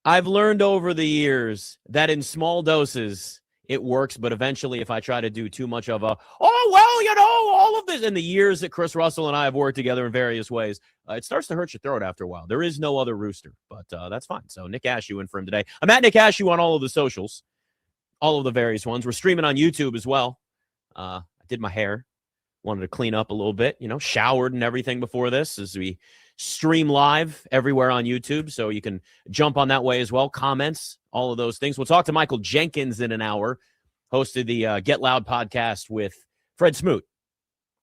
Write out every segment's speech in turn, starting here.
I've learned over the years that in small doses, it works, but eventually if I try to do too much of all of this in the years that Chris Russell and I have worked together in various ways, it starts to hurt your throat after a while. There is no other rooster, but that's fine. So Nick Ashooh in for him today. I'm at Nick Ashooh on all of the socials, all of the various ones. We're streaming on YouTube as well. I did my hair. Wanted to clean up a little bit, showered and everything before this as we stream live everywhere on YouTube. So you can jump on that way as well. Comments, all of those things. We'll talk to Michael Jenkins in an hour. Hosted the Get Loud podcast with Fred Smoot.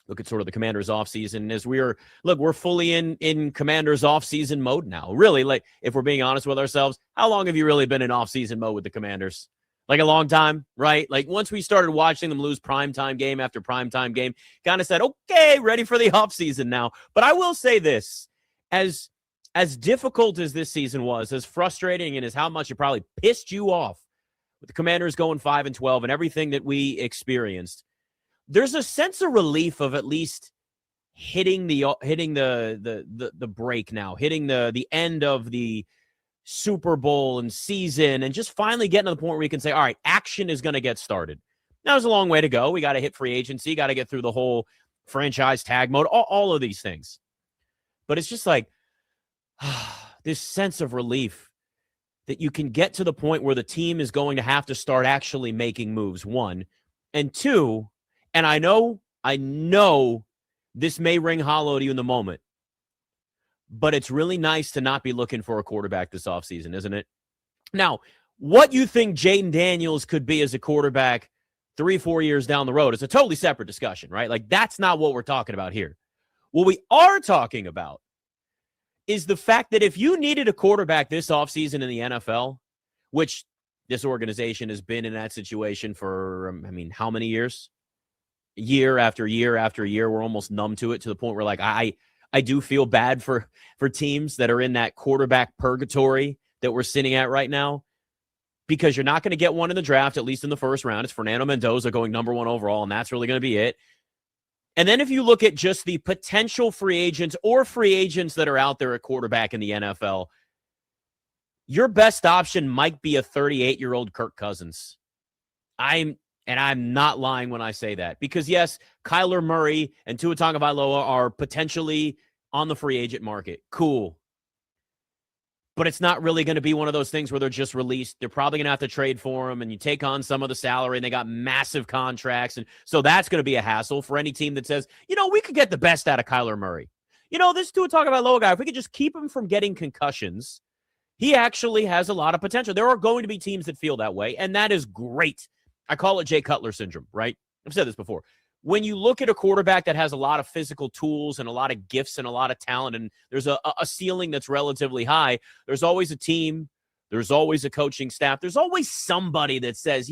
Look at sort of the Commanders offseason as we're fully in Commanders offseason mode now. Really, like if we're being honest with ourselves, how long have you really been in offseason mode with the Commanders? Like a long time, right? Like once we started watching them lose primetime game after primetime game, kind of said, okay, ready for the offseason now. But I will say this, as difficult as this season was, as frustrating and as how much it probably pissed you off with the Commanders going 5-12 and everything that we experienced, there's a sense of relief of at least hitting the break now, hitting the end of the Super Bowl and season and just finally getting to the point where we can say, all right, action is going to get started. Now, there's a long way to go. We got to hit free agency, got to get through the whole franchise tag mode, all of these things. But it's just like this sense of relief that you can get to the point where the team is going to have to start actually making moves, one. And two, and I know this may ring hollow to you in the moment, but it's really nice to not be looking for a quarterback this offseason, isn't it? Now, what you think Jaden Daniels could be as a quarterback 3-4 years down the road is a totally separate discussion, right? Like, that's not what we're talking about here. What we are talking about is the fact that if you needed a quarterback this offseason in the NFL, which this organization has been in that situation for, how many years? Year after year after year, we're almost numb to it, to the point where, like, I do feel bad for teams that are in that quarterback purgatory that we're sitting at right now, because you're not going to get one in the draft, at least in the first round. It's Fernando Mendoza going number 1 overall, and that's really going to be it. And then if you look at just the potential free agents or free agents that are out there at quarterback in the NFL, your best option might be a 38-year-old Kirk Cousins. I'm not lying when I say that, because yes, Kyler Murray and Tua Tagovailoa are potentially on the free agent market. Cool. But it's not really going to be one of those things where they're just released. They're probably going to have to trade for them, and you take on some of the salary, and they got massive contracts. And so that's going to be a hassle for any team that says, we could get the best out of Kyler Murray. This Tua Tagovailoa guy, if we could just keep him from getting concussions, he actually has a lot of potential. There are going to be teams that feel that way, and that is great. I call it Jay Cutler syndrome, right? I've said this before. When you look at a quarterback that has a lot of physical tools and a lot of gifts and a lot of talent, and there's a ceiling that's relatively high, there's always a team, there's always a coaching staff, there's always somebody that says,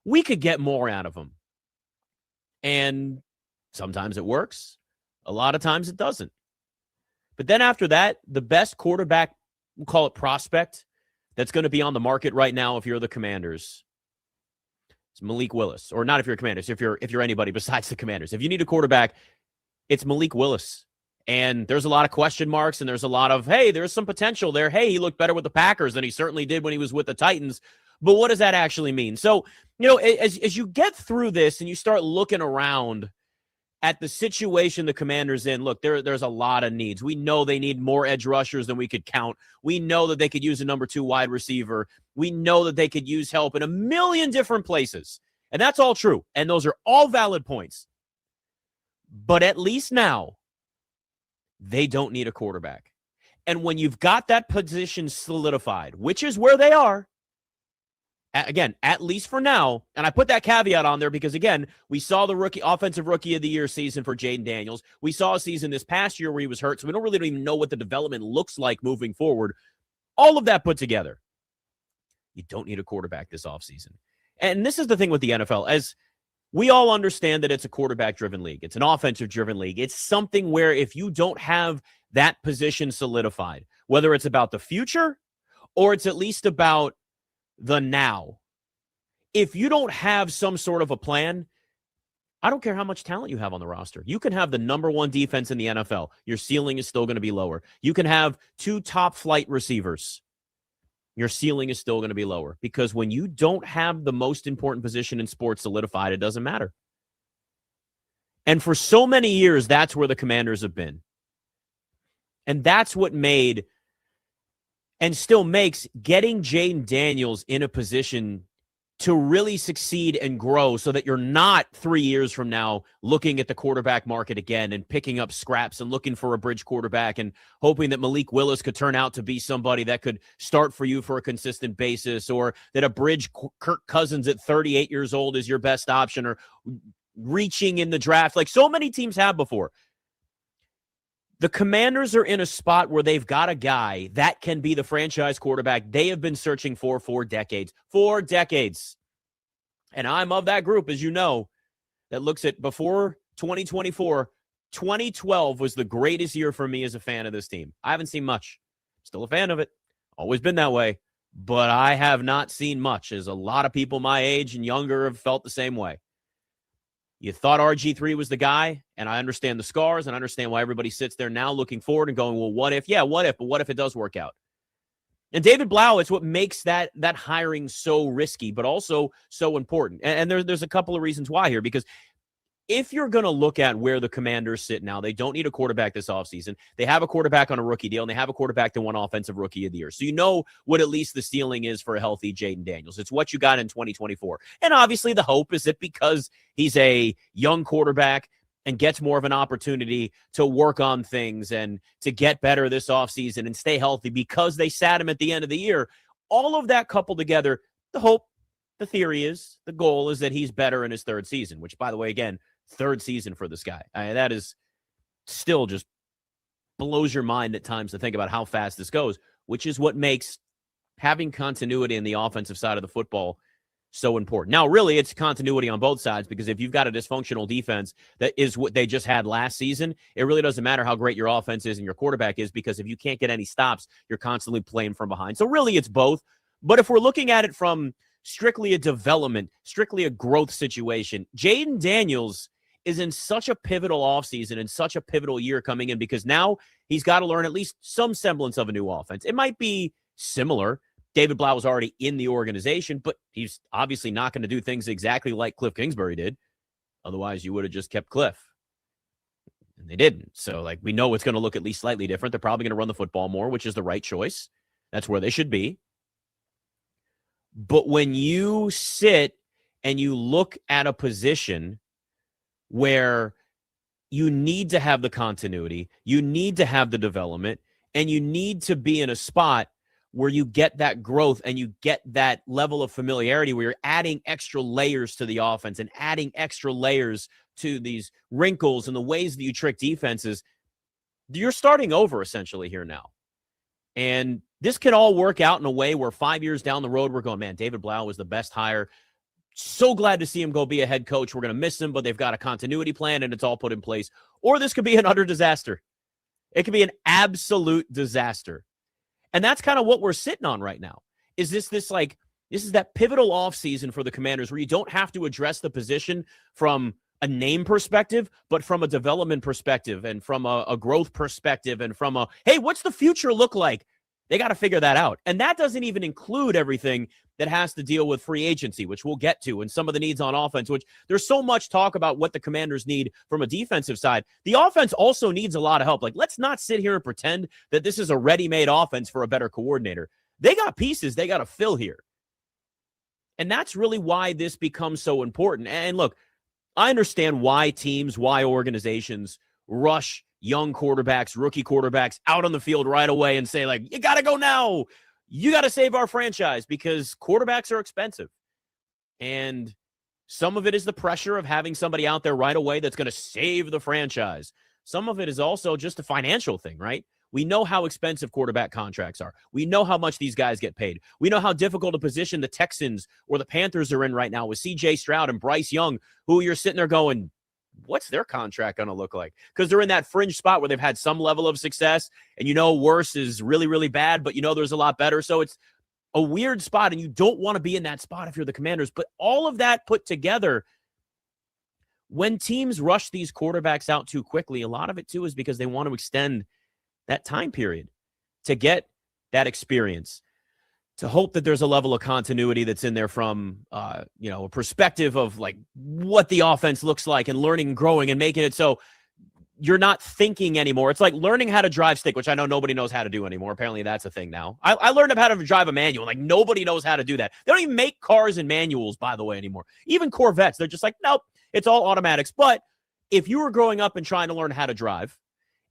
we could get more out of him. And sometimes it works. A lot of times it doesn't. But then after that, the best quarterback, we'll call it prospect, that's going to be on the market right now if you're the Commanders, it's Malik Willis. Or not if you're Commanders, if you're anybody besides the Commanders. If you need a quarterback, it's Malik Willis. And there's a lot of question marks, and there's a lot of, hey, there's some potential there. Hey, he looked better with the Packers than he certainly did when he was with the Titans. But what does that actually mean? So, as you get through this and you start looking around at the situation the Commanders in, look, there's a lot of needs. We know they need more edge rushers than we could count. We know that they could use a number 2 wide receiver. We know that they could use help in a million different places. And that's all true. And those are all valid points. But at least now, they don't need a quarterback. And when you've got that position solidified, which is where they are, again, at least for now, and I put that caveat on there because, again, we saw the offensive rookie of the year season for Jaden Daniels. We saw a season this past year where he was hurt, so we don't even know what the development looks like moving forward. All of that put together, you don't need a quarterback this offseason. And this is the thing with the NFL, as we all understand that it's a quarterback-driven league. It's an offensive-driven league. It's something where if you don't have that position solidified, whether it's about the future or it's at least about the now, if you don't have some sort of a plan, I don't care how much talent you have on the roster. You can have the number 1 defense in the NFL. Your ceiling is still going to be lower. You can have 2 top flight receivers. your ceiling is still going to be lower, because when you don't have the most important position in sports solidified, it doesn't matter. And for so many years, that's where the Commanders have been. And that's what made and still makes getting Jayden Daniels in a position to really succeed and grow, so that you're not 3 years from now looking at the quarterback market again and picking up scraps and looking for a bridge quarterback and hoping that Malik Willis could turn out to be somebody that could start for you for a consistent basis, or that a bridge Kirk Cousins at 38 years old is your best option, or reaching in the draft like so many teams have before. The Commanders are in a spot where they've got a guy that can be the franchise quarterback they have been searching for decades. 4 decades. And I'm of that group, as you know, that looks at before 2024, 2012 was the greatest year for me as a fan of this team. I haven't seen much. Still a fan of it. Always been that way. But I have not seen much, as a lot of people my age and younger have felt the same way. You thought RG3 was the guy, and I understand the scars, and I understand why everybody sits there now looking forward and going, well, what if? Yeah, what if? But what if it does work out? And David Blau, it's what makes that hiring so risky, but also so important. And there's a couple of reasons why here, because if you're going to look at where the Commanders sit now, they don't need a quarterback this offseason. They have a quarterback on a rookie deal, and they have a quarterback that won Offensive Rookie of the Year. So you know what at least the ceiling is for a healthy Jayden Daniels. It's what you got in 2024. And obviously the hope is that because he's a young quarterback and gets more of an opportunity to work on things and to get better this offseason and stay healthy because they sat him at the end of the year, all of that coupled together, the hope, the theory is, the goal is that he's better in his 3rd season, which, by the way, again, 3rd season for this guy. That is still just blows your mind at times to think about how fast this goes, which is what makes having continuity in the offensive side of the football so important. Now, really, it's continuity on both sides, because if you've got a dysfunctional defense that is what they just had last season, it really doesn't matter how great your offense is and your quarterback is, because if you can't get any stops, you're constantly playing from behind. So really, it's both. But if we're looking at it from strictly a development, strictly a growth situation, Jayden Daniels is in such a pivotal offseason and such a pivotal year coming in, because now he's got to learn at least some semblance of a new offense. It might be similar. David Blau was already in the organization, but he's obviously not going to do things exactly like Cliff Kingsbury did. Otherwise, you would have just kept Cliff. And they didn't. So, we know it's going to look at least slightly different. They're probably going to run the football more, which is the right choice. That's where they should be. But when you sit and you look at a position where you need to have the continuity, you need to have the development, and you need to be in a spot where you get that growth and you get that level of familiarity where you're adding extra layers to the offense and adding extra layers to these wrinkles and the ways that you trick defenses, you're starting over essentially here now. And this can all work out in a way where 5 years down the road, we're going, man, David Blau was the best hire. So glad to see him go be a head coach. We're going to miss him, but they've got a continuity plan and it's all put in place. Or this could be an utter disaster. It could be an absolute disaster. And that's kind of what we're sitting on right now. Is this is that pivotal offseason for the Commanders where you don't have to address the position from a name perspective, but from a development perspective and from a growth perspective and from a, hey, what's the future look like? They got to figure that out. And that doesn't even include everything that has to deal with free agency, which we'll get to, and some of the needs on offense, which there's so much talk about what the Commanders need from a defensive side. The offense also needs a lot of help. Let's not sit here and pretend that this is a ready-made offense for a better coordinator. They got pieces they got to fill here. And that's really why this becomes so important. And look, I understand why teams, why organizations rush young quarterbacks, rookie quarterbacks out on the field right away and say, you got to go now. You got to save our franchise, because quarterbacks are expensive. And some of it is the pressure of having somebody out there right away that's going to save the franchise. Some of it is also just a financial thing, right? We know how expensive quarterback contracts are. We know how much these guys get paid. We know how difficult a position the Texans or the Panthers are in right now with C.J. Stroud and Bryce Young, who you're sitting there going, what's their contract going to look like? Because they're in that fringe spot where they've had some level of success, and worse is really, really bad, but there's a lot better. So it's a weird spot, and you don't want to be in that spot if you're the Commanders. But all of that put together, when teams rush these quarterbacks out too quickly, a lot of it too is because they want to extend that time period to get that experience, to hope that there's a level of continuity that's in there from, a perspective of like what the offense looks like and learning and growing and making it so you're not thinking anymore. It's like learning how to drive stick, which I know nobody knows how to do anymore. Apparently that's a thing now. I learned how to drive a manual. Like nobody knows how to do that. They don't even make cars in manuals, by the way, anymore. Even Corvettes, they're just like, nope, it's all automatics. But if you were growing up and trying to learn how to drive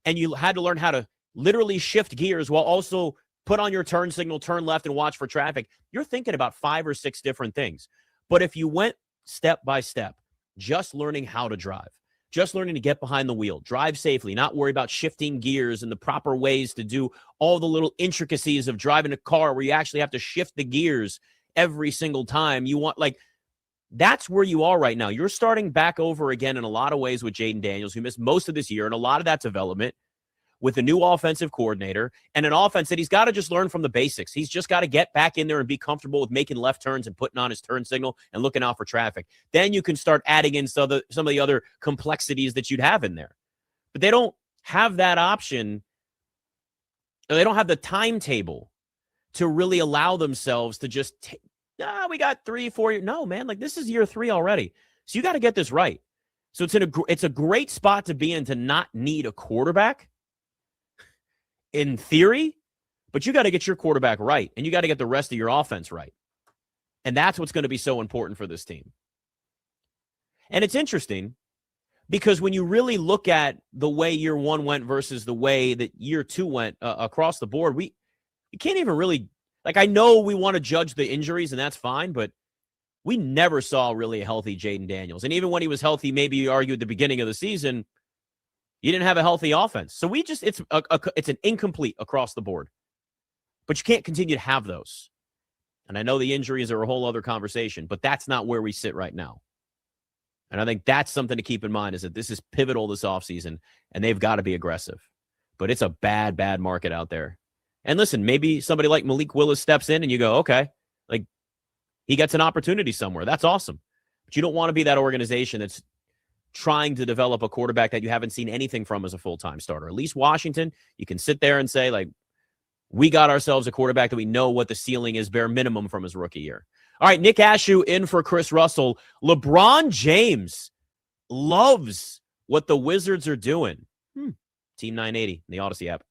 and you had to learn how to literally shift gears while also put on your turn signal, turn left and watch for traffic, you're thinking about 5 or 6 different things. But if you went step by step, just learning how to drive, just learning to get behind the wheel, drive safely, not worry about shifting gears and the proper ways to do all the little intricacies of driving a car where you actually have to shift the gears every single time you want. Like, that's where you are right now. You're starting back over again in a lot of ways with Jaden Daniels, who missed most of this year, and a lot of that development with a new offensive coordinator and an offense that he's got to just learn from the basics. He's just got to get back in there and be comfortable with making left turns and putting on his turn signal and looking out for traffic. Then you can start adding in some of the other complexities that you'd have in there. But they don't have that option. They don't have the timetable to really allow themselves to just we got 3, 4 years. No, man, like this is year 3 already. So you got to get this right. So it's a great spot to be in to not need a quarterback in theory, but you got to get your quarterback right, and you got to get the rest of your offense right. And that's what's going to be so important for this team. And it's interesting because when you really look at the way year 1 went versus the way that year 2 went across the board, we can't even really, like, I know we want to judge the injuries, and that's fine, but we never saw really a healthy Jaden Daniels. And even when he was healthy, maybe you argue at the beginning of the season, you didn't have a healthy offense. So it's an incomplete across the board. But you can't continue to have those. And I know the injuries are a whole other conversation, but that's not where we sit right now. And I think that's something to keep in mind, is that this is pivotal this offseason, and they've got to be aggressive. But it's a bad, bad market out there. And listen, maybe somebody like Malik Willis steps in and you go, okay, like he gets an opportunity somewhere. That's awesome. But you don't want to be that organization that's trying to develop a quarterback that you haven't seen anything from as a full-time starter. At least Washington, you can sit there and say, like, we got ourselves a quarterback that we know what the ceiling is, bare minimum, from his rookie year. All right, Nick Ashooh in for Chris Russell. LeBron James loves what the Wizards are doing. Team 980 in the Odyssey app.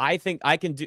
I think I can do.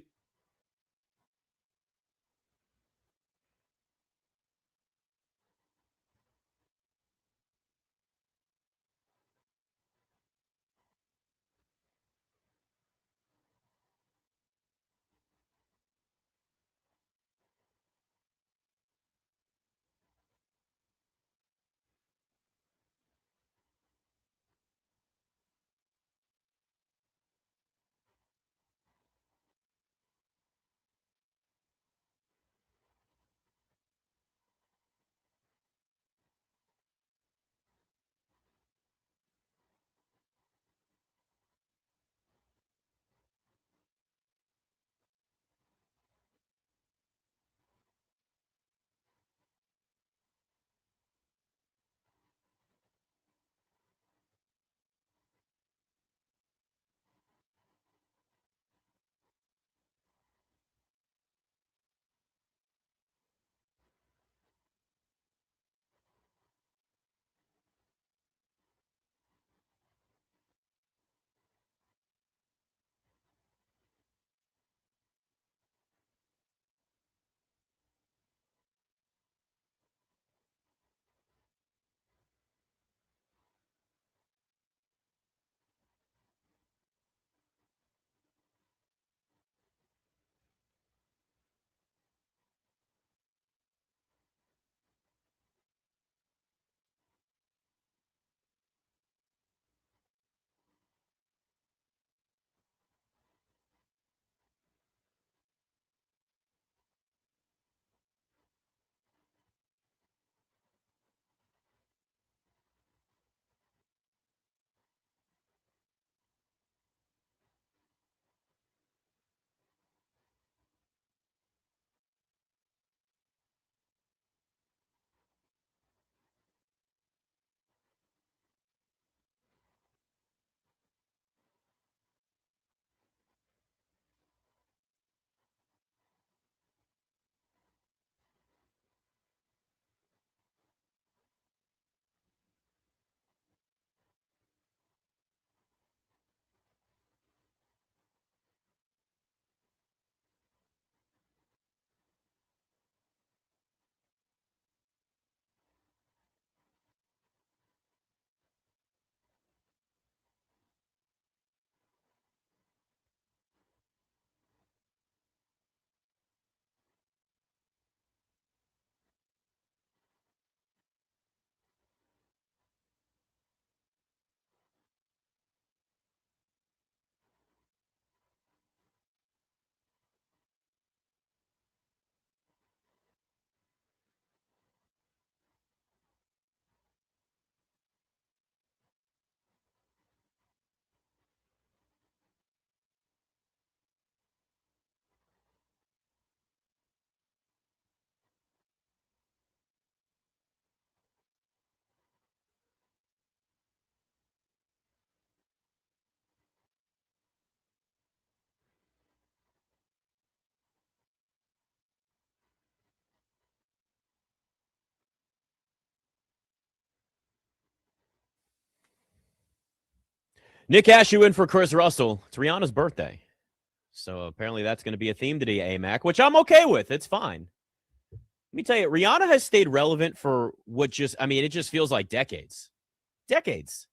Nick Ashooh in for Chris Russell. It's Rihanna's birthday. So apparently that's going to be a theme today, AMAC, which I'm okay with. It's fine. Let me tell you, Rihanna has stayed relevant for it just feels like decades. Decades.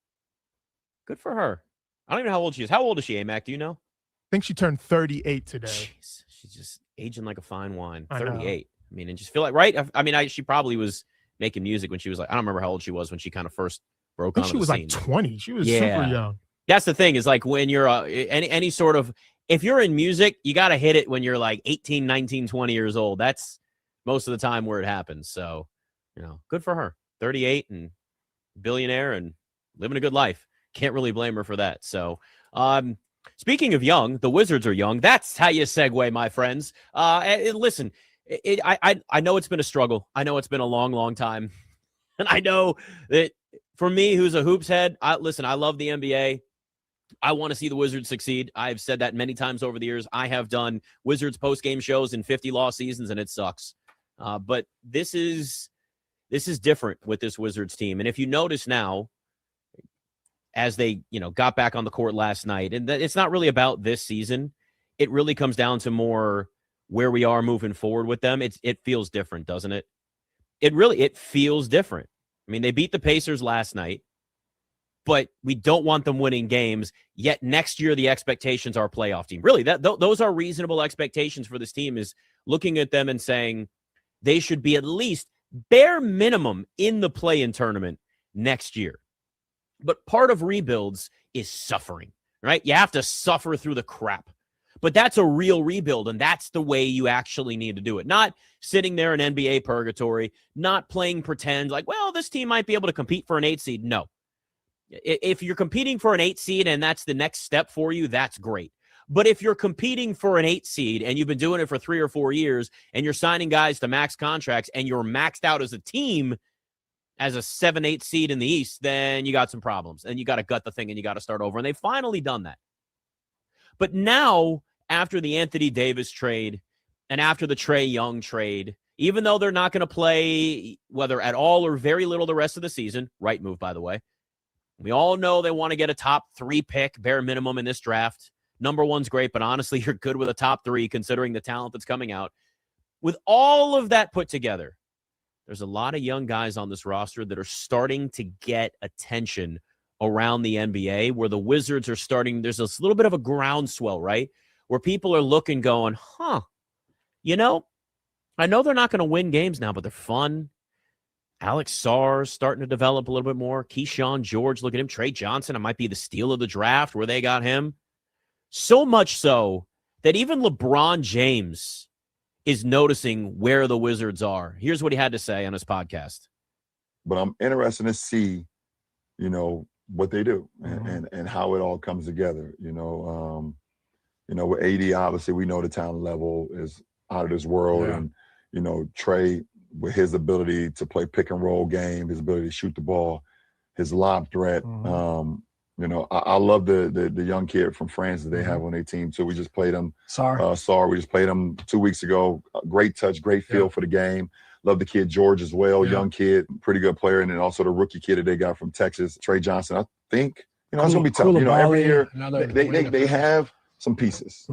Good for her. I don't even know how old she is. How old is she, AMAC? Do you know? I think she turned 38 today. Jeez, she's just aging like a fine wine. I 38. I mean, and just feel like, right? I mean, she probably was making music when she was like, I don't remember how old she was when she kind of first broke onto the scene. She was like 20. She was super young. That's the thing is like when you're any sort of, if you're in music, you got to hit it when you're like 18, 19, 20 years old. That's most of the time where it happens. So, good for her. 38 and billionaire and living a good life. Can't really blame her for that. So, speaking of young, the Wizards are young. That's how you segue, my friends. Listen, I know it's been a struggle. I know it's been a long, long time. And I know that for me, who's a hoops head, I love the NBA. I want to see the Wizards succeed. I've said that many times over the years. I have done Wizards post-game shows in 50-loss seasons, and it sucks. But this is different with this Wizards team. And if you notice now, as they, got back on the court last night, and it's not really about this season. It really comes down to more where we are moving forward with them. It feels different, doesn't it? It feels different. I mean, they beat the Pacers last night, but we don't want them winning games. Yet next year, the expectations are a playoff team. Really, those are reasonable expectations for this team, is looking at them and saying they should be at least bare minimum in the play-in tournament next year. But part of rebuilds is suffering, right? You have to suffer through the crap. But that's a real rebuild, and that's the way you actually need to do it. Not sitting there in NBA purgatory, not playing pretend like, well, this team might be able to compete for an 8 seed. No. If you're competing for an 8 seed and that's the next step for you, that's great. But if you're competing for an 8 seed and you've been doing it for 3 or 4 years and you're signing guys to max contracts and you're maxed out as a team as a 7-8 seed in the East, then you got some problems and you got to gut the thing and you got to start over. And they've finally done that. But now, after the Anthony Davis trade and after the Trae Young trade, even though they're not going to play whether at all or very little the rest of the season, right move, by the way, we all know they want to get a top 3 pick, bare minimum in this draft. Number 1's great, but honestly, you're good with a top 3 considering the talent that's coming out. With all of that put together, there's a lot of young guys on this roster that are starting to get attention around the NBA, where the Wizards are starting. There's this little bit of a groundswell, right? Where people are looking, going, I know they're not going to win games now, but they're fun. Alex Sarr's starting to develop a little bit more. Keyshawn George, look at him. Trey Johnson, it might be the steal of the draft where they got him. So much so that even LeBron James is noticing where the Wizards are. Here's what he had to say on his podcast. But I'm interested to see, what they do and how it all comes together. With AD, obviously we know the talent level is out of this world. Yeah. And, Trey, with his ability to play pick and roll game, his ability to shoot the ball, his lob threat. I love the young kid from France that they have on their team too. We just played him. Sar. We just played him 2 weeks ago. Great touch, great feel for the game. Love the kid George as well, young kid, pretty good player, and then also the rookie kid that they got from Texas, Trey Johnson. I think it's gonna be tough. Every year they have some pieces.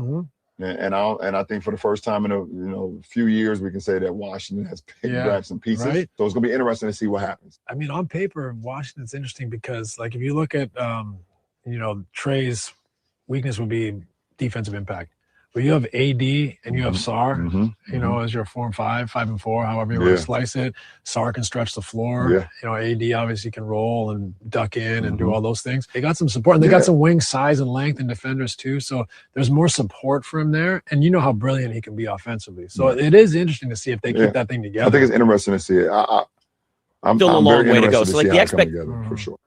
And I think for the first time in a few years, we can say that Washington has picked back some pieces. Right. So it's going to be interesting to see what happens. I mean, on paper, Washington's interesting because, like, if you look at, Trey's weakness would be defensive impact. But you have AD and you have Sar, as your 4 and 5, 5 and 4, however you want to slice it. Sar can stretch the floor. Yeah. AD obviously can roll and duck in and do all those things. They got some support, and they got some wing size and length and defenders too. So there's more support for him there. And you know how brilliant he can be offensively. So it is interesting to see if they keep that thing together. I think it's interesting to see it. I'm still a long way to go. So like the expectation for sure.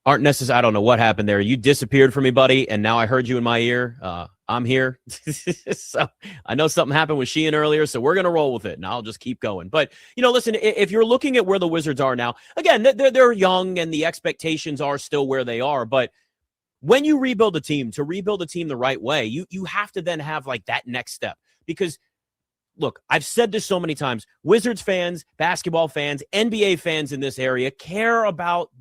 Aren't necessary. I don't know what happened there. You disappeared from me, buddy, and now I heard you in my ear. I'm here. So I know something happened with Sheehan earlier, so we're going to roll with it, and I'll just keep going. But, listen, if you're looking at where the Wizards are now, again, they're young, and the expectations are still where they are. But when you rebuild a team, to rebuild a team the right way, you have to then have, like, that next step. Because, look, I've said this so many times. Wizards fans, basketball fans, NBA fans in this area care about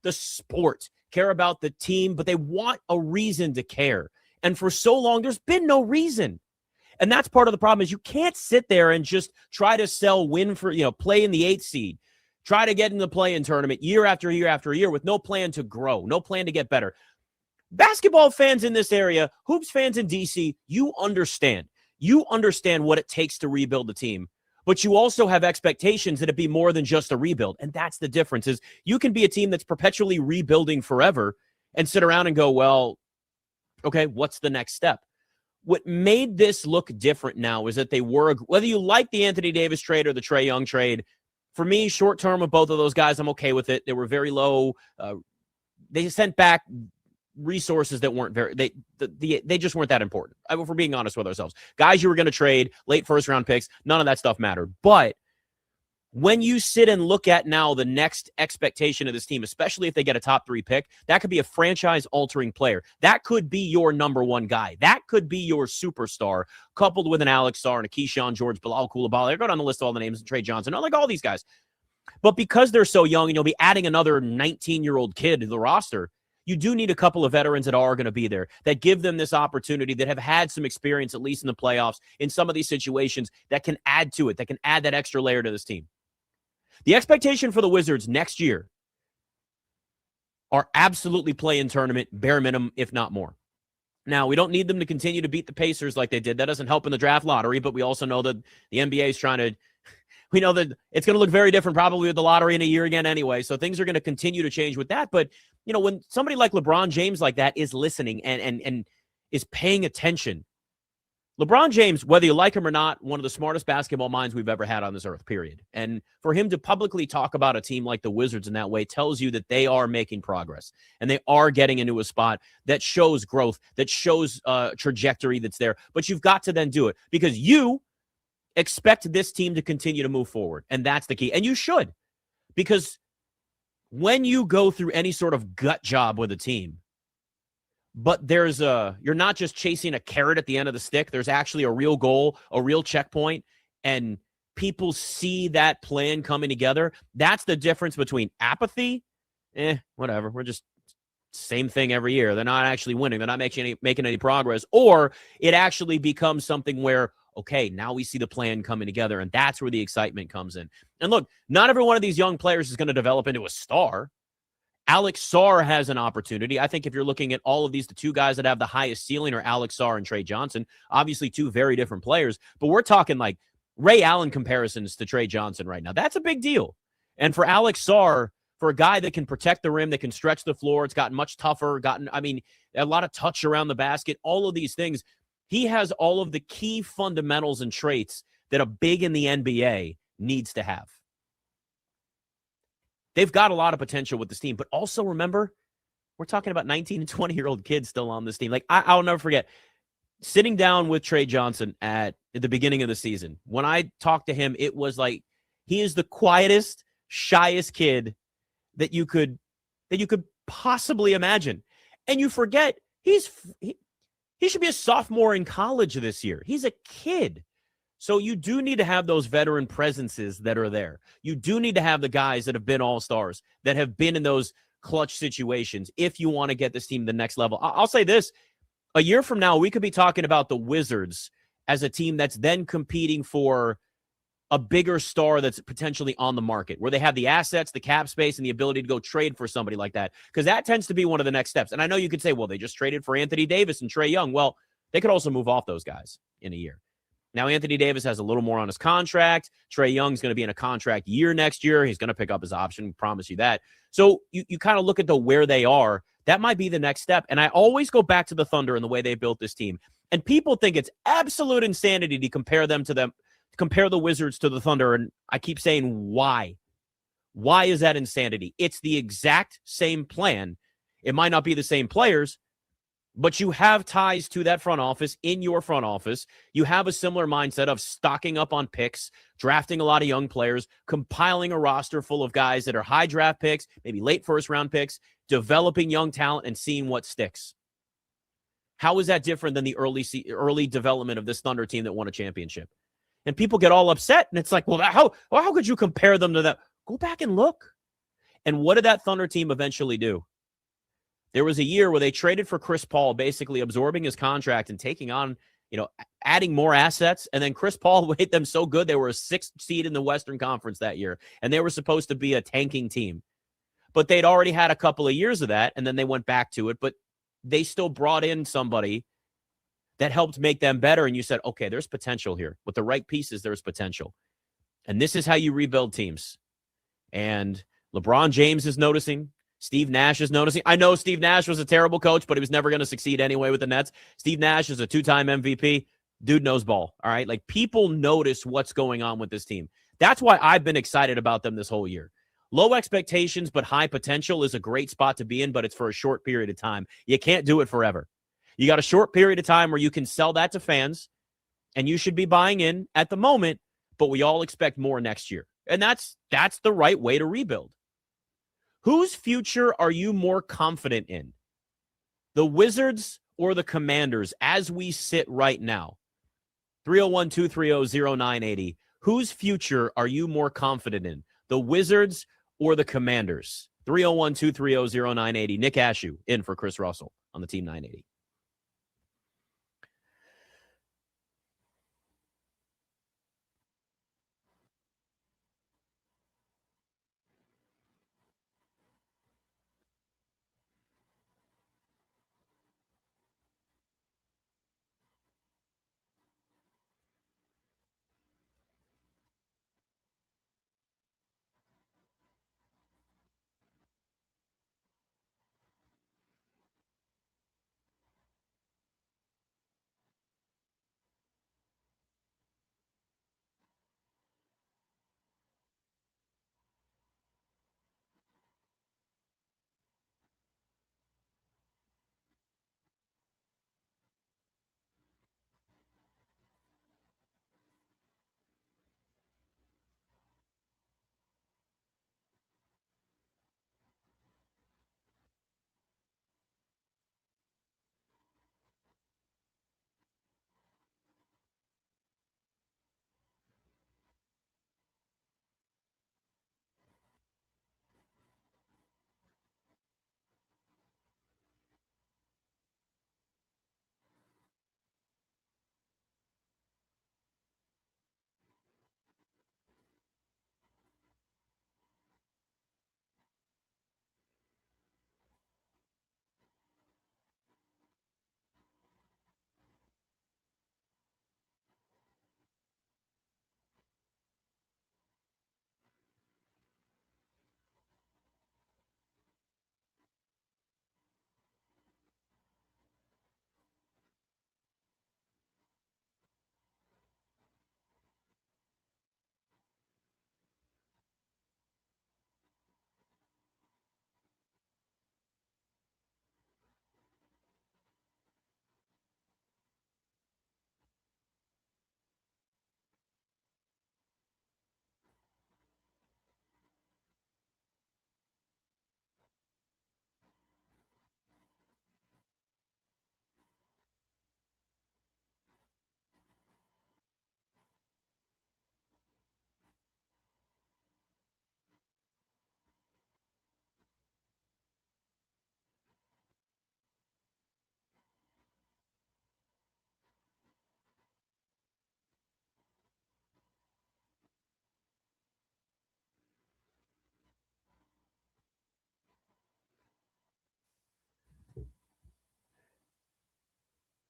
the sport. care about the team, but they want a reason to care. And for so long, there's been no reason. And that's part of the problem is you can't sit there and just try to play in the 8th seed, try to get in the play-in tournament year after year after year with no plan to grow, no plan to get better. Basketball fans in this area, hoops fans in DC, you understand. You understand what it takes to rebuild the team, but you also have expectations that it be more than just a rebuild. And that's the difference is you can be a team that's perpetually rebuilding forever and sit around and go, well, okay, what's the next step? What made this look different now is that they were, whether you like the Anthony Davis trade or the Trae Young trade, for me, short term with both of those guys, I'm okay with it. They were very low. They sent back resources that weren't they just weren't that important. If we're being honest with ourselves, guys you were going to trade, late first round picks, none of that stuff mattered. But when you sit and look at now the next expectation of this team, especially if they get a top 3 pick, that could be a franchise-altering player. That could be your number 1 guy. That could be your superstar, coupled with an Alex Sarr and a Keyshawn George, Bilal Coulibaly. I go down the list of all the names, Trey Johnson, like all these guys. But because they're so young and you'll be adding another 19-year-old kid to the roster, you do need a couple of veterans that are going to be there, that give them this opportunity, that have had some experience, at least in the playoffs, in some of these situations, that can add to it, that can add that extra layer to this team. The expectation for the Wizards next year are absolutely play-in tournament, bare minimum, if not more. Now, we don't need them to continue to beat the Pacers like they did. That doesn't help in the draft lottery, but we also know that the NBA is trying to – we know that it's going to look very different probably with the lottery in a year again anyway, so things are going to continue to change with that. But, when somebody like LeBron James like that is listening and is paying attention, LeBron James, whether you like him or not, one of the smartest basketball minds we've ever had on this earth, period. And for him to publicly talk about a team like the Wizards in that way tells you that they are making progress and they are getting into a spot that shows growth, that shows trajectory that's there. But you've got to then do it because you expect this team to continue to move forward. And that's the key. And you should, because when you go through any sort of gut job with a team, but you're not just chasing a carrot at the end of the stick. There's actually a real goal, a real checkpoint, and people see that plan coming together. That's the difference between apathy, whatever. We're just same thing every year. They're not actually winning. They're not making any progress. Or it actually becomes something where, okay, now we see the plan coming together, and that's where the excitement comes in. And look, not every one of these young players is going to develop into a star. Alex Sarr has an opportunity. I think if you're looking at all of these, the 2 guys that have the highest ceiling are Alex Sarr and Trey Johnson. Obviously, 2 very different players, but we're talking like Ray Allen comparisons to Trey Johnson right now. That's a big deal. And for Alex Sarr, for a guy that can protect the rim, that can stretch the floor, it's gotten much tougher, a lot of touch around the basket, all of these things. He has all of the key fundamentals and traits that a big in the NBA needs to have. They've got a lot of potential with this team, but also remember, we're talking about 19 and 20-year-old kids still on this team. Like, I'll never forget sitting down with Trey Johnson at the beginning of the season. When I talked to him, it was like he is the quietest, shyest kid that you could possibly imagine. And you forget he should be a sophomore in college this year. He's a kid. So you do need to have those veteran presences that are there. You do need to have the guys that have been all-stars, that have been in those clutch situations if you want to get this team to the next level. I'll say this. A year from now, we could be talking about the Wizards as a team that's then competing for a bigger star that's potentially on the market, where they have the assets, the cap space, and the ability to go trade for somebody like that, because that tends to be one of the next steps. And I know you could say, well, they just traded for Anthony Davis and Trae Young. Well, they could also move off those guys in a year. Now, Anthony Davis has a little more on his contract. Trae Young's going to be in a contract year next year. He's going to pick up his option, promise you that. So you kind of look at where they are. That might be the next step. And I always go back to the Thunder and the way they built this team. And people think it's absolute insanity to compare the Wizards to the Thunder. And I keep saying, why? Why is that insanity? It's the exact same plan. It might not be the same players, but you have ties to that front office in your front office. You have a similar mindset of stocking up on picks, drafting a lot of young players, compiling a roster full of guys that are high draft picks, maybe late first-round picks, developing young talent and seeing what sticks. How is that different than the early development of this Thunder team that won a championship? And people get all upset, and it's like, well, how could you compare them to that? Go back and look. And what did that Thunder team eventually do? There was a year where they traded for Chris Paul, basically absorbing his contract and taking on, adding more assets. And then Chris Paul made them so good, they were a 6th seed in the Western Conference that year. And they were supposed to be a tanking team. But they'd already had a couple of years of that, and then they went back to it. But they still brought in somebody that helped make them better. And you said, okay, there's potential here. With the right pieces, there's potential. And this is how you rebuild teams. And LeBron James is noticing. Steve Nash is noticing. I know Steve Nash was a terrible coach, but he was never going to succeed anyway with the Nets. Steve Nash is a 2-time MVP. Dude knows ball, all right? Like, people notice what's going on with this team. That's why I've been excited about them this whole year. Low expectations but high potential is a great spot to be in, but it's for a short period of time. You can't do it forever. You got a short period of time where you can sell that to fans, and you should be buying in at the moment, but we all expect more next year. And that's the right way to rebuild. Whose future are you more confident in? The Wizards or the Commanders as we sit right now? 301-230-0980. Whose future are you more confident in? The Wizards or the Commanders? 301-230-0980. Nick Ashooh in for Chris Russell on the Team 980.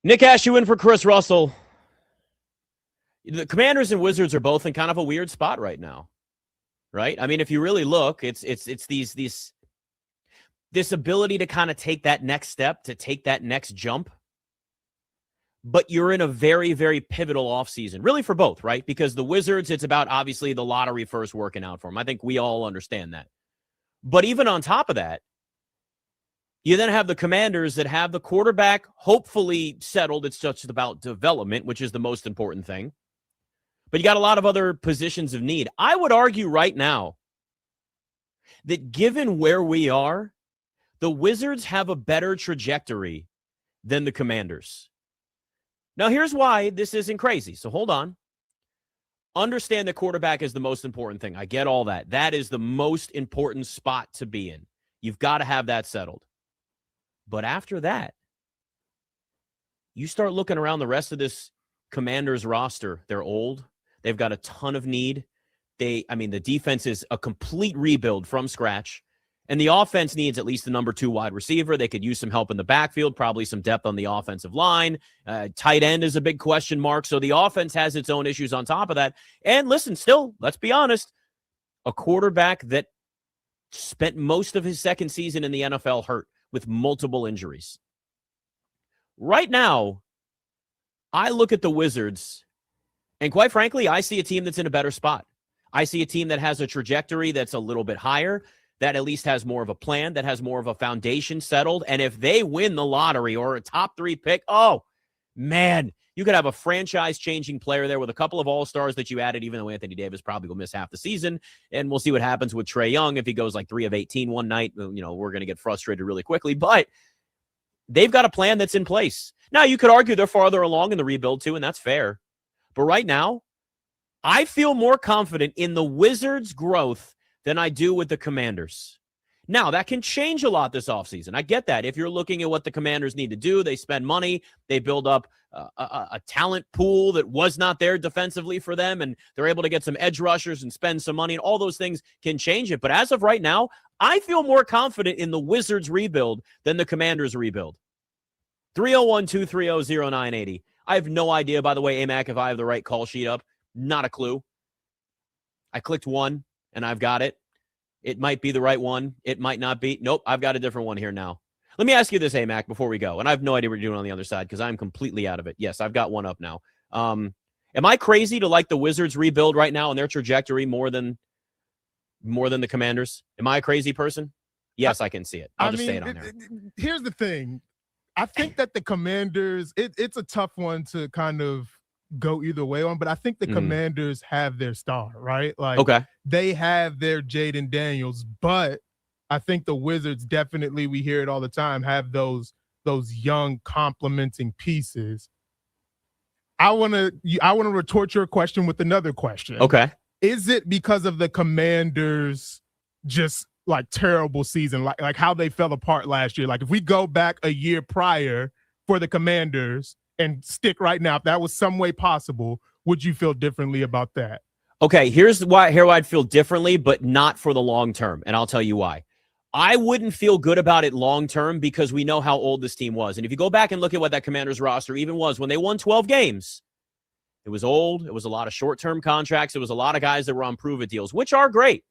Nick Ashooh in for Chris Russell. The Commanders and Wizards are both in kind of a weird spot right now, right? I mean, if you really look, it's this ability to kind of take that next step, to take that next jump. But you're in a very, very pivotal offseason, really for both, right? Because the Wizards, it's about obviously the lottery first working out for them. I think we all understand that. But even on top of that, you then have the Commanders that have the quarterback hopefully settled. It's just about development, which is the most important thing. But you got a lot of other positions of need. I would argue right now that given where we are, the Wizards have a better trajectory than the Commanders. Now, here's why this isn't crazy. So hold on. Understand that quarterback is the most important thing. I get all that. That is the most important spot to be in. You've got to have that settled. But after that, you start looking around the rest of this Commanders roster. They're old. They've got a ton of need. The defense is a complete rebuild from scratch. And the offense needs at least the number 2 wide receiver. They could use some help in the backfield, probably some depth on the offensive line. Tight end is a big question mark. So the offense has its own issues on top of that. And listen, still, let's be honest, a quarterback that spent most of his second season in the NFL hurt with multiple injuries. Right now, I look at the Wizards, and quite frankly, I see a team that's in a better spot. I see a team that has a trajectory that's a little bit higher, that at least has more of a plan, that has more of a foundation settled. And if they win the lottery or a top 3 pick, oh, man, you could have a franchise-changing player there with a couple of all-stars that you added, even though Anthony Davis probably will miss half the season. And we'll see what happens with Trae Young. If he goes like 3 of 18 one night, we're going to get frustrated really quickly. But they've got a plan that's in place. Now, you could argue they're farther along in the rebuild, too, and that's fair. But right now, I feel more confident in the Wizards' growth than I do with the Commanders. Now, that can change a lot this offseason. I get that. If you're looking at what the Commanders need to do, they spend money, they build up a talent pool that was not there defensively for them, and they're able to get some edge rushers and spend some money, and all those things can change it. But as of right now, I feel more confident in the Wizards' rebuild than the Commanders' rebuild. 301-230-0980. I have no idea, by the way, AMAC, if I have the right call sheet up. Not a clue. I clicked one, and I've got it. It might be the right one. It might not be. Nope, I've got a different one here now. Let me ask you this, AMAC, before we go. And I have no idea what you're doing on the other side because I'm completely out of it. Yes, I've got one up now. Am I crazy to like the Wizards rebuild right now and their trajectory more than the Commanders? Am I a crazy person? Yes, I can see it. I'll just say it on there. Here's the thing. I think that the Commanders, it's a tough one to kind of go either way on, but I think the Commanders have their star, right? Like, okay, they have their Jaden Daniels, but I think the Wizards definitely, we hear it all the time, have those young complementing pieces. I want to retort your question with another question. Okay. Is it because of the Commanders just like terrible season, like how they fell apart last year? Like if we go back a year prior for the Commanders and stick right now, if that was some way possible, would you feel differently about that? Okay, here's why I'd feel differently, but not for the long term. And I'll tell you why. I wouldn't feel good about it long term because we know how old this team was. And if you go back and look at what that Commanders roster even was when they won 12 games, it was old. It was a lot of short-term contracts. It was a lot of guys that were on prove-it deals, which are great.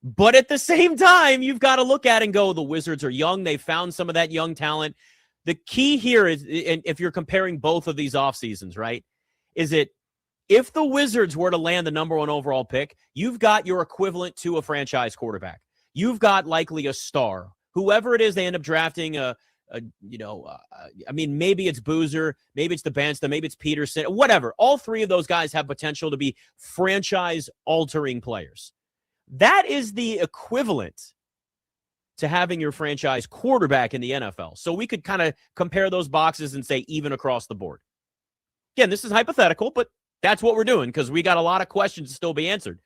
But at the same time, you've got to look at it and go, the Wizards are young. They found some of that young talent. The key here is, and if you're comparing both of these off seasons, right, is it if the Wizards were to land the number 1 overall pick, you've got your equivalent to a franchise quarterback. You've got likely a star. Whoever it is they end up drafting, maybe it's Boozer, maybe it's DeBansta, maybe it's Peterson, whatever. All three of those guys have potential to be franchise-altering players. That is the equivalent to having your franchise quarterback in the NFL. So we could kind of compare those boxes and say even across the board. Again, this is hypothetical, but that's what we're doing because we got a lot of questions to still be answered.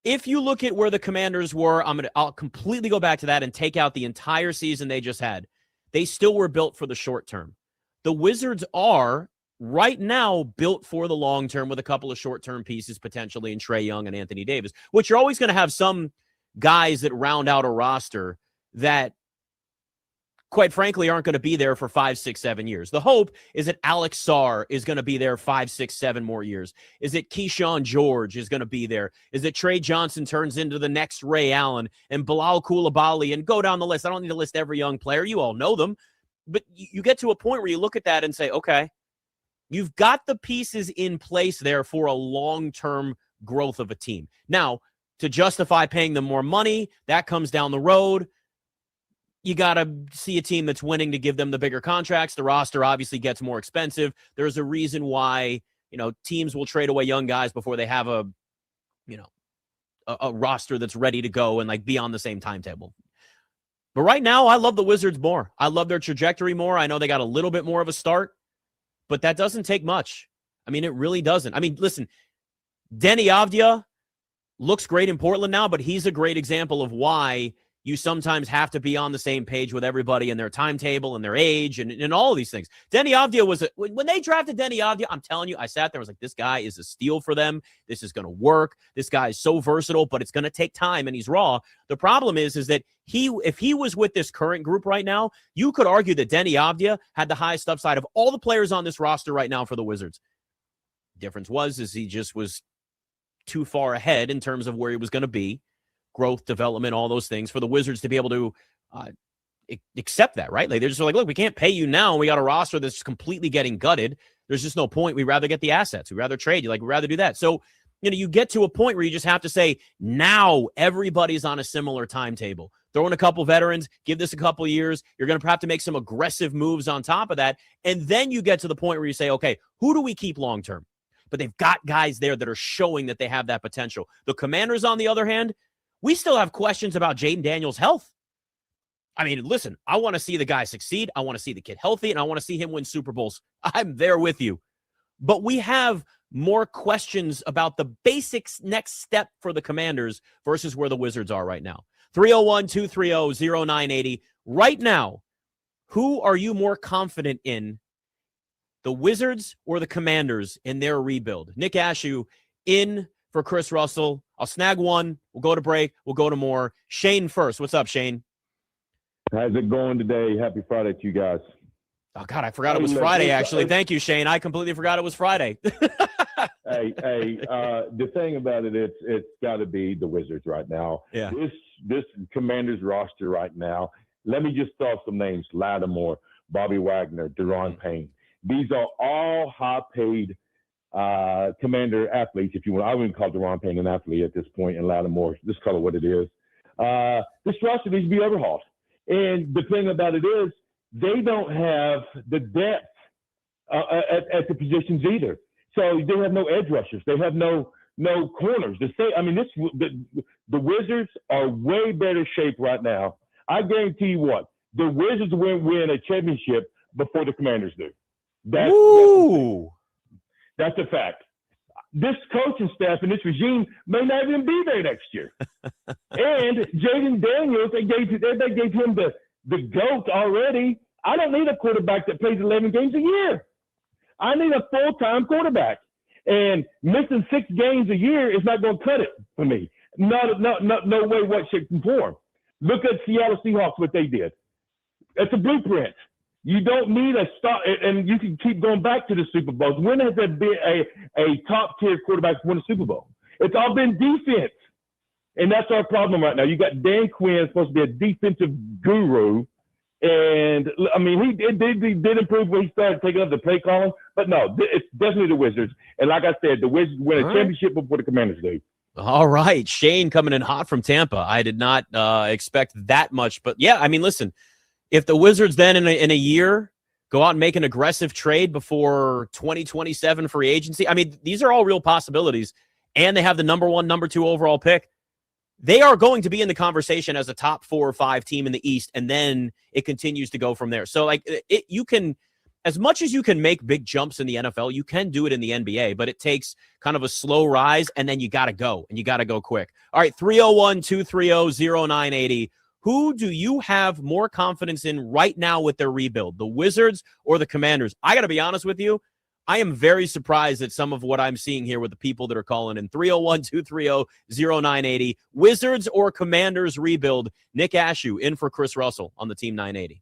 If you look at where the Commanders were, I'll completely go back to that and take out the entire season they just had. They still were built for the short term. The Wizards are right now built for the long term with a couple of short-term pieces potentially in Trae Young and Anthony Davis, which you're always going to have some guys that round out a roster that, quite frankly, aren't going to be there for 5, 6, 7 years. The hope is that Alex Sarr is going to be there 5, 6, 7 more years. Is that Keyshawn George is going to be there? Is that Trey Johnson turns into the next Ray Allen and Bilal Coulibaly and go down the list? I don't need to list every young player. You all know them. But you get to a point where you look at that and say, okay, you've got the pieces in place there for a long-term growth of a team. Now, to justify paying them more money, that comes down the road. You got to see a team that's winning to give them the bigger contracts. The roster obviously gets more expensive. There's a reason why, teams will trade away young guys before they have a roster that's ready to go and like be on the same timetable. But right now, I love the Wizards more. I love their trajectory more. I know they got a little bit more of a start, but that doesn't take much. It really doesn't. Listen, Denny Avdia looks great in Portland now, but he's a great example of why you sometimes have to be on the same page with everybody and their timetable and their age and all of these things. Deni Avdija was when they drafted Deni Avdija, I'm telling you, I sat there and was like, this guy is a steal for them. This is going to work. This guy is so versatile, but it's going to take time, and he's raw. The problem is that if he was with this current group right now, you could argue that Deni Avdija had the highest upside of all the players on this roster right now for the Wizards. Difference was he just was too far ahead in terms of where he was going to be. Growth, development, all those things for the Wizards to be able to accept that, right? Like they're just like, look, we can't pay you now. We got a roster that's completely getting gutted. There's just no point. We'd rather get the assets. We'd rather trade you. Like, we'd rather do that. So, you get to a point where you just have to say, now everybody's on a similar timetable. Throw in a couple veterans, give this a couple years. You're going to have to make some aggressive moves on top of that. And then you get to the point where you say, okay, who do we keep long-term? But they've got guys there that are showing that they have that potential. The Commanders, on the other hand, we still have questions about Jaden Daniels' health. I mean, listen, I want to see the guy succeed. I want to see the kid healthy, and I want to see him win Super Bowls. I'm there with you. But we have more questions about the basics next step for the Commanders versus where the Wizards are right now. 301-230-0980. Right now, who are you more confident in, the Wizards or the Commanders in their rebuild? Nick Ashooh in for Chris Russell. I'll snag one. We'll go to break. We'll go to more. Shane first. What's up, Shane? How's it going today? Happy Friday to you guys. Oh, God, I forgot it was Friday, actually. Thank you, Shane. I completely forgot it was Friday. The thing about it, it's got to be the Wizards right now. Yeah. This Commanders roster right now, let me just throw some names: Lattimore, Bobby Wagner, Deron Payne. These are all high-paid Commander athletes, if you want. I wouldn't call Deron Payne an athlete at this point, and Lattimore, just call it what it is. This roster needs to be overhauled. And the thing about it is, they don't have the depth at the positions either. So they have no edge rushers. They have no corners. The Wizards are way better shape right now. I guarantee you what, the Wizards will win a championship before the Commanders do. That's a fact. This coaching staff and this regime may not even be there next year. And Jaden Daniels, they gave him the GOAT already. I don't need a quarterback that plays 11 games a year. I need a full-time quarterback. And missing 6 games a year is not going to cut it for me. No way, what, shape, and form. Look at Seattle Seahawks, what they did. It's a blueprint. You don't need a start, and you can keep going back to the Super Bowls. When has there been a top-tier quarterback win a Super Bowl? It's all been defense, and that's our problem right now. You got Dan Quinn, supposed to be a defensive guru, and, I mean, he did improve when he started taking up the play calling, but no, it's definitely the Wizards. And like I said, the Wizards win a championship before the Commanders do. All right, Shane coming in hot from Tampa. I did not expect that much, but, yeah, I mean, listen, if the Wizards then in a year go out and make an aggressive trade before 2027 free agency, I mean, these are all real possibilities, and they have the number 1, number 2 overall pick. They are going to be in the conversation as a top 4 or 5 team in the East, and then it continues to go from there. So, like, you can, as much as you can make big jumps in the NFL, you can do it in the NBA, but it takes kind of a slow rise, and then you got to go, and you got to go quick. All right, 301-230-0980. Who do you have more confidence in right now with their rebuild, the Wizards or the Commanders? I got to be honest with you. I am very surprised at some of what I'm seeing here with the people that are calling in. 301-230-0980. Wizards or Commanders rebuild. Nick Ashooh in for Chris Russell on the Team 980.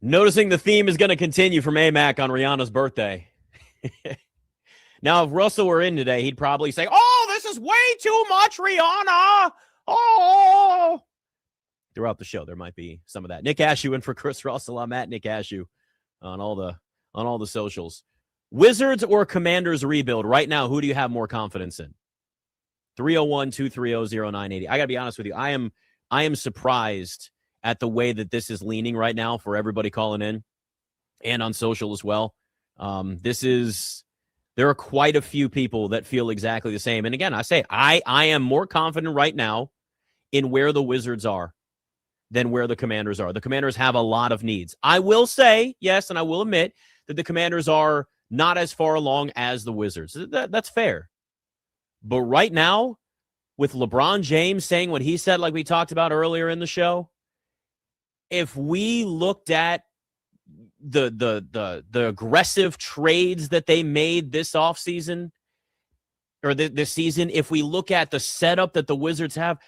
Noticing the theme is going to continue from AMAC on Rihanna's birthday. Now, if Russell were in today, he'd probably say, oh, this is way too much, Rihanna. Oh. Throughout the show, there might be some of that. Nick Ashooh in for Chris Russell. I'm at Nick Ashooh on all the socials. Wizards or Commanders rebuild right now, who do you have more confidence in? 301-230-0980. I got to be honest with you. I am surprised at the way that this is leaning right now for everybody calling in and on social as well. There are quite a few people that feel exactly the same. And again, I say I am more confident right now in where the Wizards are than where the Commanders are. The Commanders have a lot of needs. I will say, yes, and I will admit that the Commanders are not as far along as the Wizards. That's fair. But right now, with LeBron James saying what he said, like we talked about earlier in the show, if we looked at the aggressive trades that they made this offseason or this season, if we look at the setup that the Wizards have,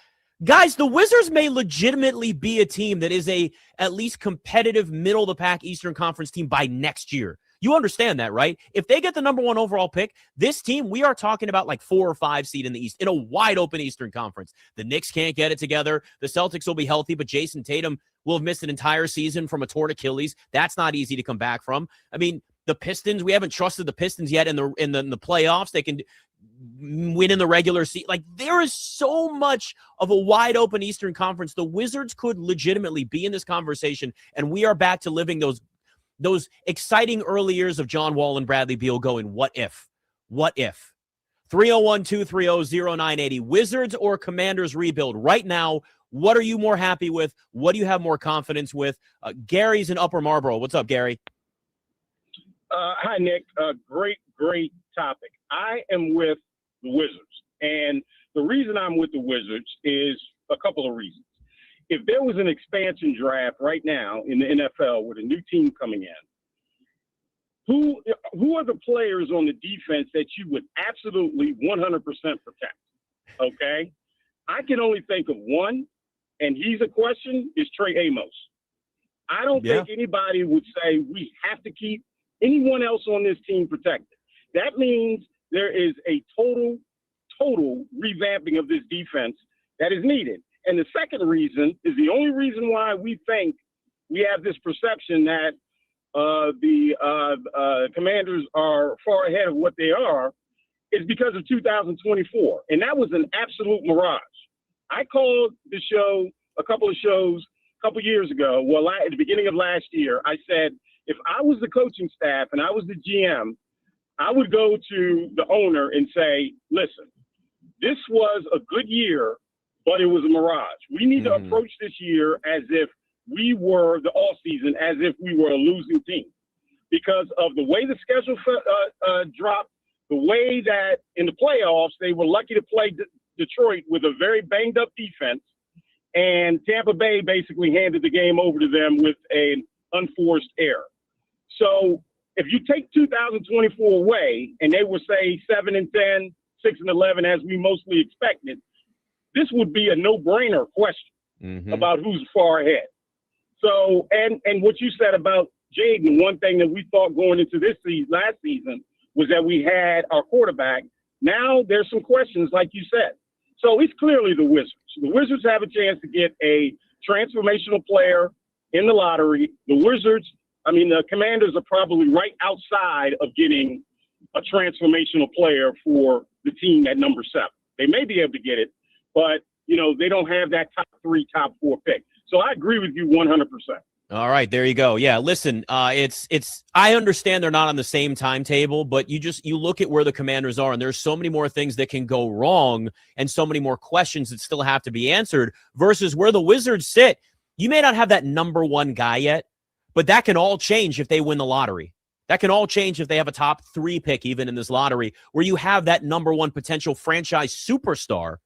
guys, the Wizards may legitimately be a team that is at least competitive middle-of-the-pack Eastern Conference team by next year. You understand that, right? If they get the number 1 overall pick, this team, we are talking about like 4 or 5 seed in the East in a wide-open Eastern Conference. The Knicks can't get it together. The Celtics will be healthy, but Jason Tatum will have missed an entire season from a torn Achilles. That's not easy to come back from. I mean, the Pistons, we haven't trusted the Pistons yet in the playoffs. They can win in the regular season. Like, there is so much of a wide open Eastern Conference. The Wizards could legitimately be in this conversation, and we are back to living those exciting early years of John Wall and Bradley Beal going, what if? What if? 301-230-0980. Wizards or Commanders rebuild right now. What are you more happy with? What do you have more confidence with? Gary's in Upper Marlboro. What's up, Gary? Hi, Nick. Great topic. I am with the Wizards. And the reason I'm with the Wizards is a couple of reasons. If there was an expansion draft right now in the NFL with a new team coming in, who are the players on the defense that you would absolutely 100% protect? Okay? I can only think of one, and he's a question, is Trey Amos. I don't think anybody would say we have to keep anyone else on this team protected. That means there is a total revamping of this defense that is needed. And the second reason is the only reason why we think we have this perception that the Commanders are far ahead of what they are is because of 2024. And that was an absolute mirage. I called the show a couple years ago. Well, at the beginning of last year, I said, if I was the coaching staff and I was the GM, I would go to the owner and say, listen, this was a good year, but it was a mirage. We need to approach this year as if we were the off season, as if we were a losing team, because of the way the schedule dropped, the way that in the playoffs they were lucky to play Detroit with a very banged up defense, and Tampa Bay basically handed the game over to them with an unforced error. So if you take 2024 away and they were, say, 7-10, 6-11, as we mostly expected, this would be a no-brainer question about who's far ahead. So, and what you said about Jaden, one thing that we thought going into this season, last season, was that we had our quarterback. Now there's some questions, like you said. So it's clearly the Wizards. The Wizards have a chance to get a transformational player in the lottery. The Commanders are probably right outside of getting a transformational player for the team at number 7. They may be able to get it, but, they don't have that top 3, top 4 pick. So I agree with you 100%. All right, there you go. Yeah, listen, I understand they're not on the same timetable, but you look at where the Commanders are, and there's so many more things that can go wrong and so many more questions that still have to be answered versus where the Wizards sit. You may not have that number 1 guy yet, but that can all change if they win the lottery. That can all change if they have a top 3 pick even in this lottery, where you have that number 1 potential franchise superstar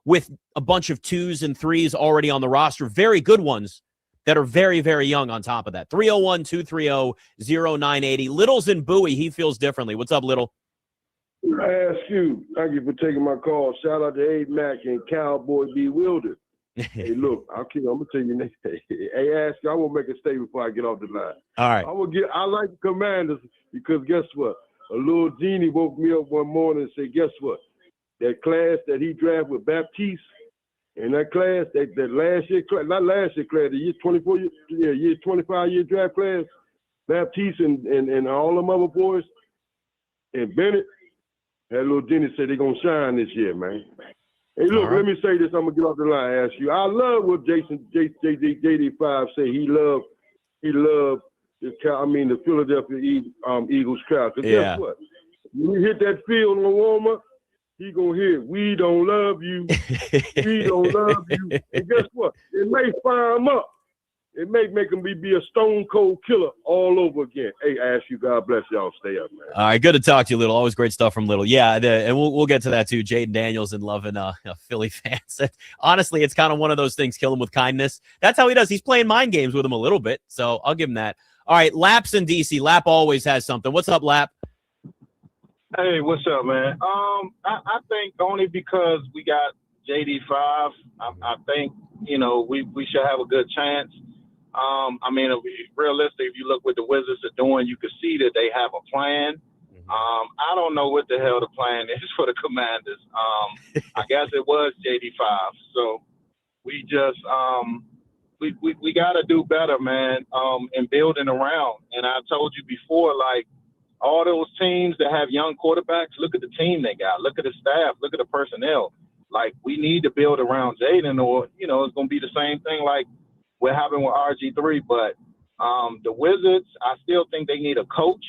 with a bunch of 2s and 3s already on the roster, very good ones that are very, very young on top of that. 301-230-0980. Little's in Bowie. He feels differently. What's up, Little? I ask you, thank you for taking my call. Shout out to A-Mac and Cowboy Bewildered. Hey, look, I'm gonna tell you next. Hey, Ash, I want to make a statement before I get off the line. All right. I like the Commanders because guess what? A little genie woke me up one morning and said, guess what? That class that he drafted with Baptiste, and that class, that last year class, not last year class, the year 24 year 25 year draft class, Baptiste and all them other boys, and Bennett, that little genie said they're gonna shine this year, man. Hey, look, let me say this. I'm gonna get off the line and ask you. I love what JD5 said. He loved the Philadelphia Eagles crowd. Cause guess what? When you hit that field on the warm-up, he gonna hear, "We don't love you. We don't love you." And guess what? It may fire him up. It may make him be a stone cold killer all over again. Hey, Ash, you God bless y'all. Stay up, man. All right, good to talk to you, Little. Always great stuff from Little. Yeah, and we'll get to that too. Jaden Daniels and loving Philly fans. Honestly, it's kind of one of those things. Kill him with kindness. That's how he does. He's playing mind games with him a little bit, so I'll give him that. All right, Lap's in DC. Lap always has something. What's up, Lap? Hey, what's up, man? I think only because we got JD5, I think we should have a good chance. Realistic, if you look what the Wizards are doing, you can see that they have a plan. I don't know what the hell the plan is for the Commanders. I guess it was JD5. So we just we got to do better, man, in building around. And I told you before, like, all those teams that have young quarterbacks, look at the team they got. Look at the staff. Look at the personnel. Like, we need to build around Jaden, or, it's going to be the same thing like what happened with RG3. But the Wizards, I still think they need a coach.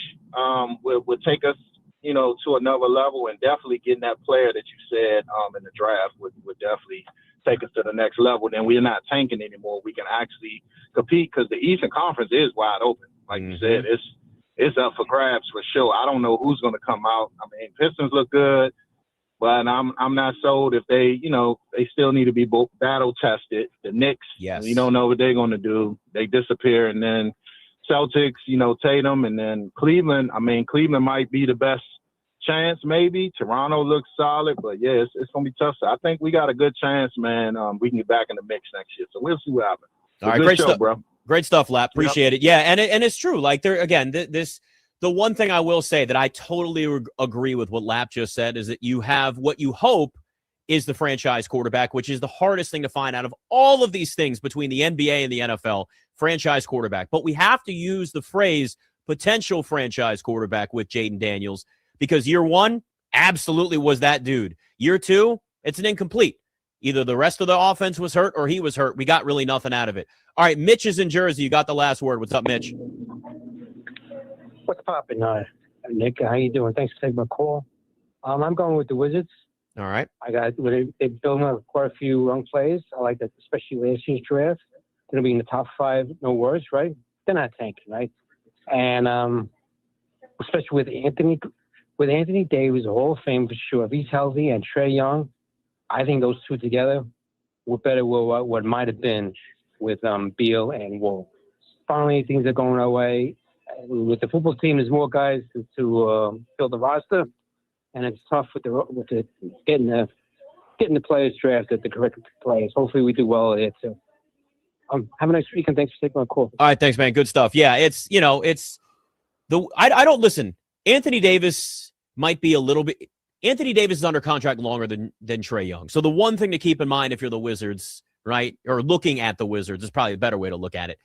Will take us, to another level, and definitely getting that player that you said in the draft would definitely take us to the next level. Then we're not tanking anymore. We can actually compete because the Eastern Conference is wide open. Like you said, it's up for grabs for sure. I don't know who's going to come out. I mean, Pistons look good, but I'm not sold if they, they still need to be battle tested. The Knicks, we don't know what they're going to do. They disappear. And then Celtics, Tatum, and then Cleveland. I mean, Cleveland might be the best chance, maybe. Toronto looks solid, but yeah, it's going to be tough. So I think we got a good chance, man. We can get back in the mix next year. So we'll see what happens. All right, great stuff, bro. Great stuff, Lap. Appreciate it. Yeah, and it's true. Like, there again, the one thing I will say that I totally agree with what Lap just said is that you have what you hope is the franchise quarterback, which is the hardest thing to find out of all of these things between the NBA and the NFL, franchise quarterback. But we have to use the phrase potential franchise quarterback with Jaden Daniels because year one absolutely was that dude. Year two, it's an incomplete. Either the rest of the offense was hurt or he was hurt. We got really nothing out of it. All right, Mitch is in Jersey. You got the last word. What's up, Mitch? What's poppin', Nick? How you doing? Thanks for taking my call. I'm going with the Wizards. All right. They're building up quite a few young players. I like that, especially last year's draft. They're going to be in the top 5, no worse, right? They're not tanking, right? And especially with Anthony Davis, a Hall of Fame for sure. If he's healthy, and Trae Young, I think those two together were better with what might have been with Beal and Wall. Finally, things are going our way. With the football team, there's more guys to fill the roster, and it's tough with the getting the players drafted, the correct players. Hopefully, we do well there too. Have a nice weekend. Thanks for taking my call. All right, thanks, man. Good stuff. Yeah, I don't listen. Anthony Davis might be a little bit. Anthony Davis is under contract longer than Trae Young. So the one thing to keep in mind if you're the Wizards, right, or looking at the Wizards is probably a better way to look at it.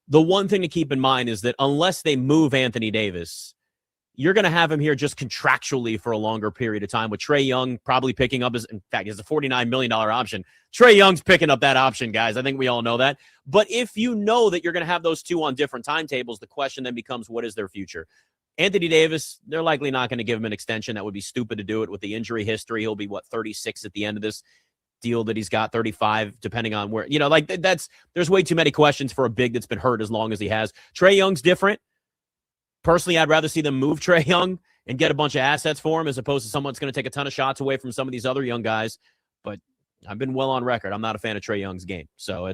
The one thing to keep in mind is that unless they move Anthony Davis, you're going to have him here just contractually for a longer period of time with Trae Young probably picking up in fact, it's a $49 million option. Trae Young's picking up that option, guys. I think we all know that. But if you know that you're going to have those two on different timetables, the question then becomes, what is their future? Anthony Davis, they're likely not going to give him an extension. That would be stupid to do it with the injury history. He'll be, 36 at the end of this deal that he's got, 35, depending on where, there's way too many questions for a big that's been hurt as long as he has. Trae Young's different. Personally, I'd rather see them move Trae Young and get a bunch of assets for him as opposed to someone that's going to take a ton of shots away from some of these other young guys. But I've been well on record. I'm not a fan of Trae Young's game. So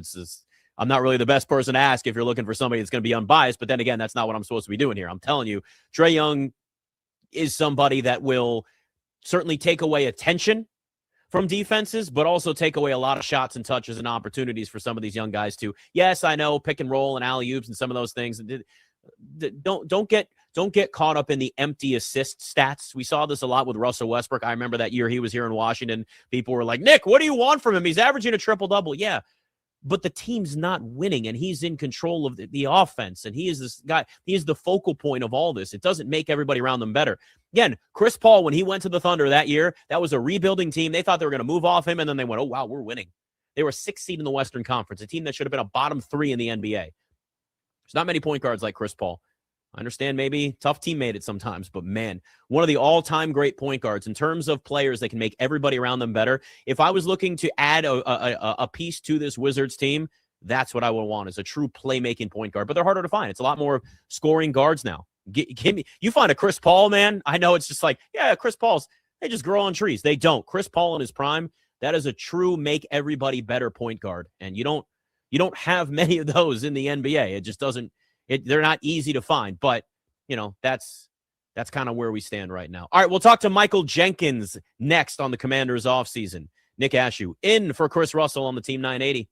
I'm not really the best person to ask if you're looking for somebody that's going to be unbiased. But then again, that's not what I'm supposed to be doing here. I'm telling you, Trae Young is somebody that will certainly take away attention, from defenses, but also take away a lot of shots and touches and opportunities for some of these young guys too. Yes, I know pick and roll and alley-oops and some of those things. Don't get caught up in the empty assist stats. We saw this a lot with Russell Westbrook. I remember that year he was here in Washington. People were like, Nick, what do you want from him? He's averaging a triple-double. Yeah, but the team's not winning, and he's in control of the offense, and he is this guy. He is the focal point of all this. It doesn't make everybody around them better. Again, Chris Paul, when he went to the Thunder that year, that was a rebuilding team. They thought they were going to move off him, and then they went, oh, wow, we're winning. They were 6th seed in the Western Conference, a team that should have been a bottom 3 in the NBA. There's not many point guards like Chris Paul. I understand maybe tough teammate it sometimes, but man, one of the all-time great point guards in terms of players that can make everybody around them better. If I was looking to add a piece to this Wizards team, that's what I would want, is a true playmaking point guard. But they're harder to find. It's a lot more scoring guards now. Give me, you find a Chris Paul, man. I know it's just like, yeah, Chris Paul's, they just grow on trees. They don't. Chris Paul in his prime, that is a true make everybody better point guard. And you don't have many of those in the NBA. It just doesn't. They're not easy to find, but, that's kind of where we stand right now. All right, we'll talk to Michael Jenkins next on the Commanders offseason. Nick Ashooh in for Chris Russell on the Team 980.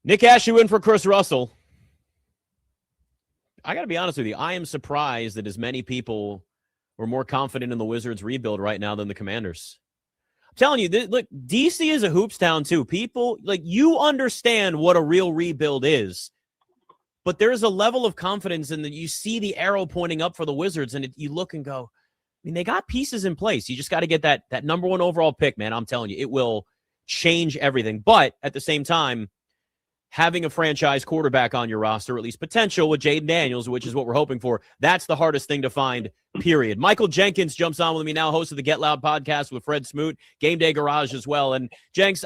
Nick Ashooh in for Chris Russell. I got to be honest with you. I am surprised that as many people were more confident in the Wizards rebuild right now than the Commanders. telling you, look, DC is a hoops town too. People, like, you understand what a real rebuild is, but there's a level of confidence in that you see the arrow pointing up for the Wizards, and you look and go, I mean, they got pieces in place. You just got to get that number 1 overall pick, man. I'm telling you, it will change everything. But at the same time, having a franchise quarterback on your roster, or at least potential with Jaden Daniels, which is what we're hoping for, that's the hardest thing to find, period. Michael Jenkins jumps on with me now, host of the Get Loud podcast with Fred Smoot, Game Day Garage as well. And Jenks,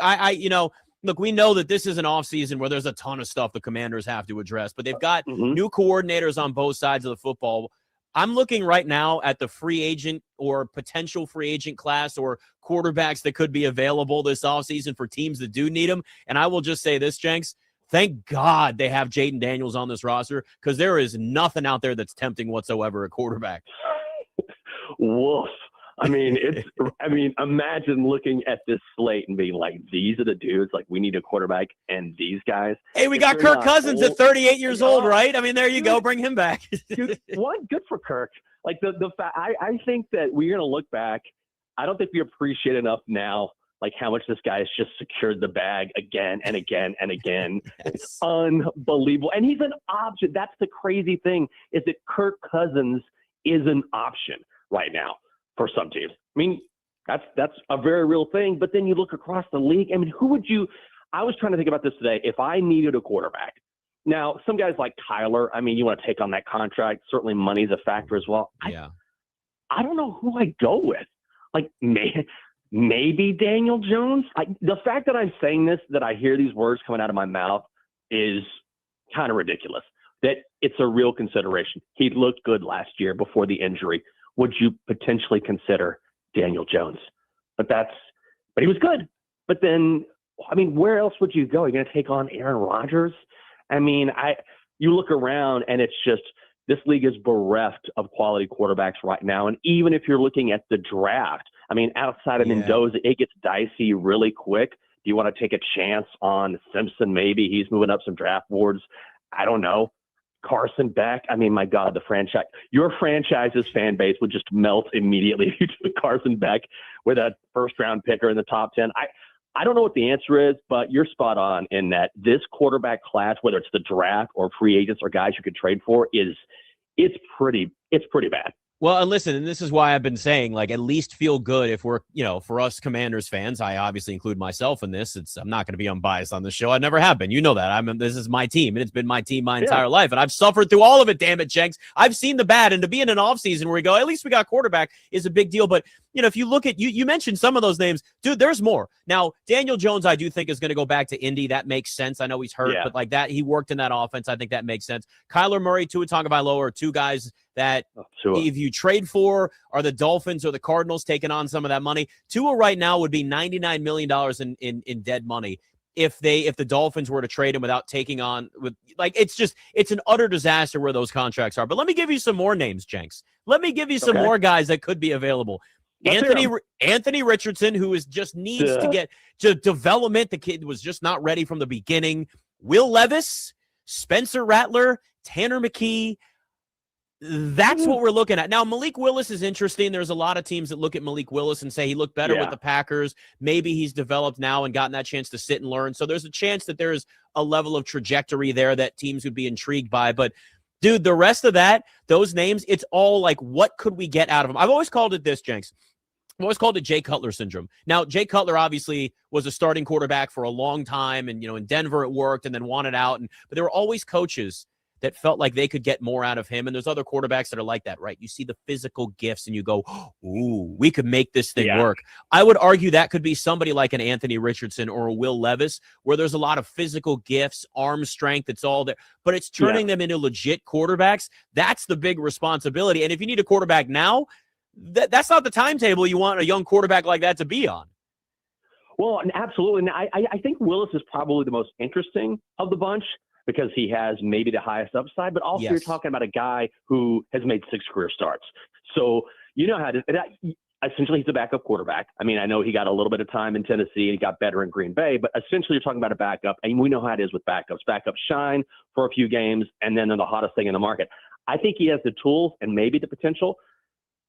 look, we know that this is an offseason where there's a ton of stuff the Commanders have to address, but they've got new coordinators on both sides of the football. I'm looking right now at the free agent or potential free agent class or quarterbacks that could be available this offseason for teams that do need them. And I will just say this, Jenks, thank God they have Jaden Daniels on this roster, because there is nothing out there that's tempting whatsoever at quarterback. Woof. I mean, imagine looking at this slate and being like, these are the dudes, like, we need a quarterback, and these guys. Hey, we got Kirk Cousins at 38 years old, right? I mean, there you go. Bring him back. Dude, good for Kirk. Like, the fact, I think that we're going to look back. I don't think we appreciate enough now, like, how much this guy has just secured the bag again and again and again. Yes. It's unbelievable. And he's an option. That's the crazy thing, is that Kirk Cousins is an option right now for some teams. I mean, that's a very real thing. But then you look across the league. I mean, I was trying to think about this today. If I needed a quarterback, now some guys like Tyler, I mean, you want to take on that contract. Certainly money's a factor as well. Yeah. I don't know who I go with. Like, maybe Daniel Jones. The fact that I'm saying this, that I hear these words coming out of my mouth, is kind of ridiculous. That it's a real consideration. He looked good last year before the injury. Would you potentially consider Daniel Jones? But he was good. But then, I mean, where else would you go? You're going to take on Aaron Rodgers? I mean, you look around and it's just, this league is bereft of quality quarterbacks right now. And even if you're looking at the draft, I mean, outside of Mendoza, it gets dicey really quick. Do you want to take a chance on Simpson? Maybe he's moving up some draft boards. I don't know. Carson Beck. I mean, my God, your franchise's fan base would just melt immediately if you took Carson Beck with a first-round picker in the top 10. I don't know what the answer is, but you're spot on in that this quarterback class, whether it's the draft or free agents or guys you could trade for, it's pretty bad. Well, and listen, and this is why I've been saying, like, at least feel good if we're, for us Commanders fans, I obviously include myself in this. I'm not going to be unbiased on this show. I never have been. You know that. This is my team, and it's been my team my entire life, and I've suffered through all of it, damn it, Jenks. I've seen the bad, and to be in an offseason where we go, at least we got quarterback, is a big deal. But, if you look at, you mentioned some of those names, dude, there's more. Now, Daniel Jones, I do think, is going to go back to Indy. That makes sense. I know he's hurt, but like that, he worked in that offense. I think that makes sense. Kyler Murray, Tua Tagovailoa are two guys that if you trade for, are the Dolphins or the Cardinals taking on some of that money. Tua right now would be $99 million in dead money if the Dolphins were to trade him without taking on it's an utter disaster where those contracts are. But let me give you some more names, Jenks. Let me give you some more guys that could be available. Anthony Richardson, who needs to get to development. The kid was just not ready from the beginning. Will Levis, Spencer Rattler, Tanner McKee. That's what we're looking at. Now, Malik Willis is interesting. There's a lot of teams that look at Malik Willis and say he looked better with the Packers. Maybe he's developed now and gotten that chance to sit and learn. So there's a chance that there's a level of trajectory there that teams would be intrigued by. But, dude, the rest of that, those names, it's all like, what could we get out of them? I've always called it this, Jenks. I've always called it Jay Cutler syndrome. Now, Jay Cutler obviously was a starting quarterback for a long time, and, in Denver it worked and then wanted out. But there were always coaches that felt like they could get more out of him. And there's other quarterbacks that are like that, right? You see the physical gifts and you go, ooh, we could make this thing work. I would argue that could be somebody like an Anthony Richardson or a Will Levis, where there's a lot of physical gifts, arm strength, it's all there, but it's turning them into legit quarterbacks. That's the big responsibility. And if you need a quarterback now, that's not the timetable you want a young quarterback like that to be on. Well, and absolutely. And I think Willis is probably the most interesting of the bunch, because he has maybe the highest upside, but also you're talking about a guy who has made 6 career starts. So you know how to essentially he's a backup quarterback. I mean, I know he got a little bit of time in Tennessee and he got better in Green Bay, but essentially you're talking about a backup, and we know how it is with backups. Backups shine for a few games, and then they're the hottest thing in the market. I think he has the tools and maybe the potential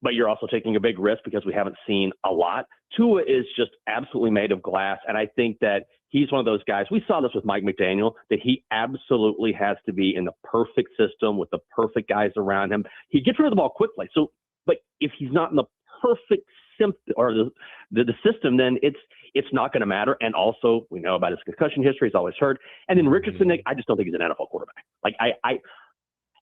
but you're also taking a big risk because we haven't seen a lot. Tua is just absolutely made of glass, and I think that he's one of those guys. We saw this with Mike McDaniel, that he absolutely has to be in the perfect system with the perfect guys around him. He gets rid of the ball quickly. So, but if he's not in the perfect the system, then it's not going to matter. And also, we know about his concussion history; he's always hurt. And then Richardson, Nick, I just don't think he's an NFL quarterback. Like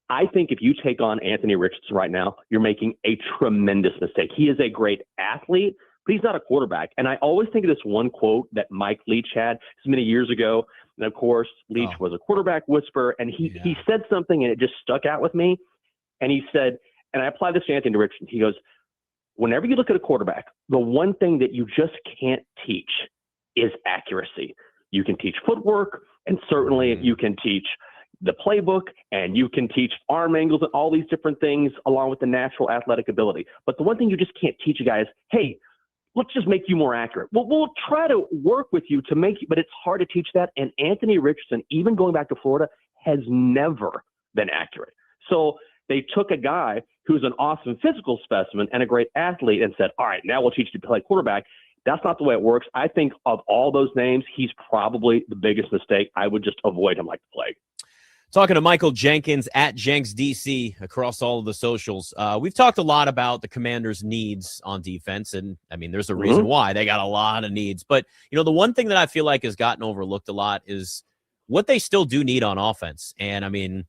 I think if you take on Anthony Richardson right now, you're making a tremendous mistake. He is a great athlete, but he's not a quarterback. And I always think of this one quote that Mike Leach had many years ago. And of course, Leach was a quarterback whisperer, and he said something and it just stuck out with me. And he said, and I apply this to Anthony Richardson, he goes, whenever you look at a quarterback, the one thing that you just can't teach is accuracy. You can teach footwork, and certainly you can teach the playbook, and you can teach arm angles and all these different things along with the natural athletic ability. But the one thing you just can't teach a guy is, hey, let's just make you more accurate. Well, we'll try to work with you to make you, but it's hard to teach that. And Anthony Richardson, even going back to Florida, has never been accurate. So they took a guy who's an awesome physical specimen and a great athlete and said, all right, now we'll teach you to play quarterback. That's not the way it works. I think of all those names, he's probably the biggest mistake. I would just avoid him like the plague. Talking to Michael Jenkins at JenksDC across all of the socials. We've talked a lot about the Commanders' needs on defense, and I mean, there's a reason why. They got a lot of needs. But, you know, the one thing that I feel like has gotten overlooked a lot is what they still do need on offense. And, I mean,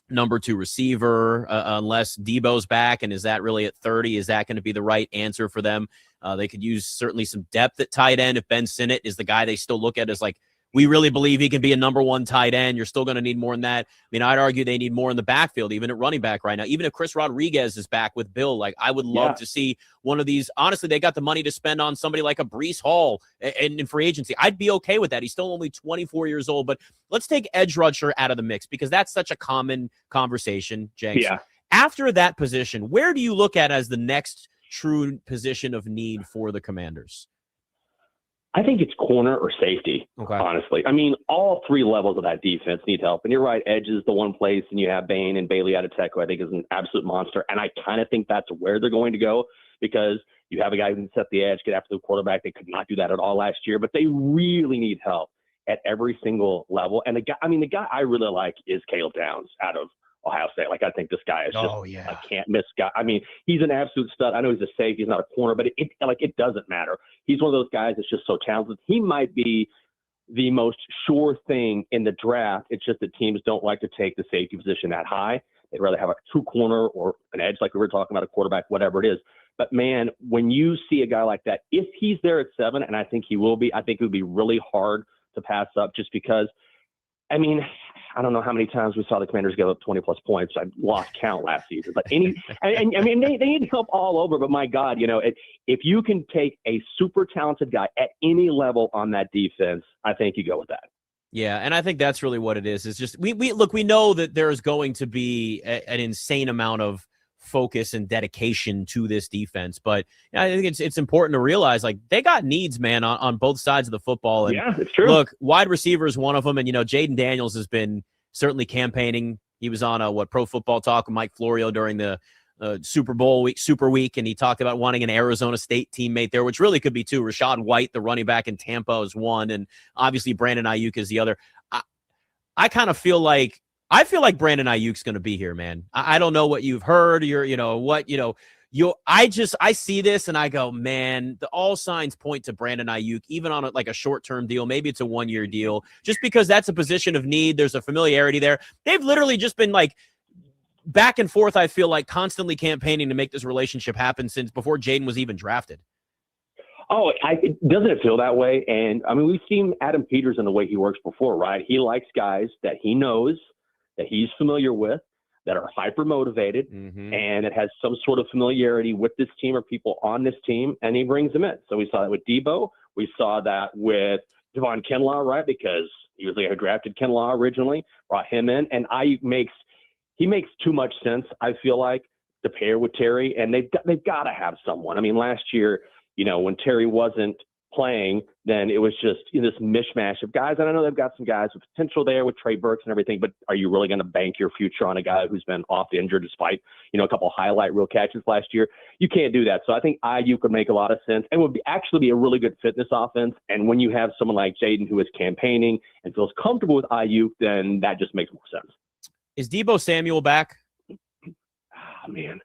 number 2 receiver, unless Debo's back, and is that really at 30? Is that going to be the right answer for them? They could use certainly some depth at tight end if Ben Sinnott is the guy they still look at as like, we really believe he can be a number 1 tight end. You're still going to need more than that. I mean, I'd argue they need more in the backfield, even at running back right now. Even if Chris Rodriguez is back with Bill, like I would love to see one of these. Honestly, they got the money to spend on somebody like a Breece Hall in free agency. I'd be okay with that. He's still only 24 years old, but let's take edge rusher out of the mix because that's such a common conversation, Jenks. Yeah. After that position, where do you look at as the next true position of need for the Commanders? I think it's corner or safety, honestly. I mean, all 3 levels of that defense need help. And you're right, edge is the one place, and you have Bain and Bailey Adetek, who I think is an absolute monster. And I kind of think that's where they're going to go because you have a guy who can set the edge, get after the quarterback. They could not do that at all last year, but they really need help at every single level. And the guy I really like is Caleb Downs out of Ohio State. Like, I think this guy is just a can't-miss guy. I mean, he's an absolute stud. I know he's a safety. He's not a corner, but it doesn't matter. He's one of those guys that's just so talented. He might be the most sure thing in the draft. It's just that teams don't like to take the safety position that high. They'd rather have a true corner or an edge like we were talking about, a quarterback, whatever it is. But, man, when you see a guy like that, if he's there at 7, and I think he will be, I think it would be really hard to pass up just because, I mean, I don't know how many times we saw the Commanders give up 20-plus points. I lost count last season. But I mean, they need help all over. But, my God, you know, if you can take a super talented guy at any level on that defense, I think you go with that. Yeah, and I think that's really what it is. It's just we know that there's going to be an insane amount of focus and dedication to this defense, but I think it's important to realize like they got needs, man, on both sides of the football. And yeah, it's true. Look, wide receiver is one of them, and you know Jaden Daniels has been certainly campaigning. He was on Pro Football Talk with Mike Florio during the Super Week, and he talked about wanting an Arizona State teammate there, which really could be two. Rachaad White, the running back in Tampa, is one, and obviously Brandon Ayuk is the other. I kind of feel like Brandon Ayuk's going to be here, man. I don't know what you've heard. I see this and I go, man, all signs point to Brandon Ayuk, even on a short-term deal. Maybe it's a 1-year deal, just because that's a position of need. There's a familiarity there. They've literally just been back and forth, I feel like, constantly campaigning to make this relationship happen since before Jaden was even drafted. Oh, doesn't it feel that way? And, I mean, we've seen Adam Peters in the way he works before, right? He likes guys that he knows, that he's familiar with, that are hyper-motivated, and it has some sort of familiarity with this team or people on this team, and he brings them in. So we saw that with Debo. We saw that with Javon Kinlaw, right? Because he was who drafted Kinlaw originally, brought him in. And he makes too much sense, I feel like, to pair with Terry, and they've got to have someone. I mean, last year, when Terry wasn't playing, then it was just this mishmash of guys. And I know they've got some guys with potential there with Trey Burks and everything, but are you really going to bank your future on a guy who's been off injured despite, a couple highlight reel catches last year? You can't do that. So I think IU could make a lot of sense and would actually be a really good fit in this offense. And when you have someone like Jaden who is campaigning and feels comfortable with IU, then that just makes more sense. Is Deebo Samuel back? Oh, man.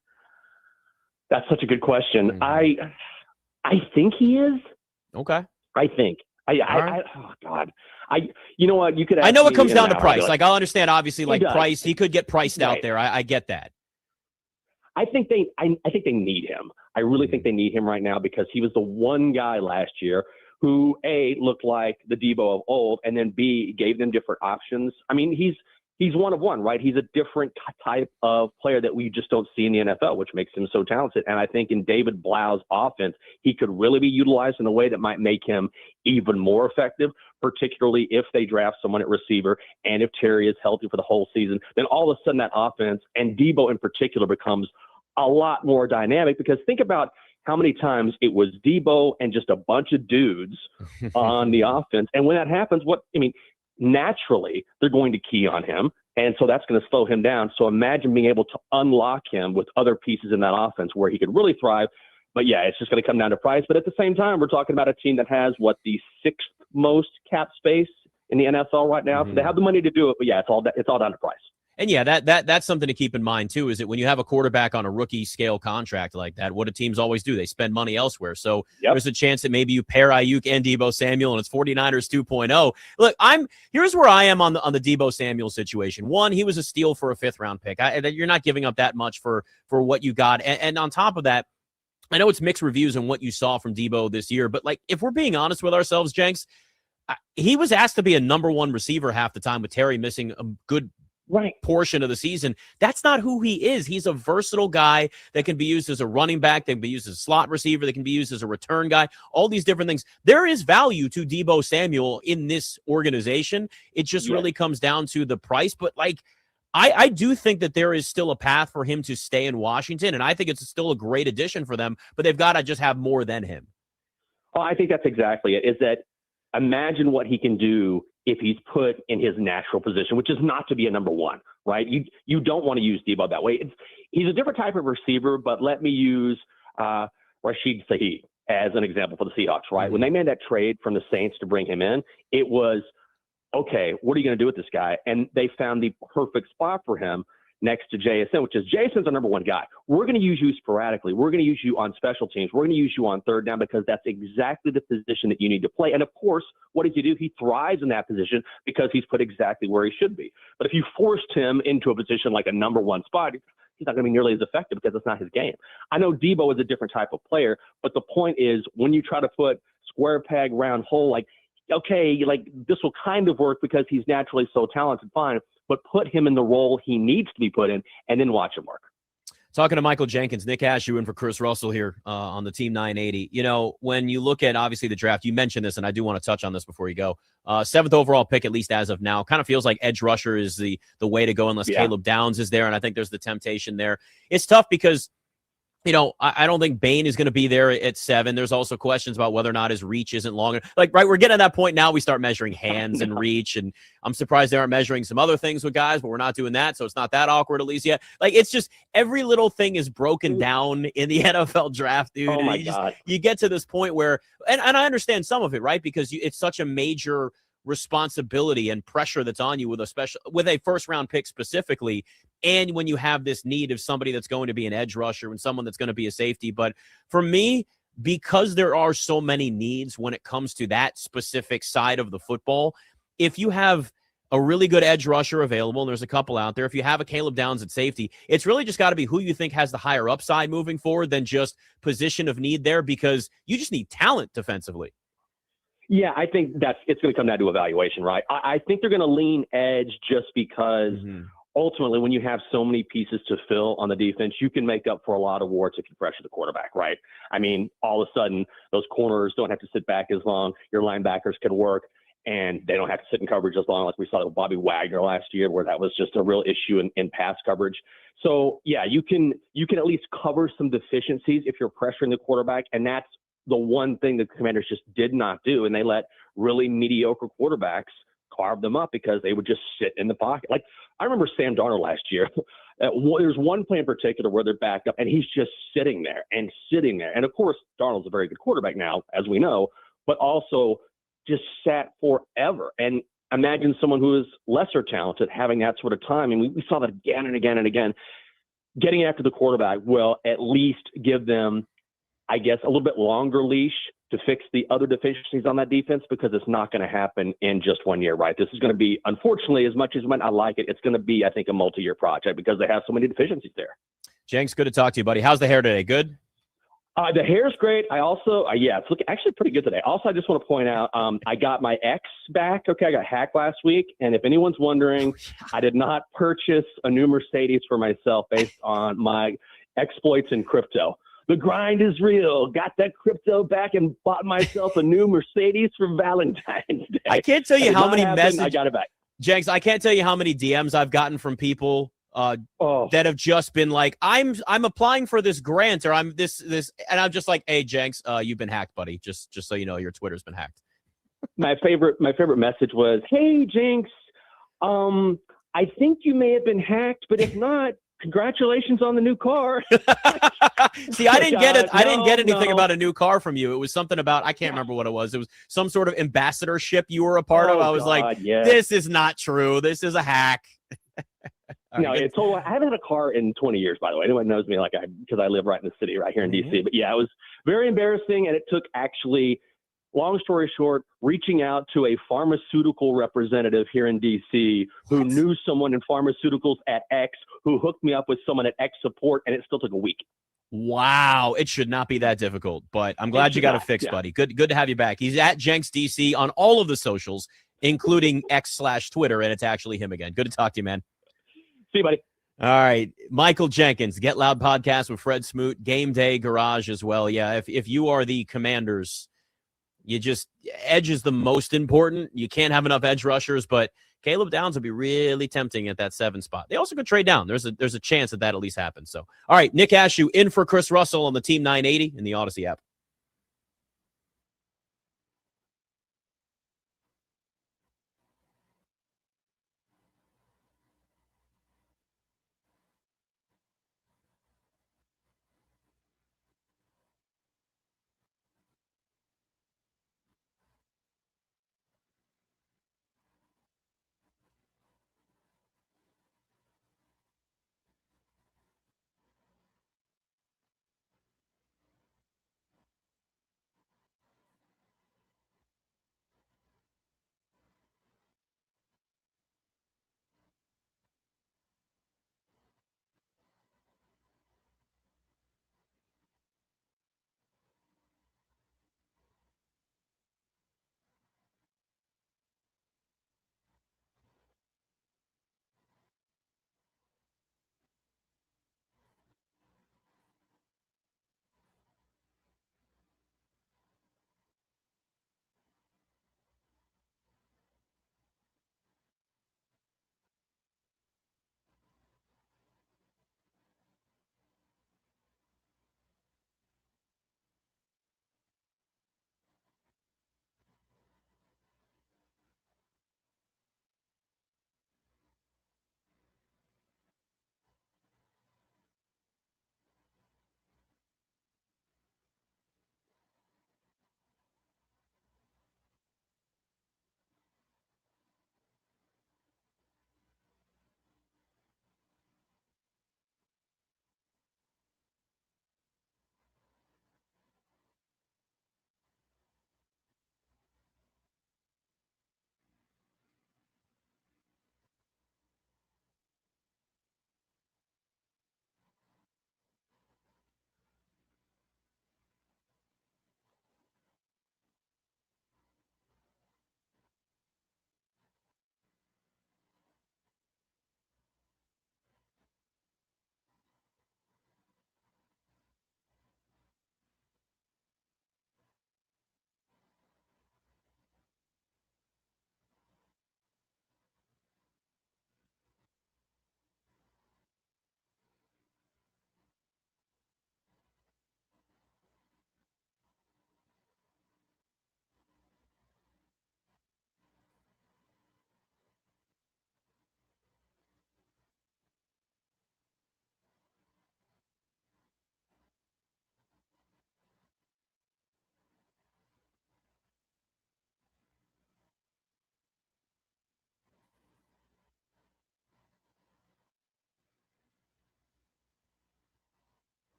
That's such a good question. I think he is. Okay. I think. Oh God. You know what? You could. I know it me comes in down an to hour, price. I'll be Like I'll understand, obviously, like does. price. He could get priced out Right. there. I get that. I think they need him. I really think they need him right now because he was the one guy last year who A, looked like the Deebo of old, and then B, gave them different options. I mean, he's one of one, right? He's a different type of player that we just don't see in the NFL, which makes him so talented. And I think in David Blau's offense, he could really be utilized in a way that might make him even more effective, particularly if they draft someone at receiver and if Terry is healthy for the whole season. Then all of a sudden that offense, and Deebo in particular, becomes a lot more dynamic because think about how many times it was Deebo and just a bunch of dudes on the offense. And when that happens, naturally they're going to key on him. And so that's going to slow him down. So imagine being able to unlock him with other pieces in that offense where he could really thrive. But yeah, it's just going to come down to price. But at the same time, we're talking about a team that has the sixth most cap space in the NFL right now. So they have the money to do it. But yeah, it's all down to price. And yeah, that's something to keep in mind too, is that when you have a quarterback on a rookie scale contract like that, what do teams always do? They spend money elsewhere. So there's a chance that maybe you pair Ayuk and Deebo Samuel and it's 49ers 2.0. Look, here's where I am on the Deebo Samuel situation. One, he was a steal for a 5th round pick. You're not giving up that much for what you got. And on top of that, I know it's mixed reviews on what you saw from Deebo this year, but like if we're being honest with ourselves, Jenks, he was asked to be a number 1 receiver half the time with Terry missing a good portion of the season. That's not who he is. He's a versatile guy that can be used as a running back, that can be used as a slot receiver, that can be used as a return guy, all these different things. There is value to Deebo Samuel in this organization. It just really comes down to the price. But I do think that there is still a path for him to stay in Washington, and I think it's still a great addition for them, but they've got to just have more than him. Oh, I think that's exactly it, is that imagine what he can do if he's put in his natural position, which is not to be a number 1, right? You don't want to use Deebo that way. He's a different type of receiver, but let me use Rashid Shaheed as an example for the Seahawks, right? When they made that trade from the Saints to bring him in, it was, okay, what are you going to do with this guy? And they found the perfect spot for him next to JSN, which is JSN's our number 1 guy. We're going to use you sporadically. We're going to use you on special teams. We're going to use you on third down because that's exactly the position that you need to play. And of course, what does he do? He thrives in that position because he's put exactly where he should be. But if you forced him into a position like a number 1 spot, he's not going to be nearly as effective because it's not his game. I know Deebo is a different type of player, but the point is when you try to put square peg, round hole, this will kind of work because he's naturally so talented, fine, but put him in the role he needs to be put in and then watch him work. Talking to Michael Jenkins, Nick Ashooh in for Chris Russell here on the Team 980. When you look at, obviously, the draft, you mentioned this, and I do want to touch on this before you go. 7th overall pick, at least as of now, kind of feels like edge rusher is the way to go unless Caleb Downs is there, and I think there's the temptation there. It's tough because I don't think Bain is going to be there at 7. There's also questions about whether or not his reach isn't long enough. We're getting to that point now. We start measuring hands and reach, and I'm surprised they aren't measuring some other things with guys, but we're not doing that, so it's not that awkward at least yet. It's just every little thing is broken down in the NFL draft, dude. Oh, my God. You get to this point where, and I understand some of it, right, because it's such a major responsibility and pressure that's on you with a 1st round pick specifically. And when you have this need of somebody that's going to be an edge rusher and someone that's going to be a safety. But for me, because there are so many needs when it comes to that specific side of the football, if you have a really good edge rusher available, and there's a couple out there, if you have a Caleb Downs at safety, it's really just got to be who you think has the higher upside moving forward than just position of need there, because you just need talent defensively. Yeah, I think it's going to come down to evaluation, right? I think they're going to lean edge just because ultimately when you have so many pieces to fill on the defense, you can make up for a lot of warts if you pressure the quarterback, right? I mean, all of a sudden those corners don't have to sit back as long. Your linebackers can work and they don't have to sit in coverage as long, like we saw with Bobby Wagner last year, where that was just a real issue in pass coverage. So yeah, you can at least cover some deficiencies if you're pressuring the quarterback, and that's the one thing the Commanders just did not do, and they let really mediocre quarterbacks carve them up because they would just sit in the pocket. Like, I remember Sam Darnold last year. There's one play in particular where they're backed up, and he's just sitting there and sitting there. And, of course, Darnold's a very good quarterback now, as we know, but also just sat forever. And imagine someone who is lesser talented having that sort of time. And we saw that again and again and again. Getting after the quarterback will at least give them, I guess, a little bit longer leash to fix the other deficiencies on that defense, because it's not going to happen in just 1 year, right? This is going to be, unfortunately, as much as when I like it, it's going to be, I think, a multi-year project because they have so many deficiencies there. Jenks, good to talk to you, buddy. How's the hair today? Good? The hair's great. I also, it's looking actually pretty good today. Also, I just want to point out, I got my X back. Okay, I got hacked last week. And if anyone's wondering, I did not purchase a new Mercedes for myself based on my exploits in crypto. The grind is real. Got that crypto back and bought myself a new Mercedes for Valentine's Day. I can't tell you how many messages. I got it back. Jenks, I can't tell you how many DMs I've gotten from people that have just been like, I'm applying for this grant, or I'm this, and I'm just like, hey, Jenks, you've been hacked, buddy. Just so you know, your Twitter's been hacked. My favorite message was, hey, Jenks, I think you may have been hacked, but if not, congratulations on the new car. See, I didn't get it. I didn't get anything about a new car from you. It was something about, I can't remember what it was. It was some sort of ambassadorship you were a part of. I was this is not true. This is a hack. No, it's total. I haven't had a car in 20 years, by the way. Anyone knows me because I live right in the city, right here in DC. But yeah, it was very embarrassing, and it took actually, long story short, reaching out to a pharmaceutical representative here in DC who knew someone in pharmaceuticals at X, who hooked me up with someone at X support, and it still took a week. Wow, it should not be that difficult, but I'm glad you got it fixed, buddy. Good to have you back. He's at Jenks DC on all of the socials, including X/Twitter, and it's actually him again. Good to talk to you, man. See you, buddy. All right. Michael Jenkins, Get Loud podcast with Fred Smoot, Game Day Garage as well. Yeah, if you are the Commanders, edge is the most important. You can't have enough edge rushers, but Caleb Downs would be really tempting at that 7 spot. They also could trade down. There's a chance that at least happens. So, all right, Nick Ashooh in for Chris Russell on the Team 980 in the Odyssey app.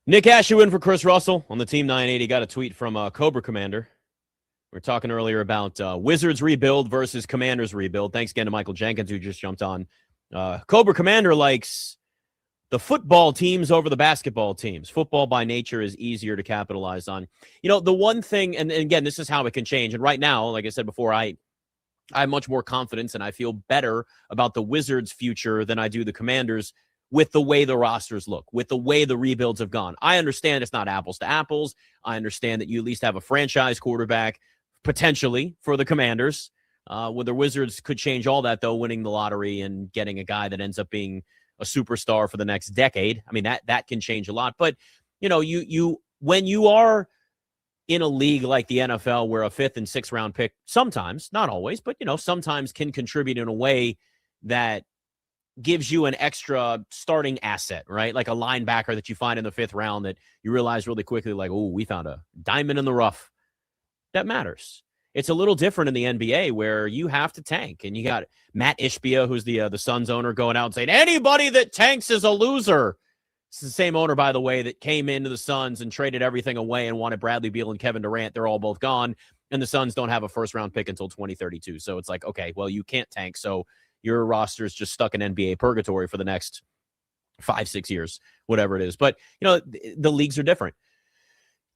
Nick Ashooh in for Chris Russell on the Team 980. Got a tweet from Cobra Commander. We were talking earlier about Wizards rebuild versus Commanders rebuild. Thanks again to Michael Jenkins, who just jumped on. Cobra Commander likes the football teams over the basketball teams. Football by nature is easier to capitalize on. You know, the one thing, and again, this is how it can change. And right now, like I said before, I have much more confidence and I feel better about the Wizards' future than I do the Commanders with the way the rosters look, with the way the rebuilds have gone. I understand it's not apples to apples. I understand that you at least have a franchise quarterback potentially for the Commanders. Where the Wizards could change all that, though, winning the lottery and getting a guy that ends up being a superstar for the next decade. I mean, that can change a lot. But, you know, you when you are in a league like the NFL where a 5th and 6th round pick sometimes, not always, but, you know, sometimes can contribute in a way that gives you an extra starting asset, right? Like a linebacker that you find in the 5th round that you realize really quickly, like, oh, we found a diamond in the rough. That matters. It's a little different in the NBA where you have to tank, and you got Matt Ishbia, who's the Suns owner, going out and saying anybody that tanks is a loser. It's the same owner, by the way, that came into the Suns and traded everything away and wanted Bradley Beal and Kevin Durant. They're all both gone, and the Suns don't have a 1st-round pick until 2032. So it's like, okay, well, you can't tank, so your roster is just stuck in NBA purgatory for the next 5-6 years, whatever it is. But, you know, the leagues are different.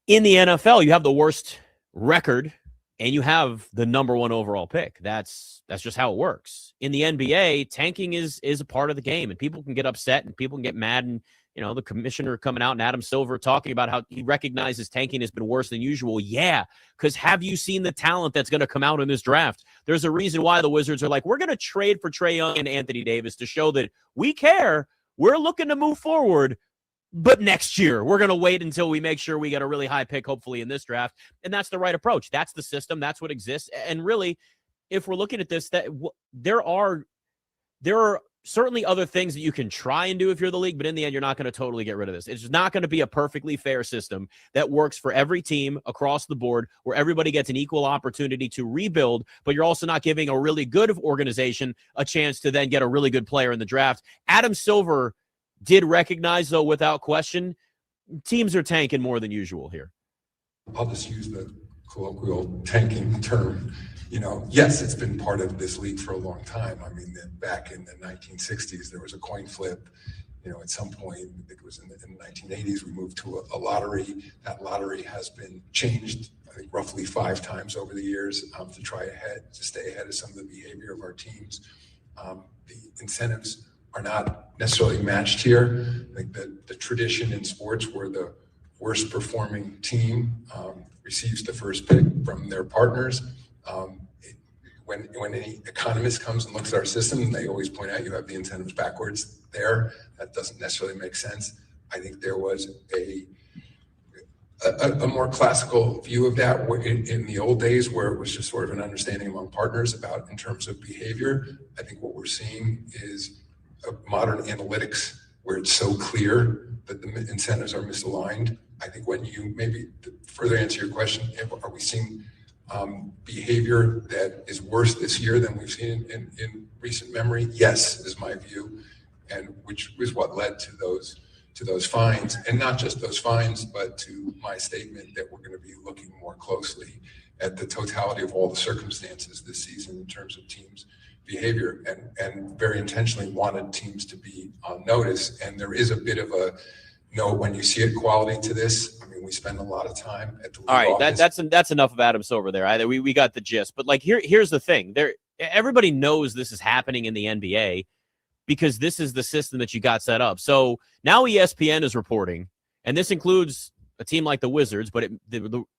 In the NFL, you have the worst record, and you have the number 1 overall pick. That's just how it works. In the NBA, tanking is a part of the game, and people can get upset and people can get mad. And, you know, the commissioner coming out and Adam Silver talking about how he recognizes tanking has been worse than usual. Yeah, because have you seen the talent that's going to come out in this draft? There's a reason why the Wizards are like, we're going to trade for Trae Young and Anthony Davis to show that we care. We're looking to move forward. But next year, we're going to wait until we make sure we get a really high pick, hopefully, in this draft. And that's the right approach. That's the system. That's what exists. And really, if we're looking at this, there are certainly other things that you can try and do if you're the league, but in the end, you're not going to totally get rid of this. It's not going to be a perfectly fair system that works for every team across the board, where everybody gets an equal opportunity to rebuild, but you're also not giving a really good organization a chance to then get a really good player in the draft. Adam Silver did recognize, though, without question, teams are tanking more than usual here. I'll just use the colloquial tanking term. You know, yes, it's been part of this league for a long time. I mean, back in the 1960s, there was a coin flip. You know, at some point, I think it was in the 1980s, we moved to a lottery. That lottery has been changed, I think, roughly 5 times over the years to stay ahead of some of the behavior of our teams. The incentives are not necessarily matched here. I think that the tradition in sports where the worst performing team receives the first pick from their partners. When any economist comes and looks at our system, they always point out you have the incentives backwards there. That doesn't necessarily make sense. I think there was a more classical view of that in the old days, where it was just sort of an understanding among partners about in terms of behavior. I think what we're seeing is modern analytics where it's so clear that the incentives are misaligned. I think when you maybe to further answer your question, are we seeing behavior that is worse this year than we've seen in recent memory? Yes, is my view, and which was what led to those fines, and not just those fines, but to my statement that we're going to be looking more closely at the totality of all the circumstances this season in terms of teams' behavior, and very intentionally wanted teams to be on notice. And there is a bit of a note when you see it quality to this. I mean, we spend a lot of time at the league office. That's enough of Adam Silver there. We got the gist. But like here's the thing. Everybody knows this is happening in the NBA because this is the system that you got set up. So now ESPN is reporting, and this includes a team like the Wizards, but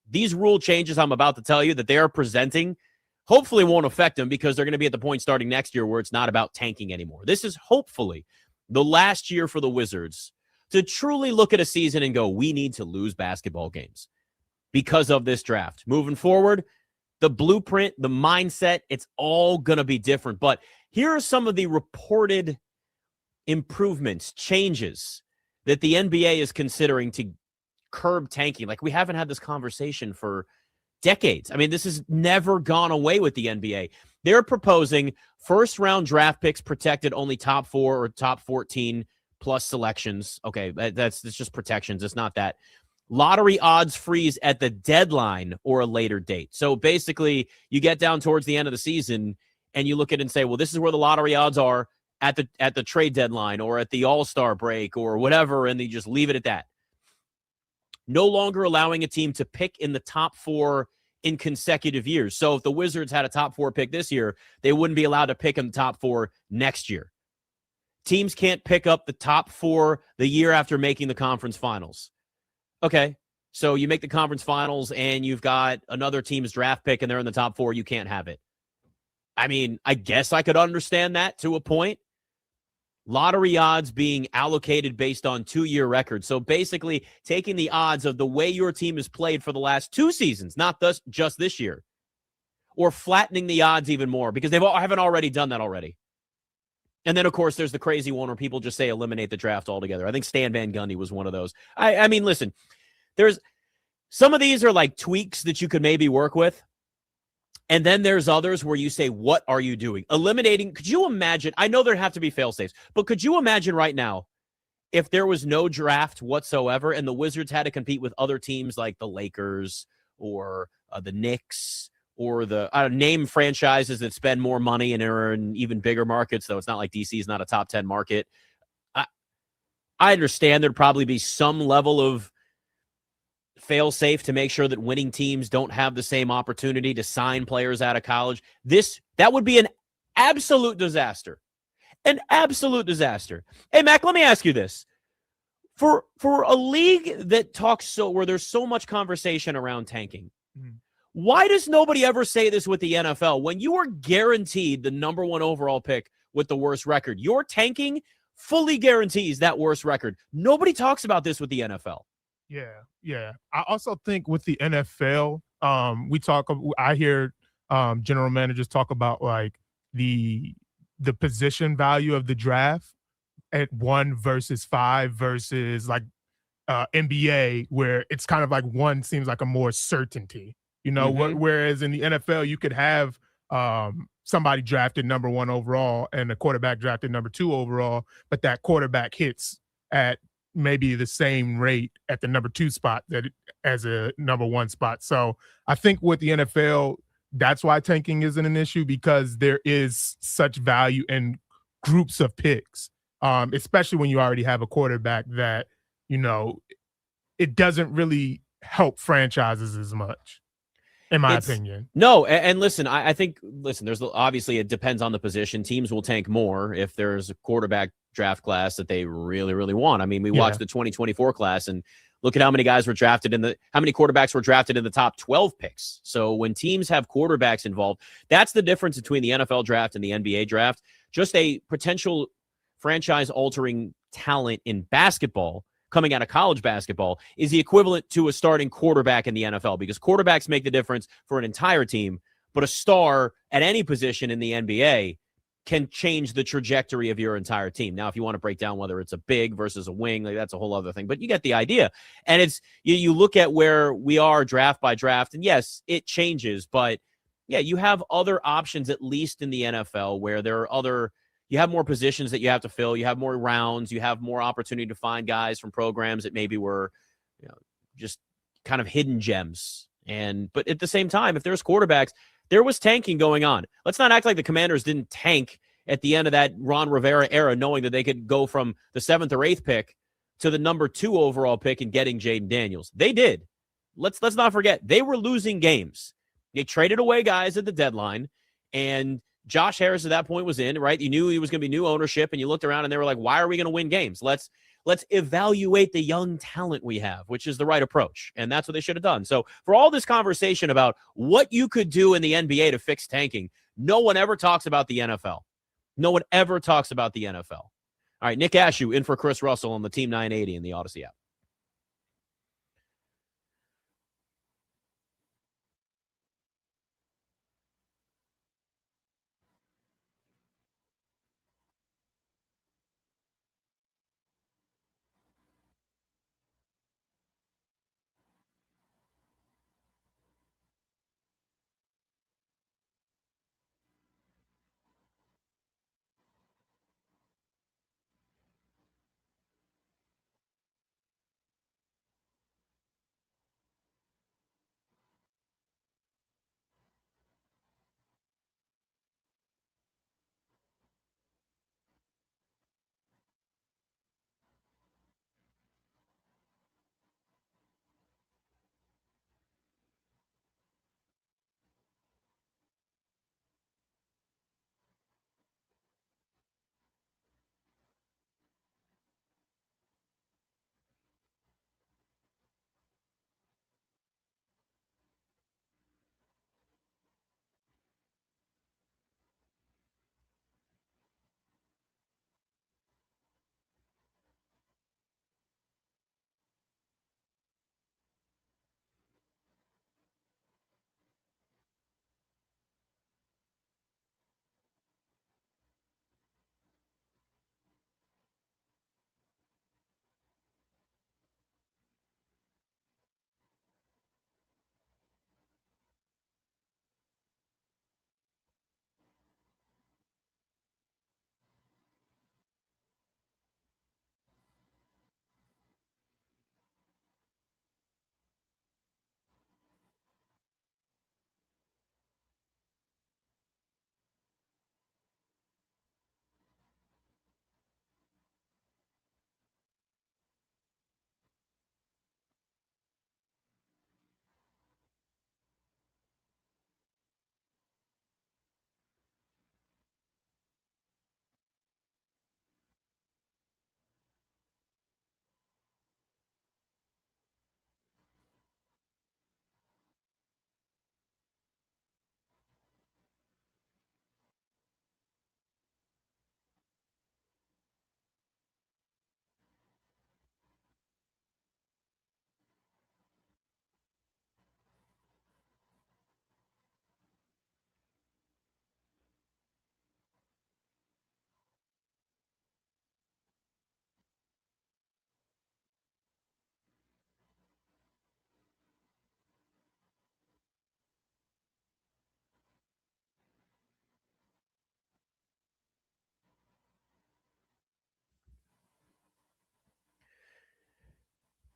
these rule changes I'm about to tell you that they are presenting hopefully won't affect them, because they're going to be at the point starting next year where it's not about tanking anymore. This is hopefully the last year for the Wizards to truly look at a season and go, we need to lose basketball games because of this draft. Moving forward, the blueprint, the mindset, it's all going to be different. But here are some of the reported improvements, changes that the NBA is considering to curb tanking. Like, we haven't had this conversation for decades. I mean, this has never gone away with the NBA. They're proposing first-round draft picks protected only top 4 or top 14 plus selections. Okay, that's just protections. It's not that. Lottery odds freeze at the deadline or a later date. So basically, you get down towards the end of the season and you look at it and say, well, this is where the lottery odds are at the trade deadline or at the All-Star break or whatever, and they just leave it at that. No longer allowing a team to pick in the top 4 in consecutive years. So if the Wizards had a top 4 pick this year, they wouldn't be allowed to pick in the top 4 next year. Teams can't pick up the top 4 the year after making the conference finals. Okay, so you make the conference finals and you've got another team's draft pick and they're in the top 4, you can't have it. I mean, I guess I could understand that to a point. Lottery odds being allocated based on 2-year records. So basically taking the odds of the way your team has played for the last 2 seasons, not just this year, or flattening the odds even more because haven't already done that already. And then, of course, there's the crazy one where people just say eliminate the draft altogether. I think Stan Van Gundy was one of those. I mean, listen, there's some of these are like tweaks that you could maybe work with. And then there's others where you say, what are you doing? Eliminating, could you imagine? I know there have to be fail-safes, but could you imagine right now if there was no draft whatsoever and the Wizards had to compete with other teams like the Lakers or the Knicks or the name franchises that spend more money and are in even bigger markets, though it's not like DC is not a top 10 market. I understand there'd probably be some level of fail-safe to make sure that winning teams don't have the same opportunity to sign players out of college. That would be an absolute disaster. An absolute disaster. Hey, Mac, let me ask you this. For a league that talks where there's so much conversation around tanking, why does nobody ever say this with the NFL? When you are guaranteed the number 1 overall pick with the worst record, your tanking fully guarantees that worst record. Nobody talks about this with the NFL. Yeah. I also think with the NFL, I hear general managers talk about like the position value of the draft at 1 versus 5 versus like NBA, where it's kind of like 1 seems like a more certainty. Whereas in the NFL, you could have somebody drafted number 1 overall and a quarterback drafted number 2 overall, but that quarterback hits at maybe the same rate at the number 2 spot as a number 1 spot. So I think with the NFL, that's why tanking isn't an issue, because there is such value in groups of picks, especially when you already have a quarterback that, it doesn't really help franchises as much. In my opinion. No, and listen, I think, there's obviously it depends on the position. Teams will tank more if there's a quarterback draft class that they really, really want. I mean, we watched the 2024 class and look at how many guys were drafted how many quarterbacks were drafted in the top 12 picks. So when teams have quarterbacks involved, that's the difference between the NFL draft and the NBA draft. Just a potential franchise-altering talent in basketball coming out of college basketball is the equivalent to a starting quarterback in the NFL, because quarterbacks make the difference for an entire team, but a star at any position in the NBA can change the trajectory of your entire team. Now, if you want to break down whether it's a big versus a wing, that's a whole other thing, but you get the idea. And it's, you look at where we are draft by draft, and yes, it changes, but yeah, you have other options, at least in the NFL, where there are you have more positions that you have to fill. You have more rounds. You have more opportunity to find guys from programs that maybe were, just kind of hidden gems. But at the same time, if there's quarterbacks, there was tanking going on. Let's not act like the Commanders didn't tank at the end of that Ron Rivera era, knowing that they could go from the 7th or 8th pick to the number 2 overall pick and getting Jaden Daniels. They did. Let's not forget, they were losing games. They traded away guys at the deadline, and Josh Harris at that point was in, right? You knew he was going to be new ownership, and you looked around and they were like, why are we going to win games? Let's evaluate the young talent we have, which is the right approach. And that's what they should have done. So for all this conversation about what you could do in the NBA to fix tanking, no one ever talks about the NFL. No one ever talks about the NFL. All right, Nick Ashooh in for Chris Russell on the Team 980 in the Odyssey app.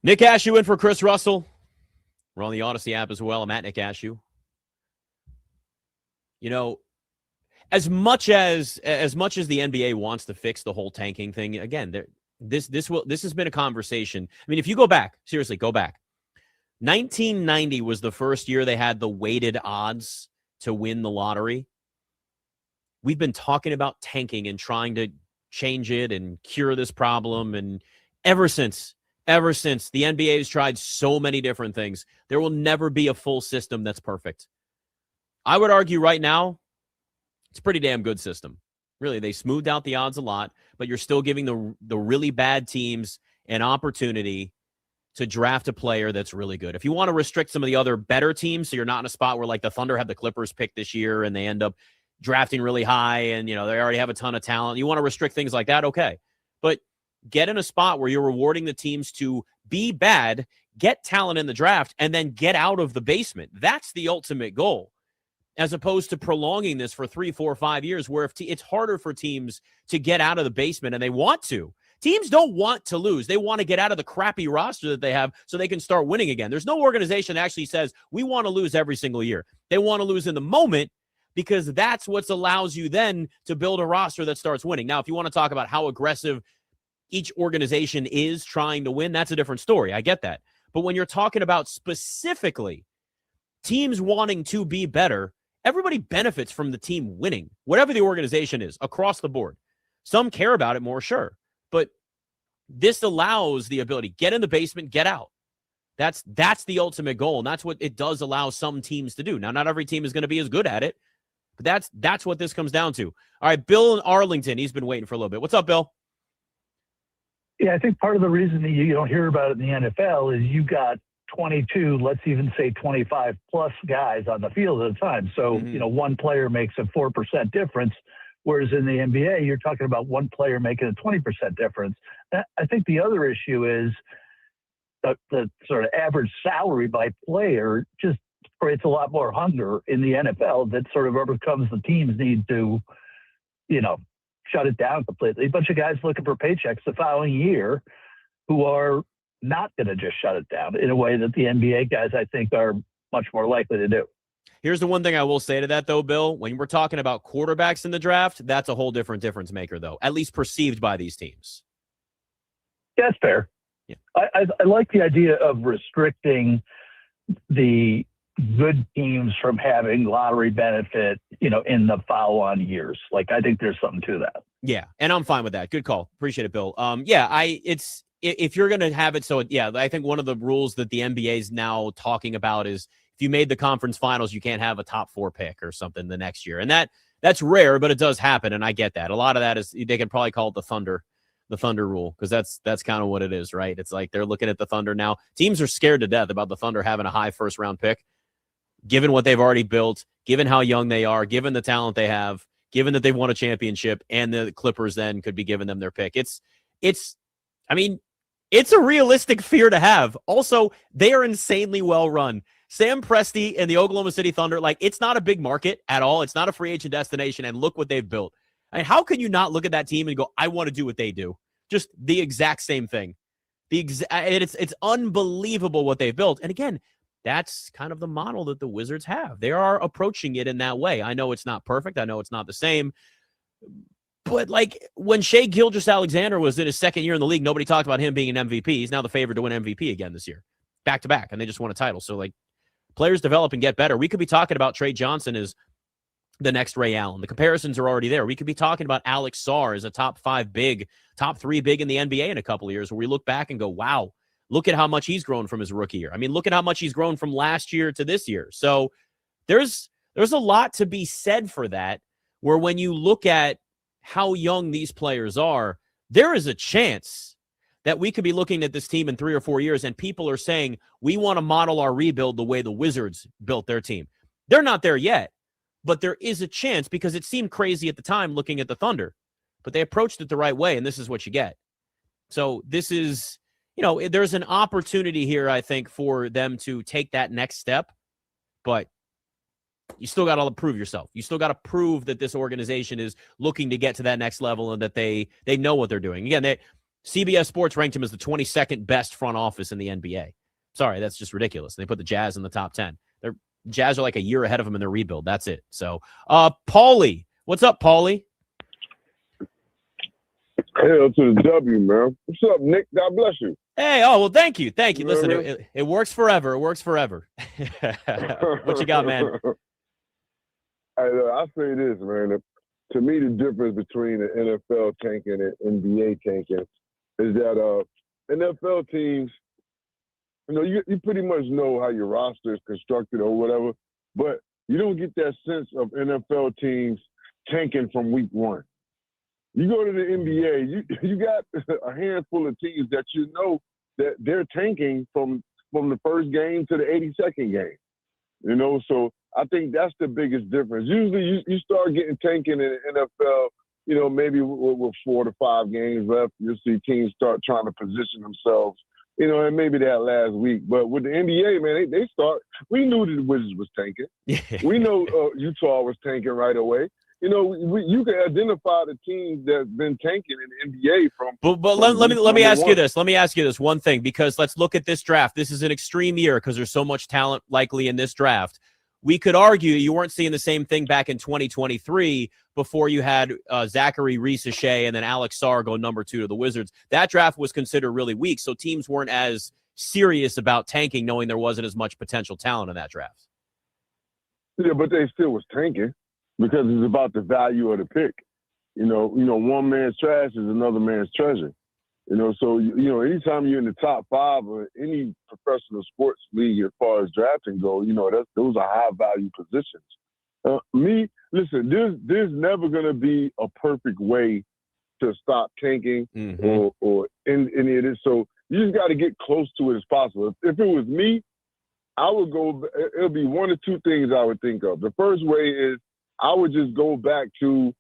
Nick Ashooh in for Chris Russell. We're on the Odyssey app as well. I'm at Nick Ashooh. You know, as much as the NBA wants to fix the whole tanking thing, again, this has been a conversation. I mean, if you go back, seriously, go back. 1990 was the first year they had the weighted odds to win the lottery. We've been talking about tanking and trying to change it and cure this problem, and ever since the NBA has tried so many different things. There will never be a full system that's perfect. I would argue right now, it's a pretty damn good system. Really, they smoothed out the odds a lot, but you're still giving the really bad teams an opportunity to draft a player that's really good. If you want to restrict some of the other better teams, so you're not in a spot where like the Thunder have the Clippers pick this year and they end up drafting really high and, you know, they already have a ton of talent. You want to restrict things like that, okay. But get in a spot where you're rewarding the teams to be bad, get talent in the draft, and then get out of the basement. That's the ultimate goal, as opposed to prolonging this for 3, 4, 5 years, where it's harder for teams to get out of the basement, and they want to. Teams don't want to lose. They want to get out of the crappy roster that they have so they can start winning again. There's no organization that actually says, we want to lose every single year. They want to lose in the moment, because that's what allows you then to build a roster that starts winning. Now, if you want to talk about how aggressive each organization is trying to win, that's a different story. I get that. But when you're talking about specifically teams wanting to be better, everybody benefits from the team winning, whatever the organization is, across the board. Some care about it more, sure. But this allows the ability, get in the basement, get out. That's the ultimate goal, and that's what it does allow some teams to do. Now, not every team is going to be as good at it, but that's what this comes down to. All right, Bill in Arlington, he's been waiting for a little bit. What's up, Bill? Yeah, I think part of the reason that you don't hear about it in the NFL is you got 22, let's even say 25 plus guys on the field at a time. So, you know, one player makes a 4% difference, whereas in the NBA, you're talking about one player making a 20% difference. I think the other issue is the sort of average salary by player just creates a lot more hunger in the NFL that sort of overcomes the teams need to, you know, shut it down completely. A bunch of guys looking for paychecks the following year who are not going to just shut it down in a way that the NBA guys, I think, are much more likely to do. Here's the one thing I will say to that, though, Bill. When we're talking about quarterbacks in the draft, that's a whole different difference maker, though, at least perceived by these teams. Yeah, that's fair. Yeah. I like the idea of restricting the good teams from having lottery benefit, you know, in the follow-on years. Like, I think there's something to that. Yeah, and I'm fine with that. Good call. Appreciate it, Bill. If you're going to have it, so yeah, I think one of the rules that the NBA is now talking about is if you made the conference finals, you can't have a top 4 pick or something the next year. And that's rare, but it does happen, and I get that. A lot of that is, they can probably call it the Thunder rule, because that's kind of what it is, right? It's like they're looking at the Thunder now. Teams are scared to death about the Thunder having a high first-round pick, given what they've already built, given how young they are, given the talent they have, given that they've won a championship, and the Clippers then could be giving them their pick. It's a realistic fear to have. Also, they are insanely well run. Sam Presti and the Oklahoma City Thunder, like, it's not a big market at all. It's not a free agent destination, and look what they've built. I mean, how can you not look at that team and go, I want to do what they do? Just the exact same thing. It's unbelievable what they've built. And again, that's kind of the model that the Wizards have. They are approaching it in that way. I know it's not perfect. I know it's not the same. But, like, when Shai Gilgeous-Alexander was in his second year in the league, nobody talked about him being an MVP. He's now the favorite to win MVP again this year, back-to-back, and they just won a title. So, like, players develop and get better. We could be talking about Trey Johnson as the next Ray Allen. The comparisons are already there. We could be talking about Alex Sarr as a top 3 big in the NBA in a couple of years, where we look back and go, wow, look at how much he's grown from his rookie year. I mean, look at how much he's grown from last year to this year. So there's a lot to be said for that, where when you look at how young these players are, there is a chance that we could be looking at this team in 3 or 4 years and people are saying, we want to model our rebuild the way the Wizards built their team. They're not there yet, but there is a chance, because it seemed crazy at the time looking at the Thunder, but they approached it the right way, and this is what you get. So this is, you know, there's an opportunity here, I think, for them to take that next step, but you still got to prove yourself. You still got to prove that this organization is looking to get to that next level and that they know what they're doing. Again, CBS Sports ranked him as the 22nd best front office in the NBA. Sorry, that's just ridiculous. They put the Jazz in the top 10. Their Jazz are like a year ahead of them in their rebuild. That's it. So, Paulie. What's up, Paulie? Hell to the W, man. What's up, Nick? God bless you. Hey, well, thank you. Thank you. You know Listen, it works forever. It works forever. What you got, man? I say this, man. To me, the difference between the NFL tanking and NBA tanking is that NFL teams, you pretty much know how your roster is constructed or whatever, but you don't get that sense of NFL teams tanking from week one. You go to the NBA, you got a handful of teams that you know that they're tanking from the first game to the 82nd game. So I think that's the biggest difference. Usually you start getting tanking in the NFL, maybe with 4 to 5 games left, you'll see teams start trying to position themselves, and maybe that last week. But with the NBA, man, they start. We knew the Wizards was tanking. We know Utah was tanking right away. You can identify the teams that's been tanking in the NBA from. But let me ask you this. Let me ask you this one thing, because let's look at this draft. This is an extreme year because there's so much talent likely in this draft. We could argue you weren't seeing the same thing back in 2023 before you had Zachary Reese-Shea and then Alex Sarr go number 2 to the Wizards. That draft was considered really weak, so teams weren't as serious about tanking, knowing there wasn't as much potential talent in that draft. Yeah, but they still was tanking because it's about the value of the pick. One man's trash is another man's treasure. So anytime you're in the top 5 of any professional sports league as far as drafting goes, those are high value positions. Listen, there's never going to be a perfect way to stop tanking or any of this. So you just got to get close to it as possible. If it was me, I would go. It'll be one or two things I would think of. The first way is I would just go back to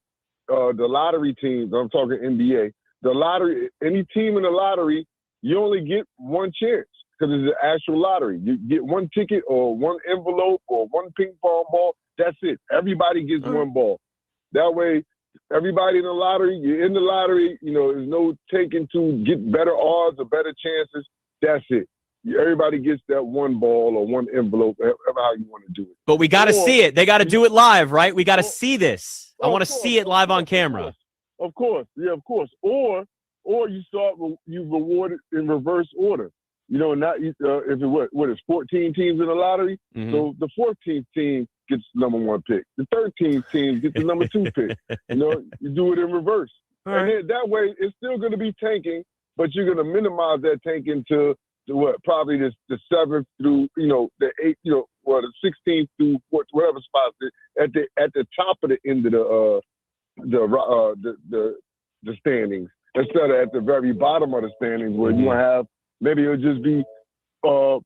the lottery teams. I'm talking NBA. The lottery, any team in the lottery, you only get one chance because it's an actual lottery. You get one ticket or one envelope or one ping pong ball. That's it. Everybody gets one ball. That way, everybody in the lottery, you're in the lottery, there's no taking to get better odds or better chances. That's it. Everybody gets that one ball or one envelope, however how you want to do it. But we got to see it. They got to do it live, right? We got to see this. I want to see it live on camera. Of course. Yeah, of course. Or you reward it in reverse order. Not if it what is 14 teams in the lottery. So the 14th team gets the number 1 pick. The 13th team gets the number 2 pick. You do it in reverse. And then that way it's still going to be tanking, but you're going to minimize that tanking to probably the 7th through the 8th, the 16th through whatever spots at the top of the end of the standings, instead of at the very bottom of the standings where you have maybe it'll just be 3 or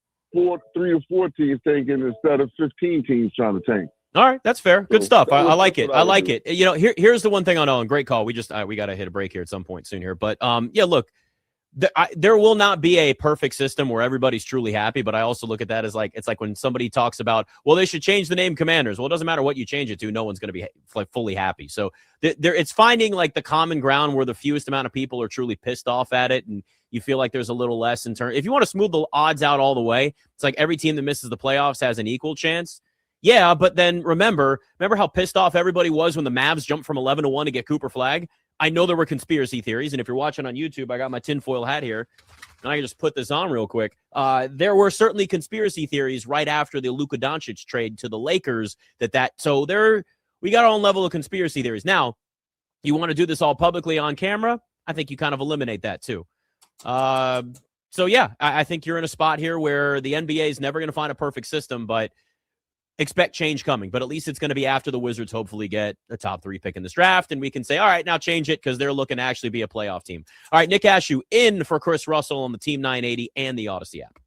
4 teams tanking instead of 15 teams trying to tank. All right, that's fair. Good stuff. I like it. I like it. Here's the one thing on Owen. Great call. We got to hit a break here at some point soon here. But look, there will not be a perfect system where everybody's truly happy, but I also look at that as it's like when somebody talks about, well, they should change the name Commanders. Well, it doesn't matter what you change it to. No one's going to be fully happy. So it's finding the common ground where the fewest amount of people are truly pissed off at it. And you feel like there's a little less in turn. If you want to smooth the odds out all the way, it's like every team that misses the playoffs has an equal chance. Yeah, but then remember how pissed off everybody was when the Mavs jumped from 11-1 to get Cooper Flagg? I know there were conspiracy theories, and if you're watching on YouTube, I got my tinfoil hat here, and I can just put this on real quick. There were certainly conspiracy theories right after the Luka Doncic trade to the Lakers so we got our own level of conspiracy theories. Now, you want to do this all publicly on camera? I think you kind of eliminate that too. So yeah, I think you're in a spot here where the NBA is never going to find a perfect system, but expect change coming. But at least it's going to be after the Wizards hopefully get a top 3 pick in this draft, and we can say, all right, now change it because they're looking to actually be a playoff team. All right, Nick Ashooh in for Chris Russell on the Team 980 and the Odyssey app.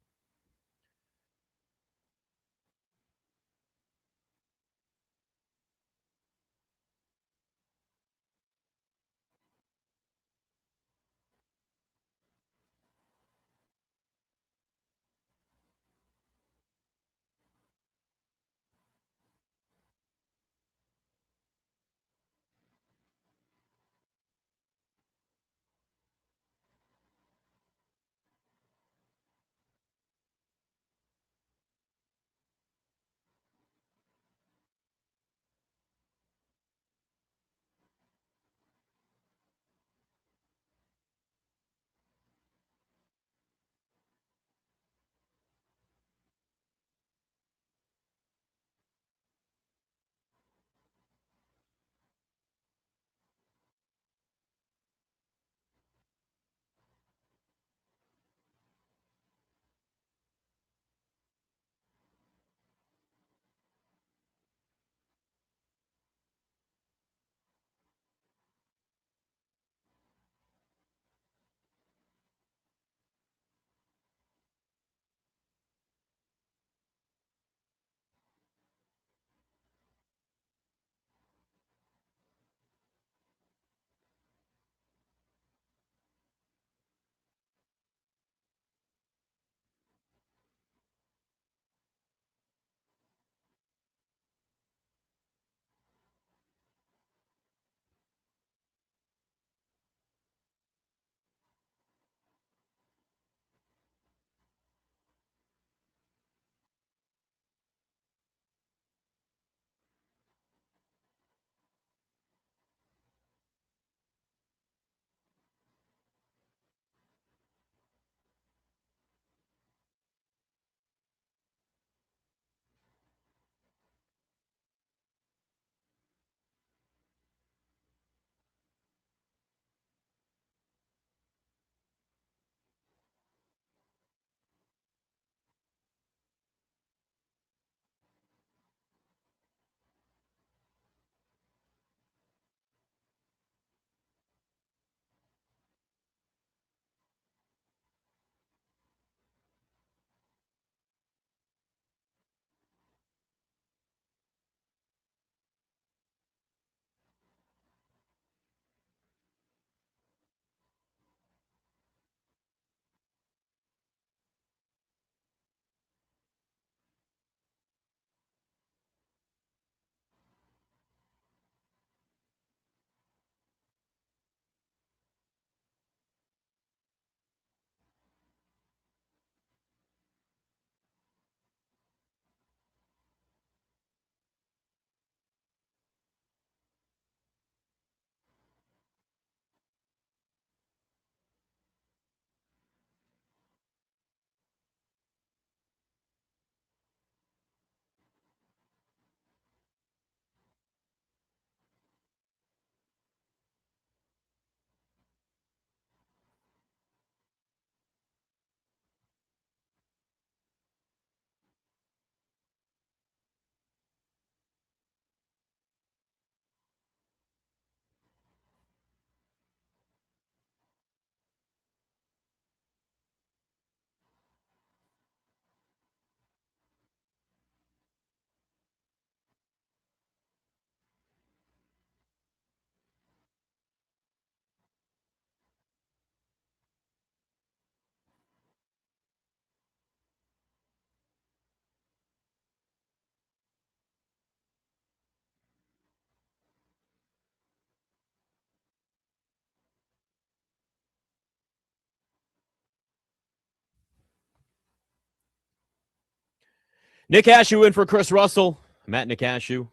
Nick Ashooh in for Chris Russell. I'm at Nick Ashooh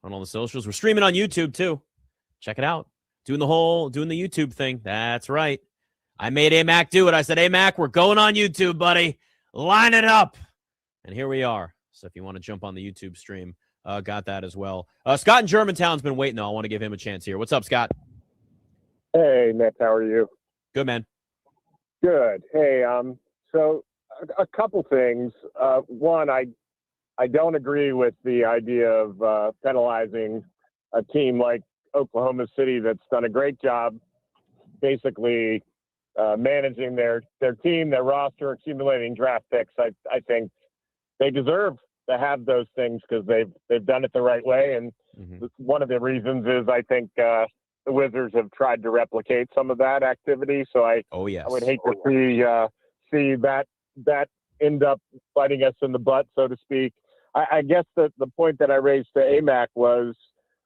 on all the socials. We're streaming on YouTube too. Check it out. Doing the YouTube thing. That's right. I made AMAC do it. I said, AMAC, we're going on YouTube, buddy. Line it up. And here we are. So if you want to jump on the YouTube stream, got that as well. Scott in Germantown's been waiting, though. I want to give him a chance here. What's up, Scott? Hey, Nick. How are you? Good, man. Good. Hey, so a couple things. One, I don't agree with the idea of penalizing a team like Oklahoma City that's done a great job basically managing their team, their roster, accumulating draft picks. I think they deserve to have those things because they've done it the right way. And one of the reasons is I think the Wizards have tried to replicate some of that activity. So I would hate to see that end up biting us in the butt, so to speak. I guess the point that I raised to AMAC was,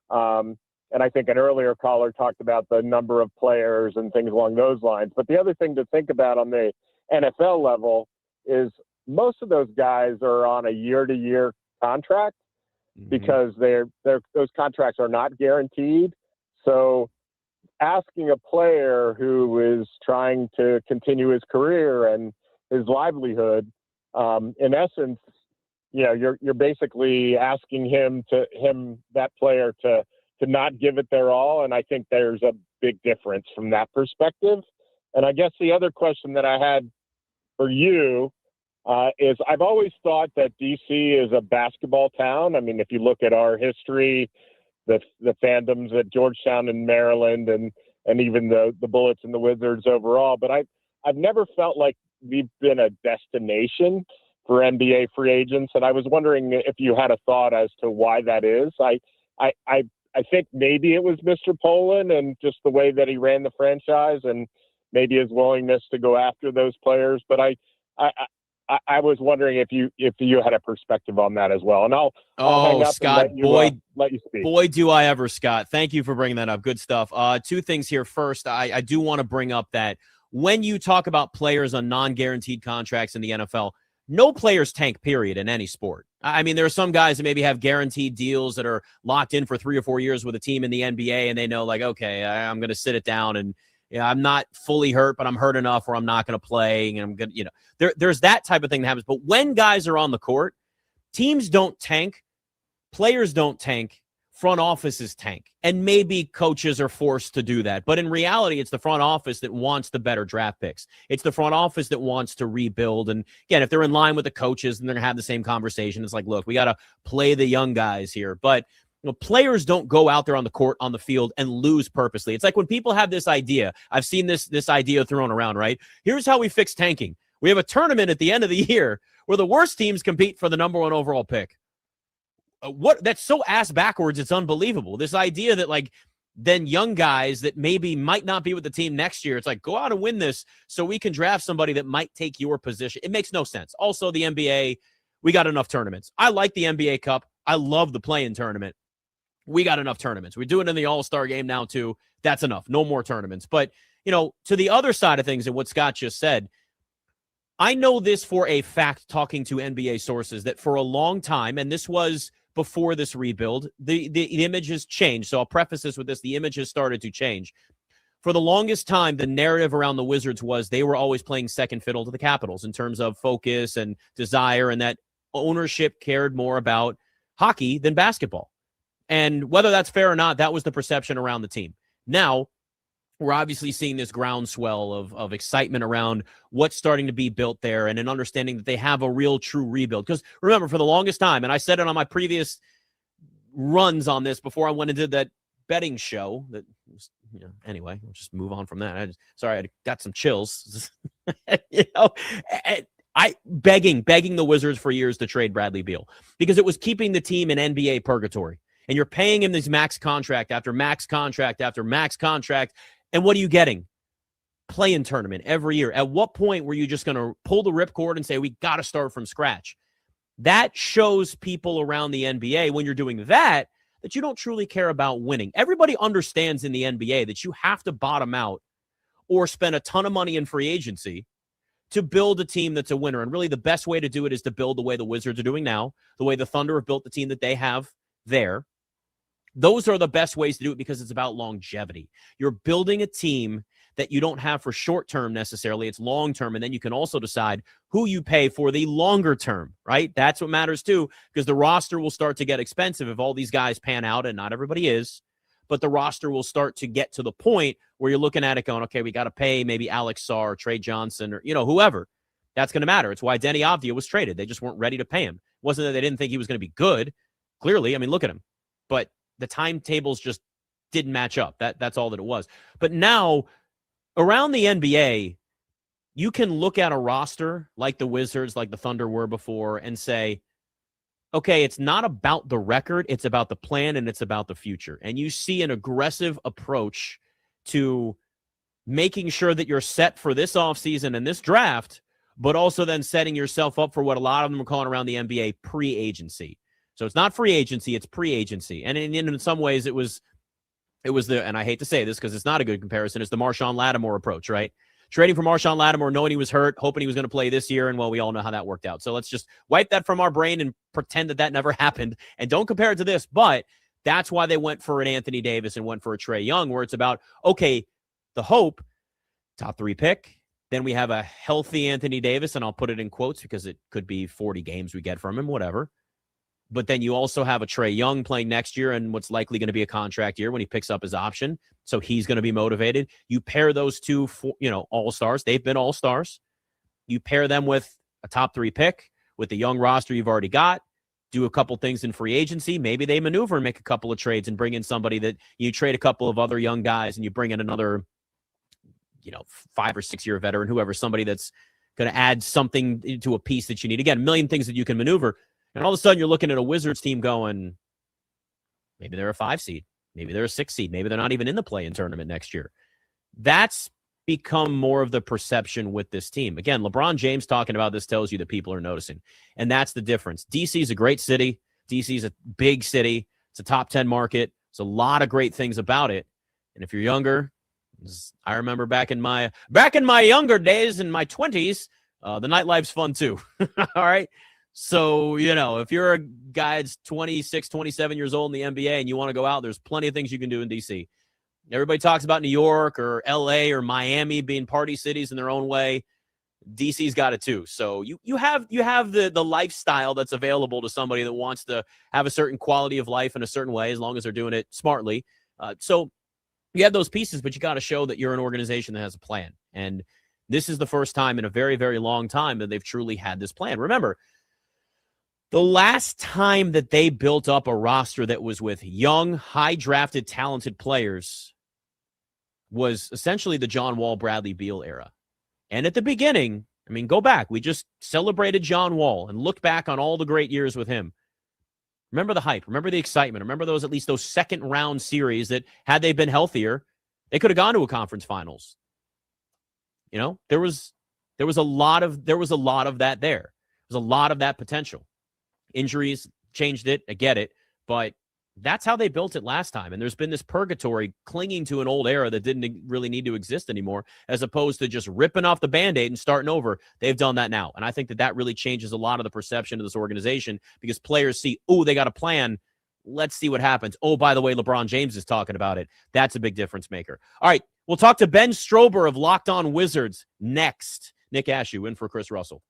and I think an earlier caller talked about the number of players and things along those lines. But the other thing to think about on the NFL level is most of those guys are on a year-to-year contract because those contracts are not guaranteed. So asking a player who is trying to continue his career and his livelihood, in essence, you're basically asking that player to not give it their all. And I think there's a big difference from that perspective. And I guess the other question that I had for you is I've always thought that DC is a basketball town. I mean, if you look at our history, the fandoms at Georgetown and Maryland and even the Bullets and the Wizards overall, but I've never felt like we've been a destination for NBA free agents. And I was wondering if you had a thought as to why that is. I think maybe it was Mr. Poland and just the way that he ran the franchise and maybe his willingness to go after those players. But I was wondering if you had a perspective on that as well. And I'll hang up Scott, and let you speak. Boy, do I ever, Scott. Thank you for bringing that up. Good stuff. Two things here. First, I do want to bring up that when you talk about players on non-guaranteed contracts in the NFL, no players tank, period, in any sport. I mean, there are some guys that maybe have guaranteed deals that are locked in for 3 or 4 years with a team in the NBA, and they know, like, okay, I'm going to sit it down, and I'm not fully hurt, but I'm hurt enough where I'm not going to play, and I'm going to, there's that type of thing that happens. But when guys are on the court, teams don't tank, players don't tank, front offices tank, and maybe coaches are forced to do that. But in reality, it's the front office that wants the better draft picks. It's the front office that wants to rebuild. And again, if they're in line with the coaches and they're going to have the same conversation, it's like, look, we got to play the young guys here. But players don't go out there on the court, on the field, and lose purposely. It's like when people have this idea, I've seen this idea thrown around, right? Here's how we fix tanking. We have a tournament at the end of the year where the worst teams compete for the number 1 overall pick. That's so ass backwards, it's unbelievable. This idea that, like, then young guys that maybe might not be with the team next year, it's like, go out and win this so we can draft somebody that might take your position. It makes no sense. Also, the NBA, we got enough tournaments. I like the NBA Cup. I love the play-in tournament. We got enough tournaments. We do it in the All-Star game now, too. That's enough. No more tournaments. But, to the other side of things and what Scott just said, I know this for a fact, talking to NBA sources, that for a long time, and this was before this rebuild, the image has changed. So I'll preface this with this. The image has started to change. For the longest time, the narrative around the Wizards was they were always playing second fiddle to the Capitals in terms of focus and desire, and that ownership cared more about hockey than basketball. And whether that's fair or not, that was the perception around the team. Now, we're obviously seeing this groundswell of excitement around what's starting to be built there, and an understanding that they have a real true rebuild. Because remember, for the longest time, and I said it on my previous runs on this before I went and did that betting show, that anyway, we'll just move on from that. I got some chills. I begging the Wizards for years to trade Bradley Beal because it was keeping the team in NBA purgatory. And you're paying him this max contract after max contract after max contract. And what are you getting? Play-in tournament every year. At what point were you just going to pull the ripcord and say, we got to start from scratch? That shows people around the NBA, when you're doing that you don't truly care about winning. Everybody understands in the NBA that you have to bottom out or spend a ton of money in free agency to build a team that's a winner. And really the best way to do it is to build the way the Wizards are doing now, the way the Thunder have built the team that they have there. Those are the best ways to do it because it's about longevity. You're building a team that you don't have for short term necessarily. It's long term. And then you can also decide who you pay for the longer term, right? That's what matters too, because the roster will start to get expensive if all these guys pan out, and not everybody is. But the roster will start to get to the point where you're looking at it going, okay, we got to pay maybe Alex Sarr, or Trey Johnson, or, whoever. That's going to matter. It's why Denny Avdia was traded. They just weren't ready to pay him. It wasn't that they didn't think he was going to be good. Clearly, I mean, look at him. But the timetables just didn't match up. That's all that it was. But now, around the NBA, you can look at a roster like the Wizards, like the Thunder were before, and say, okay, it's not about the record, it's about the plan, and it's about the future. And you see an aggressive approach to making sure that you're set for this offseason and this draft, but also then setting yourself up for what a lot of them are calling around the NBA pre-agency. So it's not free agency, it's pre-agency. And in some ways, it was the, and I hate to say this because it's not a good comparison, it's the Marshawn Lattimore approach, right? Trading for Marshawn Lattimore, knowing he was hurt, hoping he was going to play this year, and, well, we all know how that worked out. So let's just wipe that from our brain and pretend that never happened, and don't compare it to this. But that's why they went for an Anthony Davis and went for a Trae Young, where it's about, okay, the hope, top 3 pick, then we have a healthy Anthony Davis, and I'll put it in quotes because it could be 40 games we get from him, whatever. But then you also have a Trae Young playing next year and what's likely going to be a contract year when he picks up his option. So he's going to be motivated. You pair those two, all-stars. They've been all-stars. You pair them with a top 3 pick with the young roster you've already got. Do a couple things in free agency. Maybe they maneuver and make a couple of trades and bring in somebody that you trade a couple of other young guys and you bring in another, 5 or 6 year veteran, whoever, somebody that's going to add something to a piece that you need. Again, a million things that you can maneuver. And all of a sudden, you're looking at a Wizards team going, maybe they're a 5 seed. Maybe they're a 6 seed. Maybe they're not even in the play-in tournament next year. That's become more of the perception with this team. Again, LeBron James talking about this tells you that people are noticing. And that's the difference. D.C. is a great city. D.C. is a big city. It's a top 10 market. There's a lot of great things about it. And if you're younger, I remember back in my younger days, in my 20s, the nightlife's fun too. All right? So, if you're a guy that's 26, 27 years old in the NBA and you want to go out, there's plenty of things you can do in D.C. Everybody talks about New York or L.A. or Miami being party cities in their own way. D.C.'s got it too. So you have the lifestyle that's available to somebody that wants to have a certain quality of life in a certain way, as long as they're doing it smartly. So you have those pieces, but you got to show that you're an organization that has a plan. And this is the first time in a very, very long time that they've truly had this plan. Remember, the last time that they built up a roster that was with young, high-drafted, talented players was essentially the John Wall, Bradley Beal era. And at the beginning, go back. We just celebrated John Wall and looked back on all the great years with him. Remember the hype. Remember the excitement. Remember at least those second-round series that, had they been healthier, they could have gone to a conference finals. There was a lot of that there. There was a lot of that potential. Injuries changed it. I get it. But that's how they built it last time. And there's been this purgatory clinging to an old era that didn't really need to exist anymore, as opposed to just ripping off the Band-Aid and starting over. They've done that now. And I think that really changes a lot of the perception of this organization, because players see, oh, they got a plan. Let's see what happens. Oh, by the way, LeBron James is talking about it. That's a big difference maker. All right, we'll talk to Ben Strober of Locked On Wizards next. Nick Ashooh in for Chris Russell.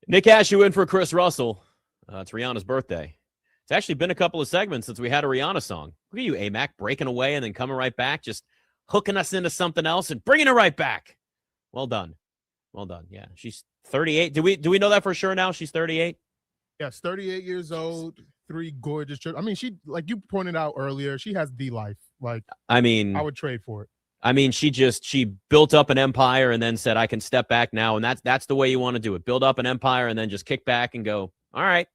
Nick Ashooh in for Chris Russell. It's Rihanna's birthday. It's actually been a couple of segments since we had a Rihanna song. Look at you, AMAC, breaking away and then coming right back, just hooking us into something else and bringing it right back. Well done. Well done. Yeah, she's 38. Do we know that for sure now? She's 38? Yes, 38 years old, 3 gorgeous children. I mean, she, like you pointed out earlier, she has the life. Like, I mean, I would trade for it. I mean, she built up an empire and then said, I can step back now. And that's the way you want to do it. Build up an empire and then just kick back and go, all right,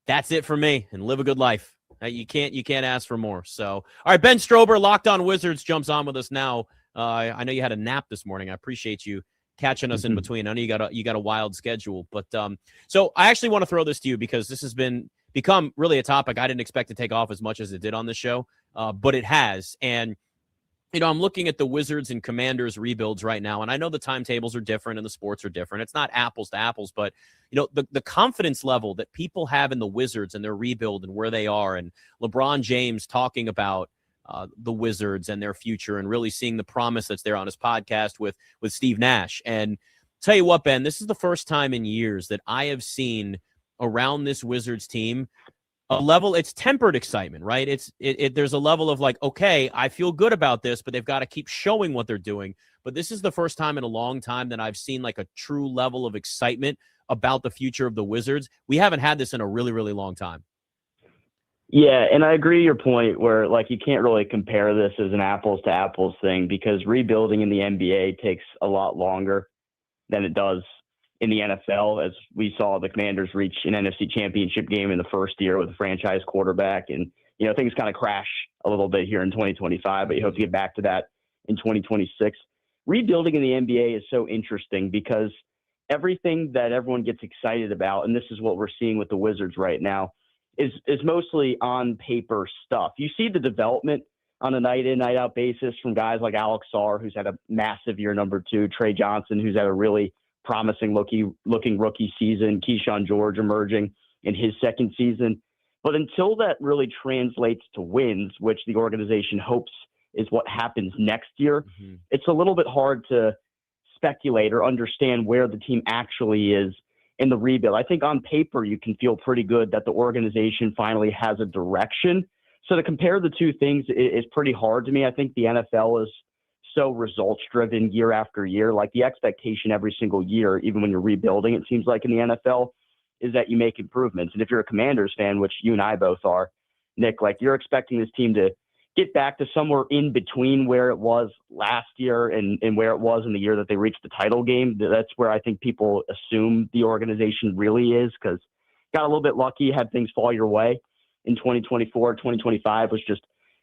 that's it for me, and live a good life. You can't ask for more. So, all right, Ben Strober, Locked On Wizards, jumps on with us now. I know you had a nap this morning. I appreciate you catching us in between. I know you got a wild schedule, but so I actually want to throw this to you because this has become really a topic I didn't expect to take off as much as it did on the show, but it has. And I'm looking at the Wizards and Commanders rebuilds right now, and I know the timetables are different and the sports are different. It's not apples to apples, but the confidence level that people have in the Wizards and their rebuild and where they are, and LeBron James talking about the Wizards and their future and really seeing the promise that's there on his podcast with Steve Nash. And tell you what, Ben, this is the first time in years that I have seen around this Wizards team a level, it's tempered excitement, right? There's a level of like, okay, I feel good about this, but they've got to keep showing what they're doing. But this is the first time in a long time that I've seen like a true level of excitement about the future of the Wizards. We haven't had this in a really, really long time. Yeah, and I agree your point where like you can't really compare this as an apples to apples thing because rebuilding in the NBA takes a lot longer than it does in the NFL, as we saw the Commanders reach an NFC championship game in the first year with a franchise quarterback. And, things kind of crash a little bit here in 2025, but you hope to get back to that in 2026. Rebuilding in the NBA is so interesting because everything that everyone gets excited about, and this is what we're seeing with the Wizards right now, is mostly on paper stuff. You see the development on a night in, night out basis from guys like Alex Sarr, who's had a massive year number 2, Trey Johnson, who's had a really promising looking rookie season, Keyshawn George emerging in his second season. But until that really translates to wins, which the organization hopes is what happens next year, it's a little bit hard to speculate or understand where the team actually is in the rebuild. I think on paper, you can feel pretty good that the organization finally has a direction. So to compare the two things is pretty hard to me. I think the NFL is so results driven year after year. Like the expectation every single year, even when you're rebuilding, it seems like in the NFL, is that you make improvements. And if you're a Commanders fan, which you and I both are, Nick, like you're expecting this team to get back to somewhere in between where it was last year and where it was in the year that they reached the title game. That's where I think people assume the organization really is, because got a little bit lucky, had things fall your way in 2024. 2025 was just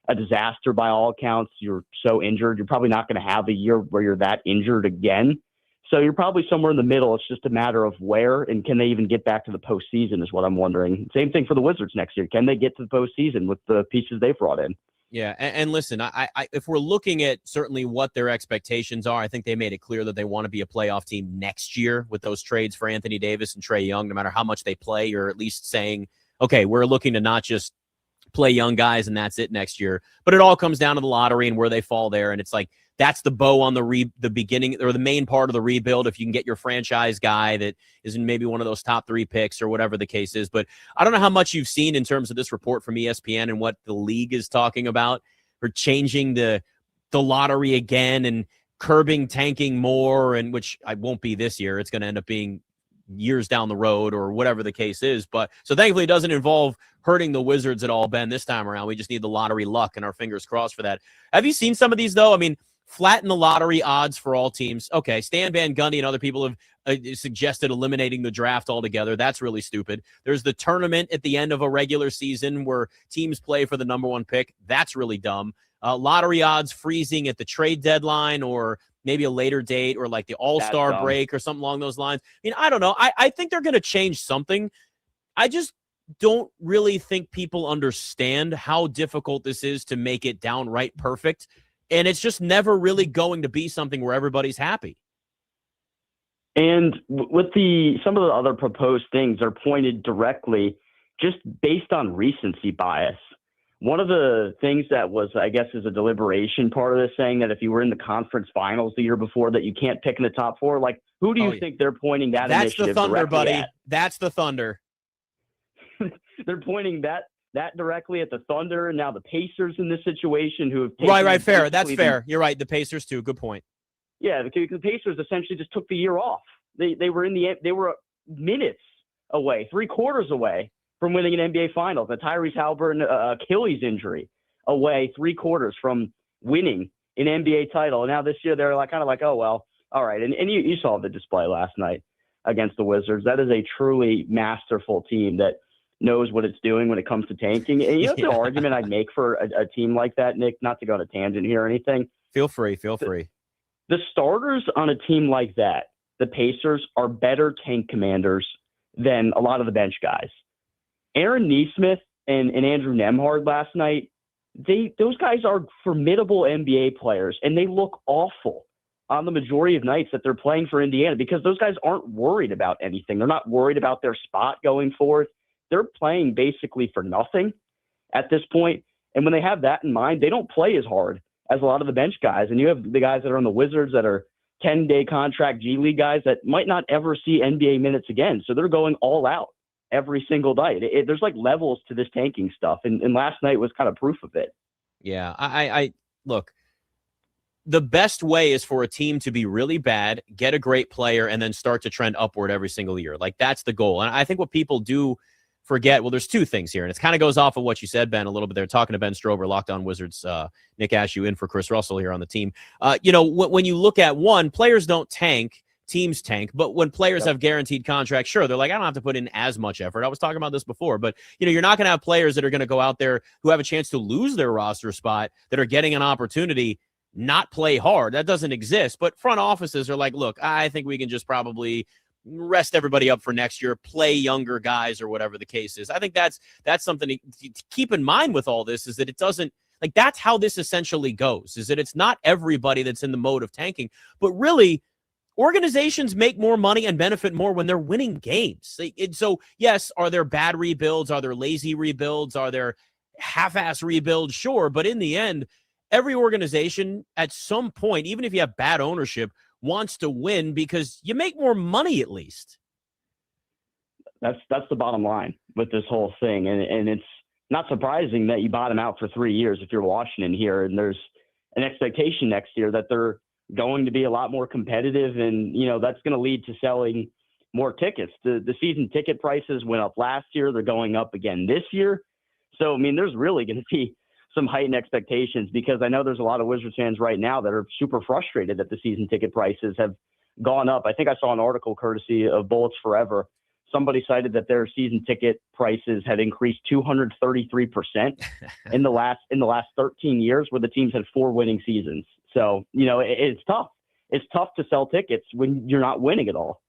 a disaster by all accounts. You're so injured. You're probably not going to have a year where you're that injured again. So you're probably somewhere in the middle. It's just a matter of where, and can they even get back to the postseason is what I'm wondering. Same thing for the Wizards next year. Can they get to the postseason with the pieces they brought in? Yeah, and listen, I if we're looking at certainly what their expectations are, I think they made it clear that they want to be a playoff team next year with those trades for Anthony Davis and Trae Young. No matter how much they play, you're at least saying, okay, we're looking to not just play young guys and that's it next year. But it all comes down to the lottery and where they fall there. And it's like, that's the bow on the beginning or the main part of the rebuild. If you can get your franchise guy that is in maybe one of those top 3 picks or whatever the case is. But I don't know how much you've seen in terms of this report from ESPN and what the league is talking about for changing the lottery again and curbing tanking more, and which I won't be this year. It's going to end up being years down the road or whatever the case is. But so thankfully it doesn't involve hurting the Wizards at all, Ben, this time around. We just need the lottery luck and our fingers crossed for that. Have you seen some of these though? I mean, flatten the lottery odds for all teams. Okay, Stan Van Gundy and other people have suggested eliminating the draft altogether. That's really stupid. There's the tournament at the end of a regular season where teams play for the number 1 pick. That's really dumb. Lottery odds freezing at the trade deadline or maybe a later date or like the all-star break or something along those lines. I mean, I don't know. I think they're going to change something. I just don't really think people understand how difficult this is to make it downright perfect. And it's just never really going to be something where everybody's happy. And with some of the other proposed things are pointed directly just based on recency bias. one of the things that was, I guess, is a deliberation part of this, saying that if you were in the conference finals the year before, that you can't pick in the top 4. Like, who do you think they're pointing that That's initiative the Thunder, buddy. at? That's the Thunder. They're pointing that directly at the Thunder, and now the Pacers in this situation, who have right, fair. That's fair. You're right. The Pacers too. Good point. Yeah, the Pacers essentially just took the year off. They were minutes away, 3/4 away from winning an NBA Finals. A Tyrese Halliburton Achilles injury away, 3/4 from winning an NBA title. And now this year they're kind of like, oh well, all right. And you saw the display last night against the Wizards. That is a truly masterful team that knows what it's doing when it comes to tanking. And the argument I'd make for a team like that, Nick, not to go on a tangent here or anything. Feel free. The starters on a team like that, the Pacers, are better tank commanders than a lot of the bench guys. Aaron Nesmith and Andrew Nembhard last night, those guys are formidable NBA players, and they look awful on the majority of nights that they're playing for Indiana because those guys aren't worried about anything. They're not worried about their spot going forward. They're playing basically for nothing at this point. And when they have that in mind, they don't play as hard as a lot of the bench guys. And you have the guys that are on the Wizards that are 10-day contract G League guys that might not ever see NBA minutes again. So they're going all out every single night. There's like levels to this tanking stuff. And last night was kind of proof of it. Yeah. I look, the best way is for a team to be really bad, get a great player, and then start to trend upward every single year. Like, that's the goal. And I think what people do forget, well, there's two things here, and it kind of goes off of what you said, Ben, a little bit there, talking to Ben Strober, Locked On Wizards, Nick Ashooh in for Chris Russell here on the team. When you look at one, players don't tank, teams tank, but when players have guaranteed contracts, sure, they're like, I don't have to put in as much effort. I was talking about this before, but you're not going to have players that are going to go out there who have a chance to lose their roster spot, that are getting an opportunity, not play hard. That doesn't exist. But front offices are like, look, I think we can just probably rest everybody up for next year, play younger guys or whatever the case is. I think that's something to keep in mind with all this, is that it doesn't, like, that's how this essentially goes, is that it's not everybody that's in the mode of tanking, but really organizations make more money and benefit more when they're winning games. So yes, are there bad rebuilds? Are there lazy rebuilds? Are there half-ass rebuilds? Sure. But in the end, every organization at some point, even if you have bad ownership, wants to win because you make more money at least. That's the bottom line with this whole thing. And it's not surprising that you bottom out for 3 years if you're Washington here. And there's an expectation next year that they're going to be a lot more competitive. And, that's going to lead to selling more tickets. The season ticket prices went up last year. They're going up again this year. So, there's really going to be some heightened expectations, because I know there's a lot of Wizards fans right now that are super frustrated that the season ticket prices have gone up. I think I saw an article courtesy of Bullets Forever. Somebody cited that their season ticket prices had increased 233% in the last 13 years, where the teams had 4 winning seasons. So, it's tough. It's tough to sell tickets when you're not winning at all.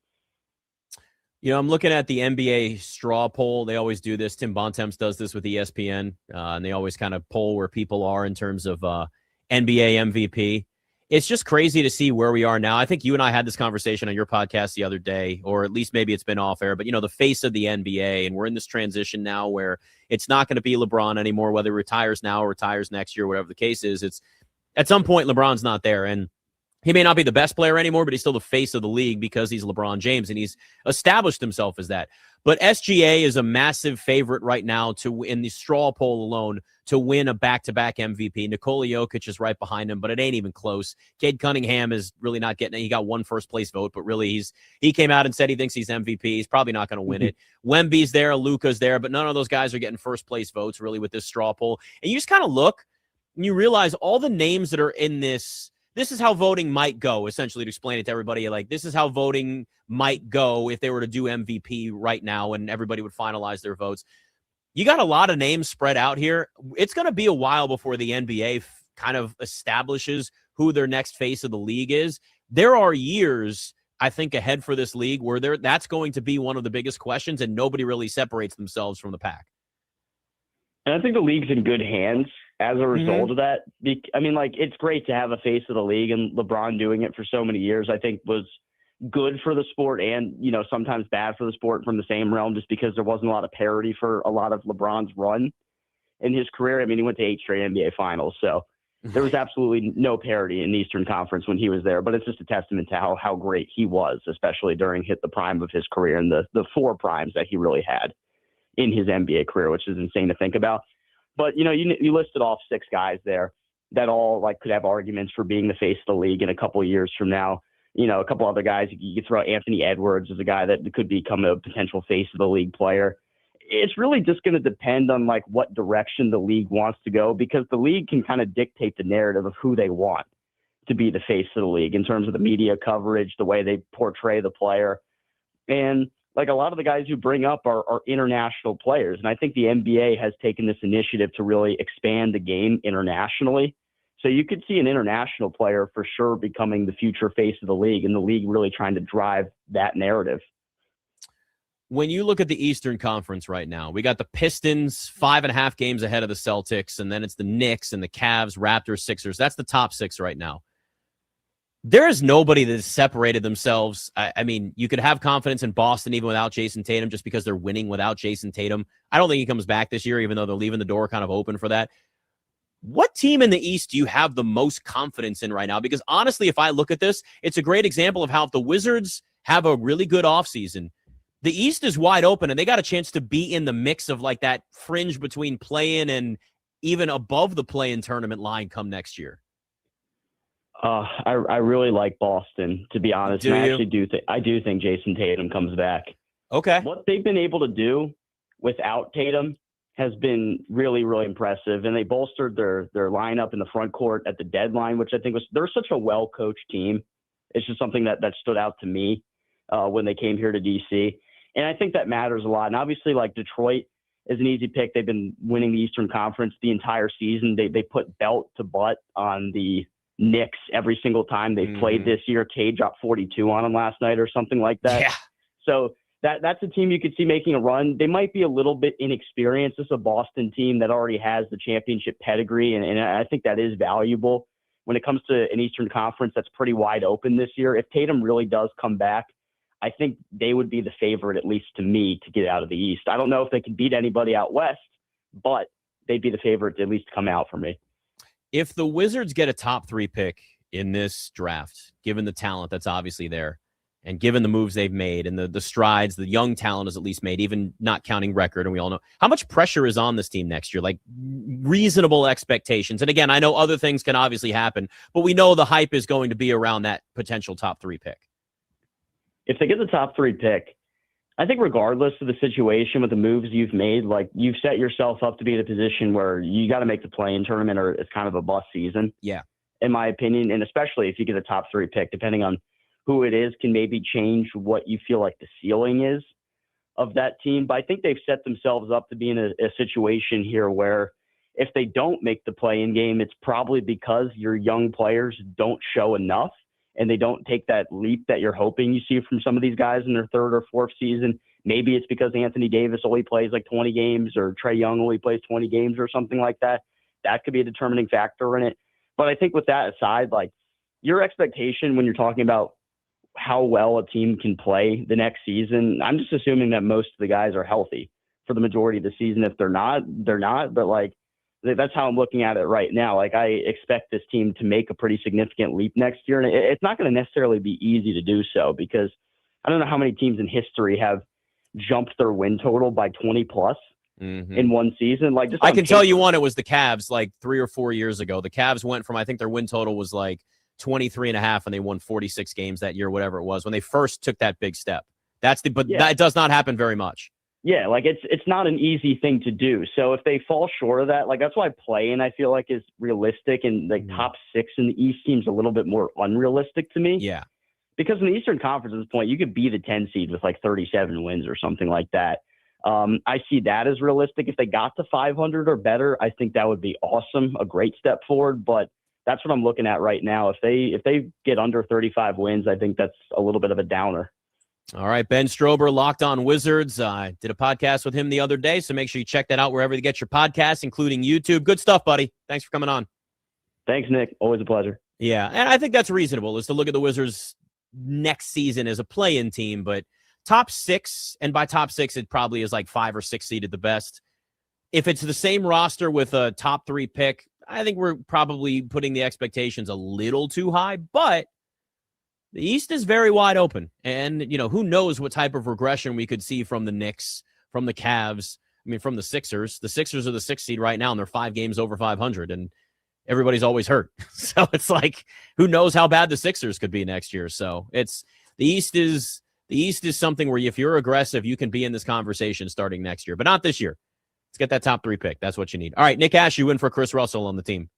I'm looking at the NBA straw poll. They always do this. Tim Bontemps does this with ESPN, and they always kind of poll where people are in terms of NBA MVP. It's just crazy to see where we are now. I think you and I had this conversation on your podcast the other day, or at least maybe it's been off air, but, the face of the NBA, and we're in this transition now where it's not going to be LeBron anymore, whether he retires now or retires next year, whatever the case is. It's at some point LeBron's not there, and he may not be the best player anymore, but he's still the face of the league because he's LeBron James, and he's established himself as that. But SGA is a massive favorite right now in the straw poll alone to win a back-to-back MVP. Nikola Jokic is right behind him, but it ain't even close. Cade Cunningham is really not getting it. He got one first-place vote, but really he came out and said he thinks he's MVP. He's probably not going to win it. Wemby's there, Luka's there, but none of those guys are getting first-place votes really with this straw poll. And you just kind of look, and you realize all the names that are in this. This is how voting might go, essentially, to explain it to everybody. Like, this is how voting might go if they were to do MVP right now and everybody would finalize their votes. You got a lot of names spread out here. It's going to be a while before the NBA kind of establishes who their next face of the league is. There are years, I think, ahead for this league where that's going to be one of the biggest questions, and nobody really separates themselves from the pack. And I think the league's in good hands as a result of that. It's great to have a face of the league, and LeBron doing it for so many years, I think, was good for the sport and, sometimes bad for the sport from the same realm, just because there wasn't a lot of parity for a lot of LeBron's run. in his career. I mean, he went to 8 straight NBA finals. So there was absolutely no parity in the Eastern Conference when he was there, but it's just a testament to how great he was, especially during the prime of his career and the 4 primes that he really had in his NBA career, which is insane to think about. But, you listed off 6 guys there that all could have arguments for being the face of the league in a couple of years from now. A couple other guys, you could throw Anthony Edwards as a guy that could become a potential face of the league player. It's really just going to depend on what direction the league wants to go, because the league can kind of dictate the narrative of who they want to be the face of the league in terms of the media coverage, the way they portray the player. And a lot of the guys you bring up are international players. And I think the NBA has taken this initiative to really expand the game internationally. So you could see an international player for sure becoming the future face of the league, and the league really trying to drive that narrative. When you look at the Eastern Conference right now, we got the Pistons 5.5 games ahead of the Celtics, and then it's the Knicks and the Cavs, Raptors, Sixers. That's the top 6 right now. There is nobody that has separated themselves. I mean, you could have confidence in Boston even without Jason Tatum, just because they're winning without Jason Tatum. I don't think he comes back this year, even though they're leaving the door kind of open for that. What team in the East do you have the most confidence in right now? Because honestly, if I look at this, it's a great example of how if the Wizards have a really good offseason, the East is wide open, and they got a chance to be in the mix of that fringe between play-in and even above the play-in tournament line come next year. I really like Boston, to be honest. Do and you? I do think Jason Tatum comes back. Okay. What they've been able to do without Tatum has been really, really impressive. And they bolstered their lineup in the front court at the deadline, which I think they're such a well-coached team. It's just something that stood out to me when they came here to DC. And I think that matters a lot. And obviously, Detroit is an easy pick. They've been winning the Eastern Conference the entire season. They put belt to butt on the Knicks every single time they played this year. Cade dropped 42 on them last night or something like that. Yeah. So that's a team you could see making a run. They might be a little bit inexperienced. It's a Boston team that already has the championship pedigree, and I think that is valuable. When it comes to an Eastern Conference that's pretty wide open this year, if Tatum really does come back, I think they would be the favorite, at least to me, to get out of the East. I don't know if they can beat anybody out West, but they'd be the favorite to at least come out for me. If the Wizards get a top 3 pick in this draft, given the talent that's obviously there, and given the moves they've made and the strides the young talent has at least made, even not counting record, and we all know, how much pressure is on this team next year? Reasonable expectations. And again, I know other things can obviously happen, but we know the hype is going to be around that potential top 3 pick. If they get the top 3 pick, I think regardless of the situation with the moves you've made, you've set yourself up to be in a position where you got to make the play-in tournament, or it's kind of a bust season. Yeah. In my opinion, and especially if you get a top 3 pick, depending on who it is, can maybe change what you feel like the ceiling is of that team. But I think they've set themselves up to be in a situation here where if they don't make the play-in game, it's probably because your young players don't show enough, and they don't take that leap that you're hoping you see from some of these guys in their 3rd or 4th season. Maybe it's because Anthony Davis only plays 20 games, or Trae Young only plays 20 games or something like that. That could be a determining factor in it. But I think with that aside, your expectation when you're talking about how well a team can play the next season, I'm just assuming that most of the guys are healthy for the majority of the season. If they're not, they're not. But that's how I'm looking at it right now. I expect this team to make a pretty significant leap next year. And it's not going to necessarily be easy to do so, because I don't know how many teams in history have jumped their win total by 20 plus in one season. I can tell you one, it was the Cavs 3 or 4 years ago. The Cavs went from, I think their win total was 23.5, and they won 46 games that year, whatever it was, when they first took that big step. That does not happen very much. Yeah, it's not an easy thing to do. So if they fall short of that, that's why play-in, I feel is realistic, and top 6 in the East seems a little bit more unrealistic to me. Yeah. Because in the Eastern Conference at this point, you could be the 10 seed with 37 wins or something like that. I see that as realistic. If they got to 500 or better, I think that would be awesome, a great step forward. But that's what I'm looking at right now. If they get under 35 wins, I think that's a little bit of a downer. All right, Ben Strober, Locked On Wizards. I did a podcast with him the other day, so make sure you check that out wherever you get your podcasts, including YouTube. Good stuff, buddy. Thanks for coming on. Thanks, Nick. Always a pleasure. Yeah, and I think that's reasonable, is to look at the Wizards next season as a play-in team, but top 6, and by top 6, it probably is 5 or 6 seed at the best. if it's the same roster with a top 3 pick, I think we're probably putting the expectations a little too high, but the East is very wide open. And, who knows what type of regression we could see from the Knicks, from the Cavs, from the Sixers. The Sixers are the 6th seed right now, and they're 5 games over 500, and everybody's always hurt. So it's like, who knows how bad the Sixers could be next year. So it's the East is something where if you're aggressive, you can be in this conversation starting next year, but not this year. Let's get that top 3 pick. That's what you need. All right, Nick Ashooh in for Chris Russell on the team.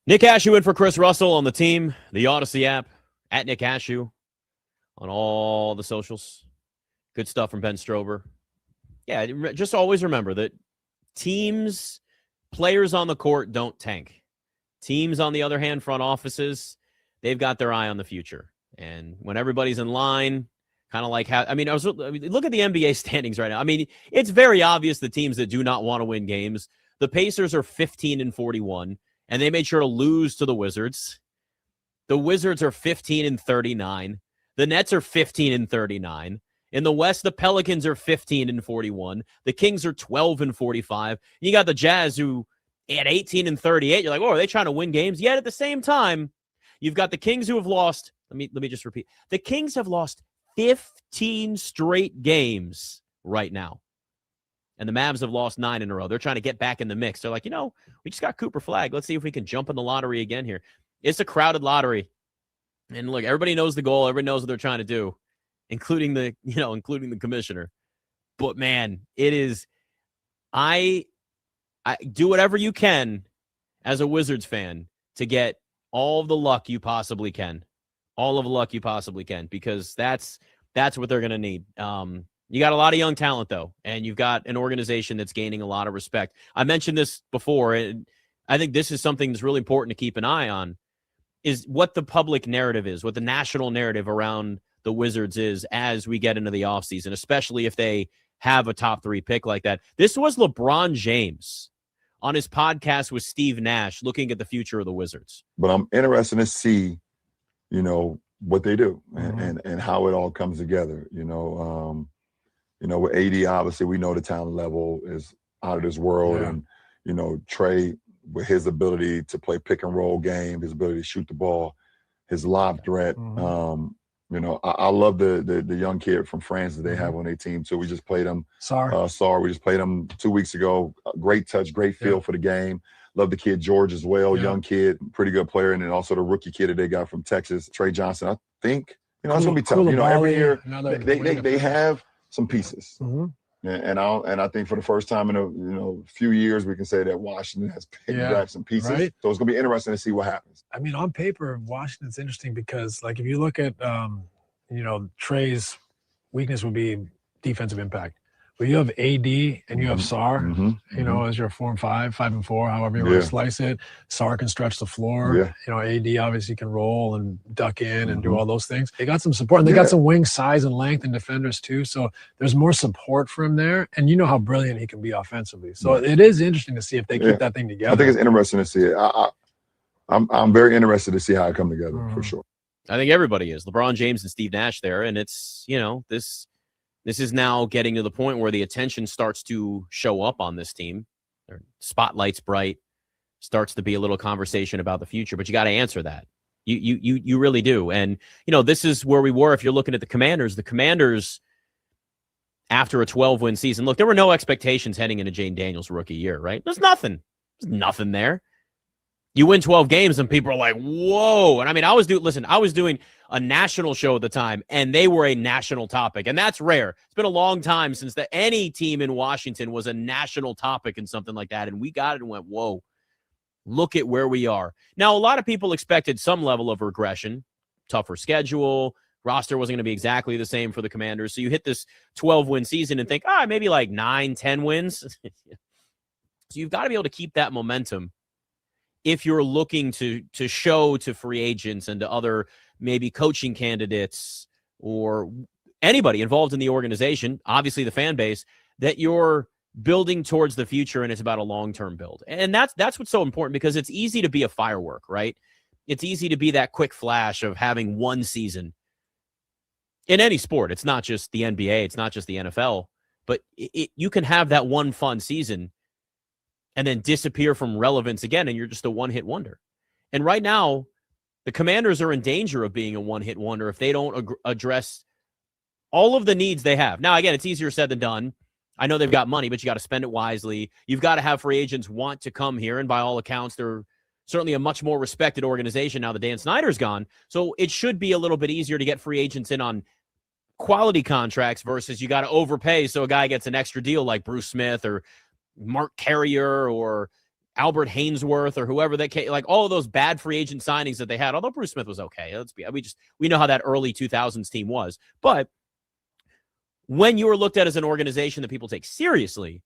Nick Ashooh in for Chris Russell on the team, the Odyssey app, at Nick Ashooh on all the socials. Good stuff from Ben Strober. Yeah, just always remember that players on the court don't tank. Teams, on the other hand, front offices, they've got their eye on the future. And when everybody's in line, kind of like look at the NBA standings right now. It's very obvious the teams that do not want to win games. The Pacers are 15-41. And they made sure to lose to the Wizards. The Wizards are 15-39. The Nets are 15-39. In the West, the Pelicans are 15-41. The Kings are 12-45. You got the Jazz who at 18-38. You're like, oh, are they trying to win games? Yet at the same time, you've got the Kings who have lost. Let me just repeat. The Kings have lost 15 straight games right now. And the Mavs have lost 9 in a row. They're trying to get back in the mix. They're like, we just got Cooper Flag. Let's see if we can jump in the lottery again here. It's a crowded lottery. And look, everybody knows the goal. Everybody knows what they're trying to do, including the commissioner. But man, it is I do whatever you can as a Wizards fan to get all the luck you possibly can. All of the luck you possibly can, because that's what they're going to need. You got a lot of young talent, though, and you've got an organization that's gaining a lot of respect. I mentioned this before, and I think this is something that's really important to keep an eye on, is what the public narrative is, what the national narrative around the Wizards is as we get into the offseason, especially if they have a top 3 pick like that. This was LeBron James on his podcast with Steve Nash looking at the future of the Wizards. But I'm interested to see, what they do and how it all comes together. With AD, obviously we know the talent level is out of this world. Yeah. And, Trey, with his ability to play pick and roll game, his ability to shoot the ball, his lob threat. I love the young kid from France that they have on their team too. We just played him. Sar. We just played him 2 weeks ago. Great touch, great feel for the game. Love the kid George as well, young kid, pretty good player, and then also the rookie kid that they got from Texas, Trey Johnson. I think it's gonna be tough. Every year they have some pieces. And I think for the first time in a few years, we can say that Washington has picked back some pieces. Right. So it's going to be interesting to see what happens. I mean, on paper, Washington's interesting because, like, if you look at, Trey's weakness would be defensive impact. But you have AD and you have Sar, as your 4 and 5, 5 and 4, however you want to slice it. Sar can stretch the floor. AD obviously can roll and duck in and do all those things. They got some support, and they got some wing size and length and defenders too. So there's more support for him there. And you know how brilliant he can be offensively. So it is interesting to see if they keep that thing together. I think it's interesting to see it. I'm very interested to see how it come together for sure. I think everybody is. LeBron James and Steve Nash there, and it's, this is now getting to the point where the attention starts to show up on this team. Their spotlight's bright, starts to be a little conversation about the future, but you got to answer that. You really do. And, this is where we were. If you're looking at the Commanders, after a 12-win season, look, there were no expectations heading into Jane Daniels' rookie year, right? There's nothing there. You win 12 games and people are like, whoa. And I mean, I was doing a national show at the time, and they were a national topic. And that's rare. It's been a long time since any team in Washington was a national topic and something like that. And we got it and went, whoa, look at where we are. Now, a lot of people expected some level of regression, tougher schedule, roster wasn't going to be exactly the same for the Commanders. So you hit this 12-win season and think, maybe like 9, 10 wins. So you've got to be able to keep that momentum if you're looking to show to free agents and to other maybe coaching candidates or anybody involved in the organization, obviously the fan base, that you're building towards the future and it's about a long-term build. And that's what's so important, because it's easy to be a firework, right? It's easy to be that quick flash of having one season in any sport. It's not just the NBA. It's not just the NFL, but you can have that one fun season and then disappear from relevance again, and you're just a one-hit wonder. And right now, the Commanders are in danger of being a one-hit wonder if they don't address all of the needs they have. Now, again, it's easier said than done. I know they've got money, but you got to spend it wisely. You've got to have free agents want to come here, and by all accounts, they're certainly a much more respected organization now that Dan Snyder's gone. So it should be a little bit easier to get free agents in on quality contracts versus you got to overpay so a guy gets an extra deal like Bruce Smith or Mark Carrier or Albert Hainsworth or whoever like all of those bad free agent signings that they had, although Bruce Smith was okay. We know how that early 2000s team was. But when you are looked at as an organization that people take seriously,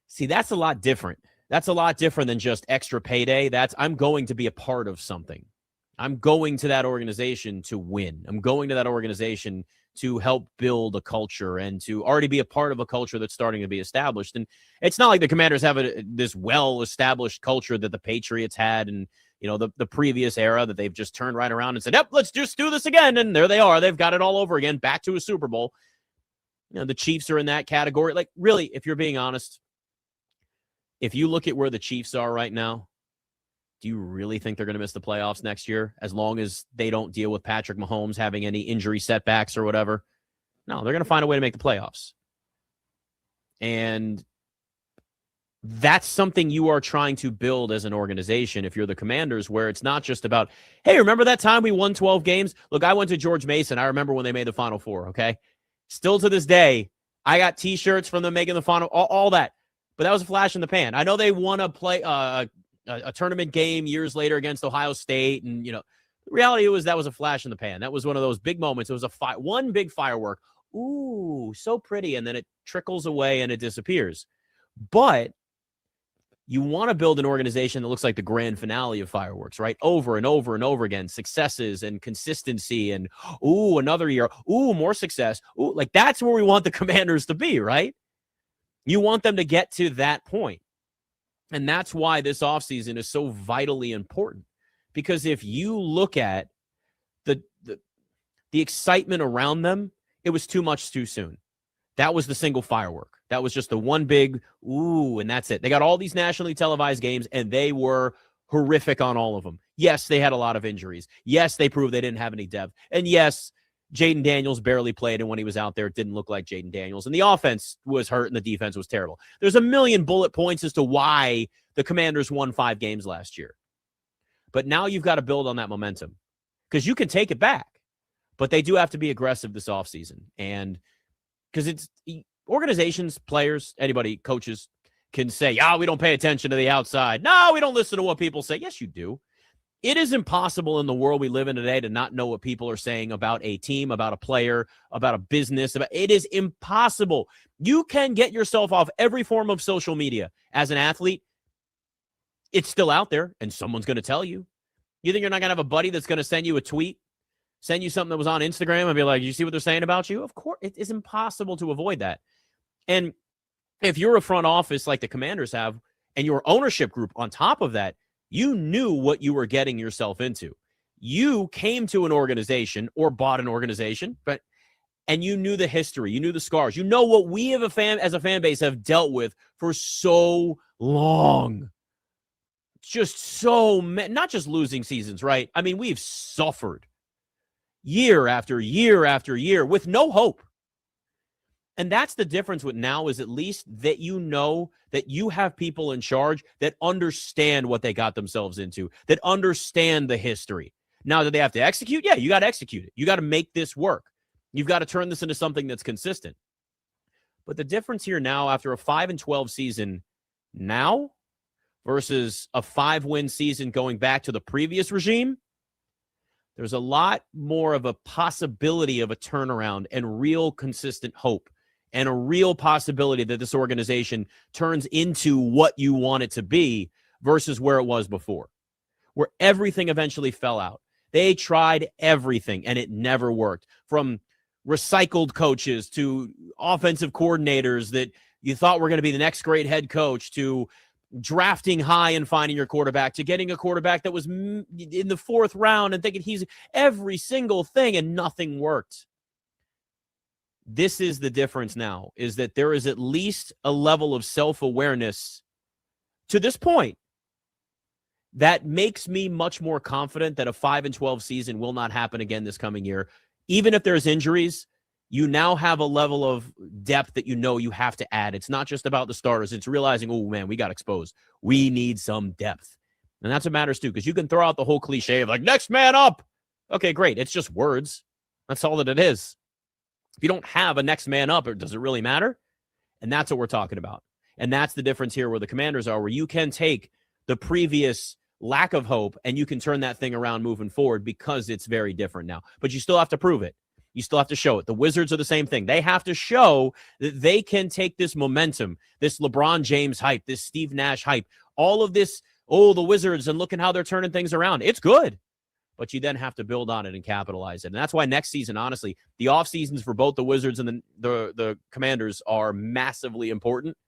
see, that's a lot different. That's a lot different than just extra payday. I'm going to be a part of something. I'm going to that organization to win. I'm going to that organization to help build a culture and to already be a part of a culture that's starting to be established. And it's not like the Commanders have this well-established culture that the Patriots had and, the previous era that they've just turned right around and said, yep, let's just do this again. And there they are. They've got it all over again, back to a Super Bowl. The Chiefs are in that category. Like, really, if you're being honest, if you look at where the Chiefs are right now, do you really think they're going to miss the playoffs next year as long as they don't deal with Patrick Mahomes having any injury setbacks or whatever? No, they're going to find a way to make the playoffs. And that's something you are trying to build as an organization if you're the Commanders, where it's not just about, hey, remember that time we won 12 games? Look, I went to George Mason. I remember when they made the Final Four, okay? Still to this day, I got T-shirts from them making the Final, all that. but that was a flash in the pan. I know they won a tournament game years later against Ohio State, and the reality was that was a flash in the pan. That was one of those big moments. It was one big firework. Ooh, so pretty, and then it trickles away and it disappears. But you want to build an organization that looks like the grand finale of fireworks, right? Over and over and over again, successes and consistency and, ooh, another year. Ooh, more success. Ooh, like that's where we want the Commanders to be, right? You want them to get to that point. And that's why this offseason is so vitally important. Because if you look at the excitement around them, it was too much too soon. That was the single firework. That was just the one big, ooh, and that's it. They got all these nationally televised games, and they were horrific on all of them. Yes, they had a lot of injuries. Yes, they proved they didn't have any depth. And yes, Jaden Daniels barely played, and when he was out there, it didn't look like Jaden Daniels. And the offense was hurt, and the defense was terrible. There's a million bullet points as to why the Commanders won 5 games last year. But now you've got to build on that momentum because you can take it back. But they do have to be aggressive this offseason. And because it's organizations, players, anybody, coaches can say, we don't pay attention to the outside. No, we don't listen to what people say. Yes, you do. It is impossible in the world we live in today to not know what people are saying about a team, about a player, about a business. It is impossible. You can get yourself off every form of social media. As an athlete, it's still out there, and someone's going to tell you. You think you're not going to have a buddy that's going to send you a tweet, send you something that was on Instagram and be like, you see what they're saying about you? Of course, it is impossible to avoid that. And if you're a front office like the Commanders have, and your ownership group on top of that, you knew what you were getting yourself into. You came to an organization or bought an organization, and you knew the history, you knew the scars, you know what we as a fan base have dealt with for so long. Just so not just losing seasons, right? I mean, we've suffered year after year after year with no hope. And that's the difference with now is at least that you know that you have people in charge that understand what they got themselves into, that understand the history. Now that they have to execute, you got to execute it. You got to make this work. You've got to turn this into something that's consistent. But the difference here now after a 5-12 season now versus a 5-win season going back to the previous regime, there's a lot more of a possibility of a turnaround and real consistent hope and a real possibility that this organization turns into what you want it to be versus where it was before, where everything eventually fell out. They tried everything, and it never worked, from recycled coaches to offensive coordinators that you thought were going to be the next great head coach to drafting high and finding your quarterback to getting a quarterback that was in the 4th round and thinking he's every single thing, and nothing worked. This is the difference now, is that there is at least a level of self-awareness to this point that makes me much more confident that a 5-12 season will not happen again this coming year. Even if there's injuries, you now have a level of depth that you know you have to add. It's not just about the starters. It's realizing, oh, man, we got exposed. We need some depth. And that's what matters, too, because you can throw out the whole cliche of, like, next man up. Okay, great. It's just words. That's all that it is. If you don't have a next man up, does it really matter? And that's what we're talking about. And that's the difference here where the Commanders are, where you can take the previous lack of hope and you can turn that thing around moving forward because it's very different now. But you still have to prove it. You still have to show it. The Wizards are the same thing. They have to show that they can take this momentum, this LeBron James hype, this Steve Nash hype, all of this, the Wizards, and looking how they're turning things around. It's good. But you then have to build on it and capitalize it. And that's why next season, honestly, the off seasons for both the Wizards and the Commanders are massively important.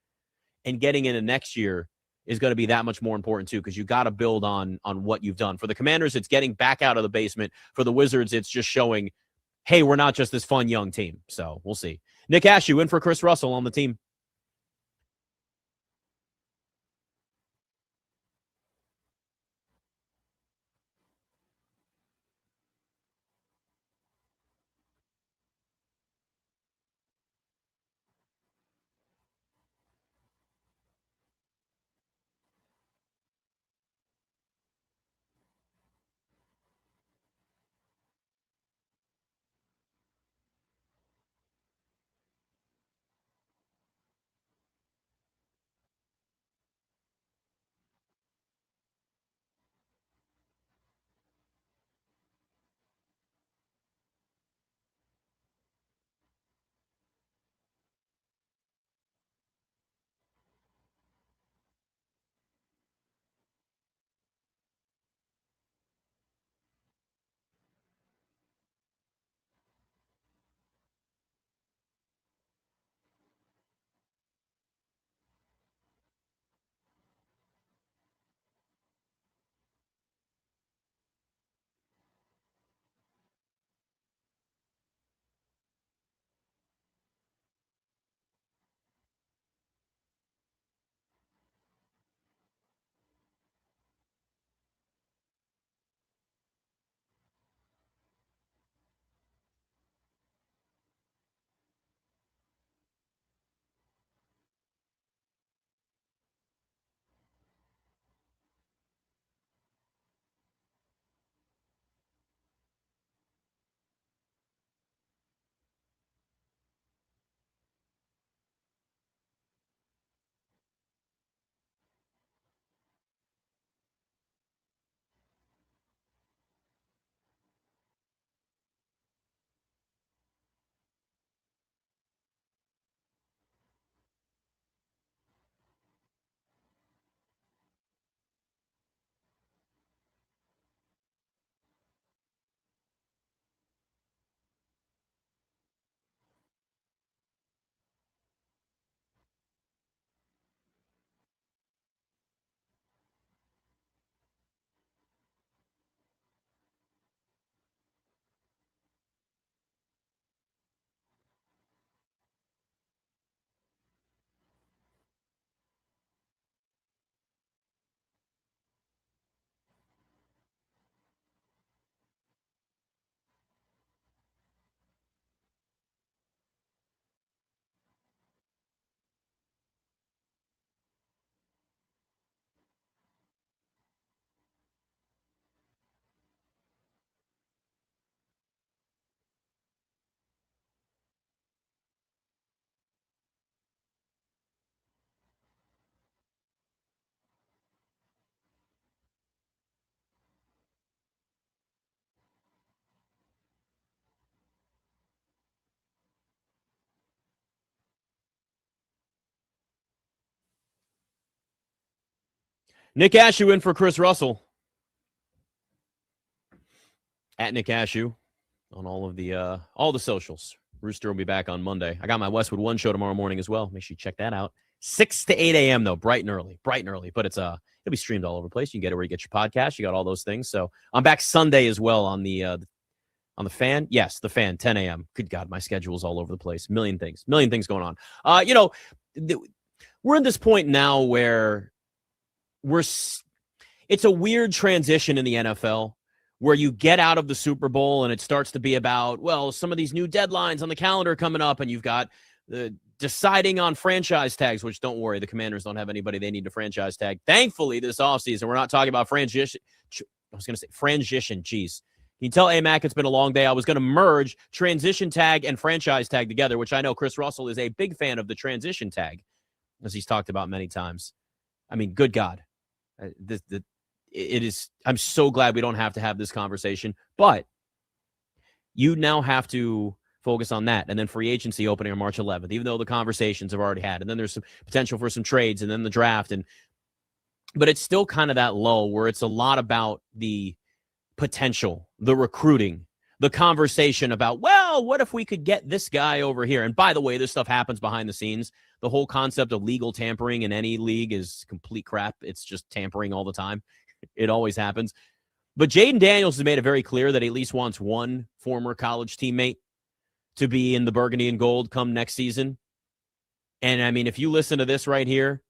And getting into next year is going to be that much more important too, because you got to build on what you've done. For the Commanders, it's getting back out of the basement. For the Wizards, it's just showing, hey, we're not just this fun young team. So we'll see. Nick Ashooh in for Chris Russell on the team. Nick Ashooh in for Chris Russell. At Nick Ashooh on all the socials. Rooster will be back on Monday. I got my Westwood One show tomorrow morning as well. Make sure you check that out. 6 to 8 a.m. though, bright and early. But it'll be streamed all over the place. You can get it where you get your podcast. You got all those things. So I'm back Sunday as well on the Fan. Yes, the Fan, 10 a.m. Good God, my schedule is all over the place. Million things going on. We're at this point now where it's a weird transition in the NFL, where you get out of the Super Bowl and it starts to be about, well, some of these new deadlines on the calendar coming up, and you've got the deciding on franchise tags, which don't worry, the Commanders don't have anybody they need to franchise tag. Thankfully, this offseason, we're not talking about transition. Jeez. Can you tell AMAC it's been a long day? I was going to merge transition tag and franchise tag together, which I know Chris Russell is a big fan of the transition tag, as he's talked about many times. I mean, good God. I'm so glad we don't have to have this conversation, but you now have to focus on that. And then free agency opening on March 11th, even though the conversations have already had, and then there's some potential for some trades and then the draft. But it's still kind of that lull where it's a lot about the potential, the recruiting, the conversation about, well, what if we could get this guy over here? And by the way, this stuff happens behind the scenes. The whole concept of legal tampering in any league is complete crap. It's just tampering all the time. It always happens. But Jaden Daniels has made it very clear that he at least wants one former college teammate to be in the burgundy and gold come next season. And, I mean, if you listen to this right here,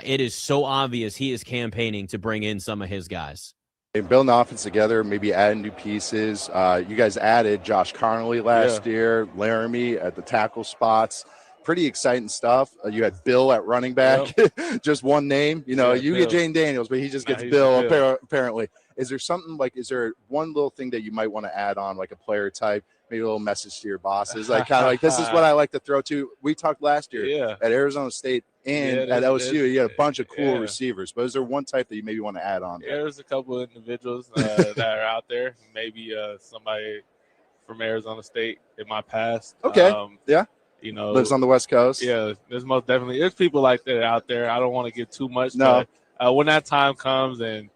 it is so obvious he is campaigning to bring in some of his guys. Building the offense together, maybe adding new pieces. You guys added Josh Connolly last year, Laramie at the tackle spots. Pretty exciting stuff. You had Bill at running back, just one name. You get Jaden Daniels, but he just gets Bill apparently. Is there something is there one little thing that you might want to add on, like a player type, maybe a little message to your bosses, this is what I like to throw to. We talked last year at Arizona State and at LSU. You had a bunch of cool receivers, but is there one type that you maybe want to add on? Yeah, there's a couple of individuals that are out there. Maybe somebody from Arizona State in my past. Okay. Lives on the West Coast. Yeah, there's most definitely. There's people like that out there. I don't want to get too much. No. But, when that time comes and,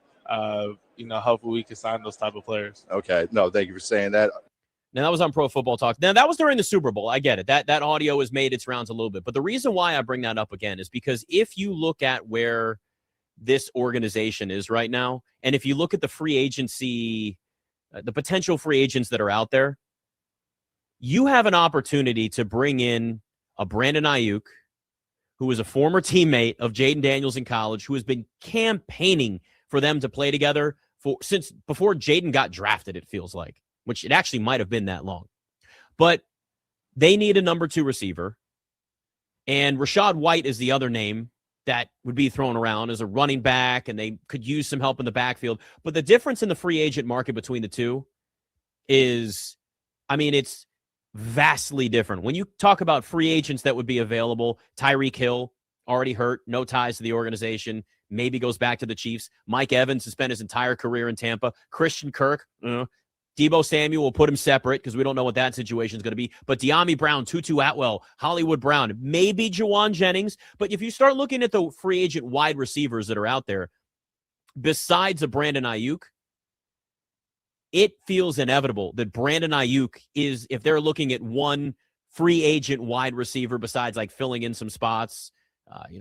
hopefully we can sign those type of players. Okay. No, thank you for saying that. Now, that was on Pro Football Talk. Now, that was during the Super Bowl. I get it. That audio has made its rounds a little bit. But the reason why I bring that up again is because if you look at where this organization is right now, and if you look at the free agency, the potential free agents that are out there, you have an opportunity to bring in a Brandon Ayuk, who is a former teammate of Jaden Daniels in college, who has been campaigning for them to play together since before Jaden got drafted, it feels like, which it actually might have been that long. But they need a number 2 receiver, and Rachaad White is the other name that would be thrown around as a running back, and they could use some help in the backfield. But the difference in the free agent market between the two is, it's vastly different. When you talk about free agents that would be available, Tyreek Hill, already hurt, no ties to the organization, maybe goes back to the Chiefs. Mike Evans has spent his entire career in Tampa. Christian Kirk, Deebo Samuel, will put him separate because we don't know what that situation is going to be. But De'Ami Brown, Tutu Atwell, Hollywood Brown, maybe Jawan Jennings. But if you start looking at the free agent wide receivers that are out there, besides a Brandon Ayuk, it feels inevitable that Brandon Ayuk is, if they're looking at one free agent wide receiver besides filling in some spots,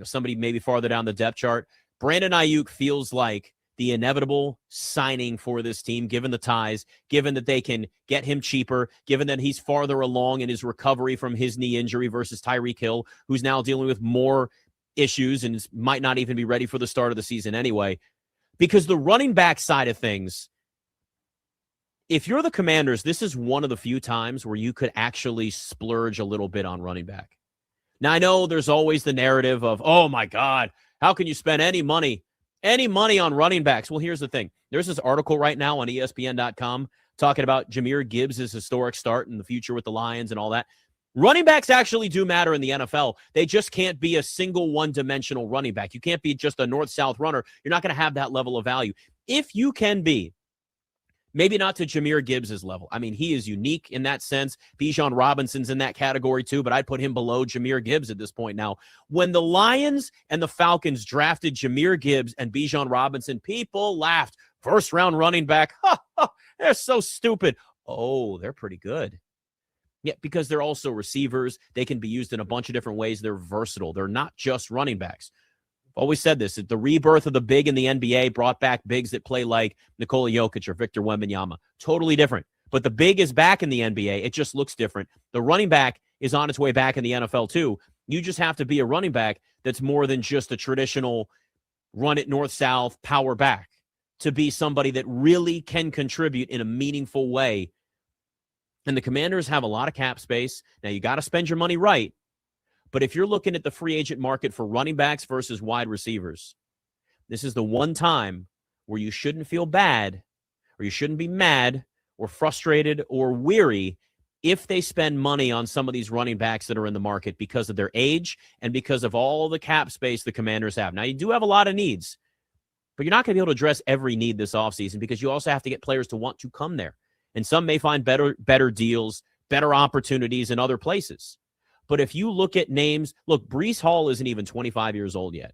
somebody maybe farther down the depth chart, Brandon Ayuk feels like the inevitable signing for this team, given the ties, given that they can get him cheaper, given that he's farther along in his recovery from his knee injury versus Tyreek Hill, who's now dealing with more issues and might not even be ready for the start of the season anyway. Because the running back side of things, if you're the Commanders, this is one of the few times where you could actually splurge a little bit on running back. Now, I know there's always the narrative of, oh my God, how can you spend any money on running backs? Well, here's the thing. There's this article right now on ESPN.com talking about Jahmyr Gibbs' historic start in the future with the Lions and all that. Running backs actually do matter in the NFL. They just can't be a single one-dimensional running back. You can't be just a north-south runner. You're not going to have that level of value. If you can be Maybe not to Jahmyr Gibbs' level. I mean, he is unique in that sense. Bijan Robinson's in that category too, but I'd put him below Jahmyr Gibbs at this point now. When the Lions and the Falcons drafted Jahmyr Gibbs and Bijan Robinson, people laughed. First-round running back. They're so stupid. Oh, they're pretty good. Yeah, because they're also receivers. They can be used in a bunch of different ways. They're versatile. They're not just running backs. I've always said this. The rebirth of the big in the NBA brought back bigs that play like Nikola Jokic or Victor Wembanyama. Totally different. But the big is back in the NBA. It just looks different. The running back is on its way back in the NFL too. You just have to be a running back that's more than just a traditional run it north-south power back, to be somebody that really can contribute in a meaningful way. And the Commanders have a lot of cap space. Now, you got to spend your money right. But if you're looking at the free agent market for running backs versus wide receivers, this is the one time where you shouldn't feel bad, or you shouldn't be mad or frustrated or weary if they spend money on some of these running backs that are in the market because of their age and because of all the cap space the Commanders have. Now, you do have a lot of needs, but you're not going to be able to address every need this offseason because you also have to get players to want to come there. And some may find better deals, better opportunities in other places. But if you look at names, look, Breece Hall isn't even 25 years old yet.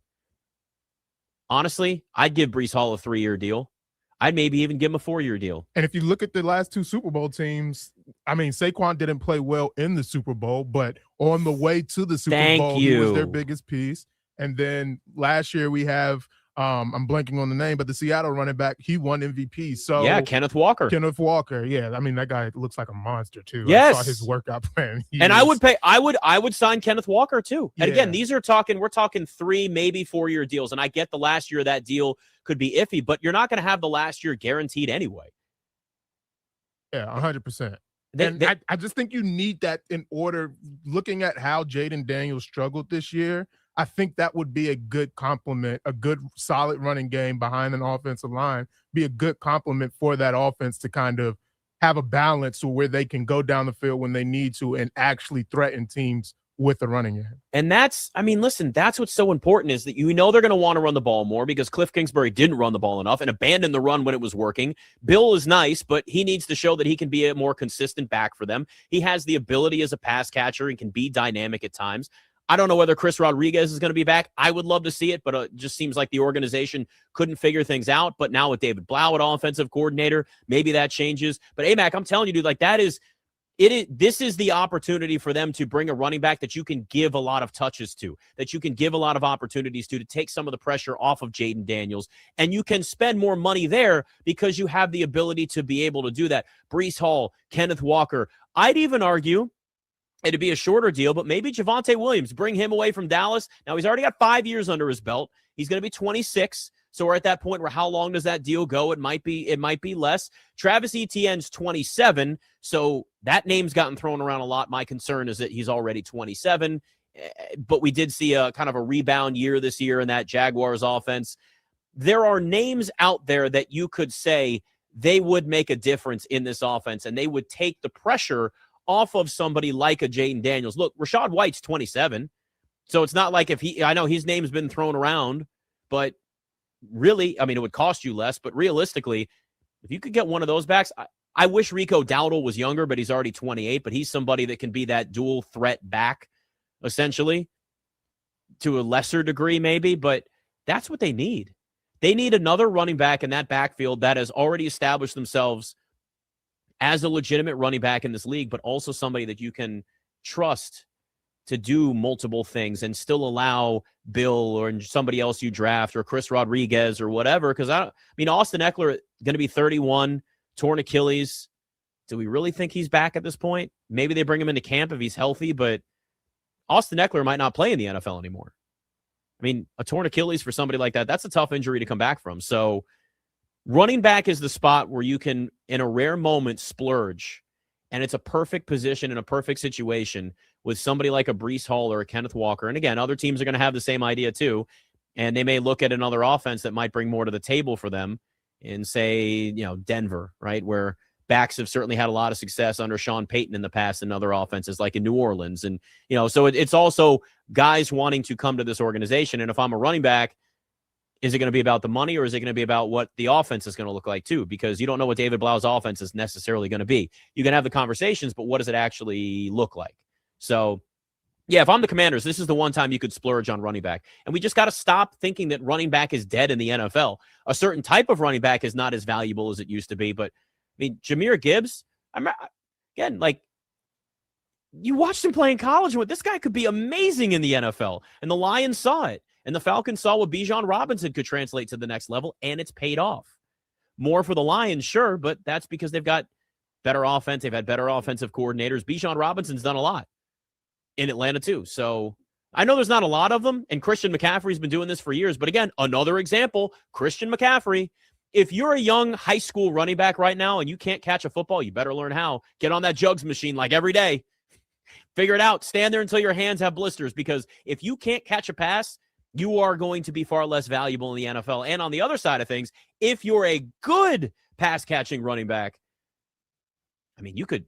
Honestly, I'd give Breece Hall a 3-year deal. I'd maybe even give him a 4-year deal. And if you look at the last 2 Super Bowl teams, I mean, Saquon didn't play well in the Super Bowl, but on the way to the Super Bowl, he was their biggest piece. And then last year we have I'm blanking on the name, but the Seattle running back, he won MVP. So yeah, Kenneth Walker. Yeah, I mean, that guy looks like a monster too. Yes. I saw his workout plan. I would sign Kenneth Walker too. And again, we're talking 3, maybe 4-year deals. And I get the last year of that deal could be iffy, but you're not going to have the last year guaranteed anyway. Yeah, 100%. I just think you need that in order. Looking at how Jaden Daniels struggled this year, I think that would be a good complement, a good solid running game behind an offensive line, be a good complement for that offense to kind of have a balance to where they can go down the field when they need to and actually threaten teams with the running game. And that's what's so important is that they're going to want to run the ball more because Cliff Kingsbury didn't run the ball enough and abandoned the run when it was working. Bill is nice, but he needs to show that he can be a more consistent back for them. He has the ability as a pass catcher and can be dynamic at times. I don't know whether Chris Rodriguez is going to be back. I would love to see it, but it just seems like the organization couldn't figure things out. But now with David Blau at offensive coordinator, maybe that changes. But AMAC, I'm telling you, dude, like this is the opportunity for them to bring a running back that you can give a lot of touches to, that you can give a lot of opportunities to take some of the pressure off of Jaden Daniels. And you can spend more money there because you have the ability to be able to do that. Breece Hall, Kenneth Walker. I'd even argue it'd be a shorter deal, but maybe Javonte Williams, bring him away from Dallas. Now, he's already got 5 years under his belt. He's going to be 26. So we're at that point where how long does that deal go? It might be less. Travis Etienne's 27. So that name's gotten thrown around a lot. My concern is that he's already 27. But we did see a kind of a rebound year this year in that Jaguars offense. There are names out there that you could say they would make a difference in this offense, and they would take the pressure off of somebody like a Jaden Daniels. Look, Rachaad White's 27. So it's not like I know his name's been thrown around, but really, I mean, it would cost you less, but realistically, if you could get one of those backs, I wish Rico Dowdle was younger, but he's already 28, but he's somebody that can be that dual threat back, essentially, to a lesser degree maybe, but that's what they need. They need another running back in that backfield that has already established themselves as a legitimate running back in this league, but also somebody that you can trust to do multiple things and still allow Bill or somebody else you draft or Chris Rodriguez or whatever. Because Austin Eckler going to be 31, torn Achilles. Do we really think he's back at this point? Maybe they bring him into camp if he's healthy, but Austin Eckler might not play in the NFL anymore. I mean, a torn Achilles for somebody like that, that's a tough injury to come back from. So running back is the spot where you can, in a rare moment, splurge. And it's a perfect position in a perfect situation with somebody like a Breece Hall or a Kenneth Walker. And again, other teams are going to have the same idea too. And they may look at another offense that might bring more to the table for them in, say, Denver, right? Where backs have certainly had a lot of success under Sean Payton in the past and other offenses like in New Orleans. And, so it's also guys wanting to come to this organization. And if I'm a running back, Is it going to be about the money, or is it going to be about what the offense is going to look like too? Because you don't know what David Blau's offense is necessarily going to be. You can have the conversations, but what does it actually look like? So, yeah, if I'm the Commanders, this is the one time you could splurge on running back. And we just got to stop thinking that running back is dead in the NFL. A certain type of running back is not as valuable as it used to be. But, I mean, Jahmyr Gibbs, again, like, you watched him play in college, and this guy could be amazing in the NFL. And the Lions saw it. And the Falcons saw what Bijan Robinson could translate to the next level, and it's paid off. More for the Lions, sure, but that's because they've got better offense. They've had better offensive coordinators. Bijan Robinson's done a lot in Atlanta too. So I know there's not a lot of them, and Christian McCaffrey's been doing this for years. But again, another example, Christian McCaffrey. If you're a young high school running back right now and you can't catch a football, you better learn how. Get on that jugs machine like every day. Figure it out. Stand there until your hands have blisters, because if you can't catch a pass, you are going to be far less valuable in the NFL. And on the other side of things, if you're a good pass-catching running back, I mean, you could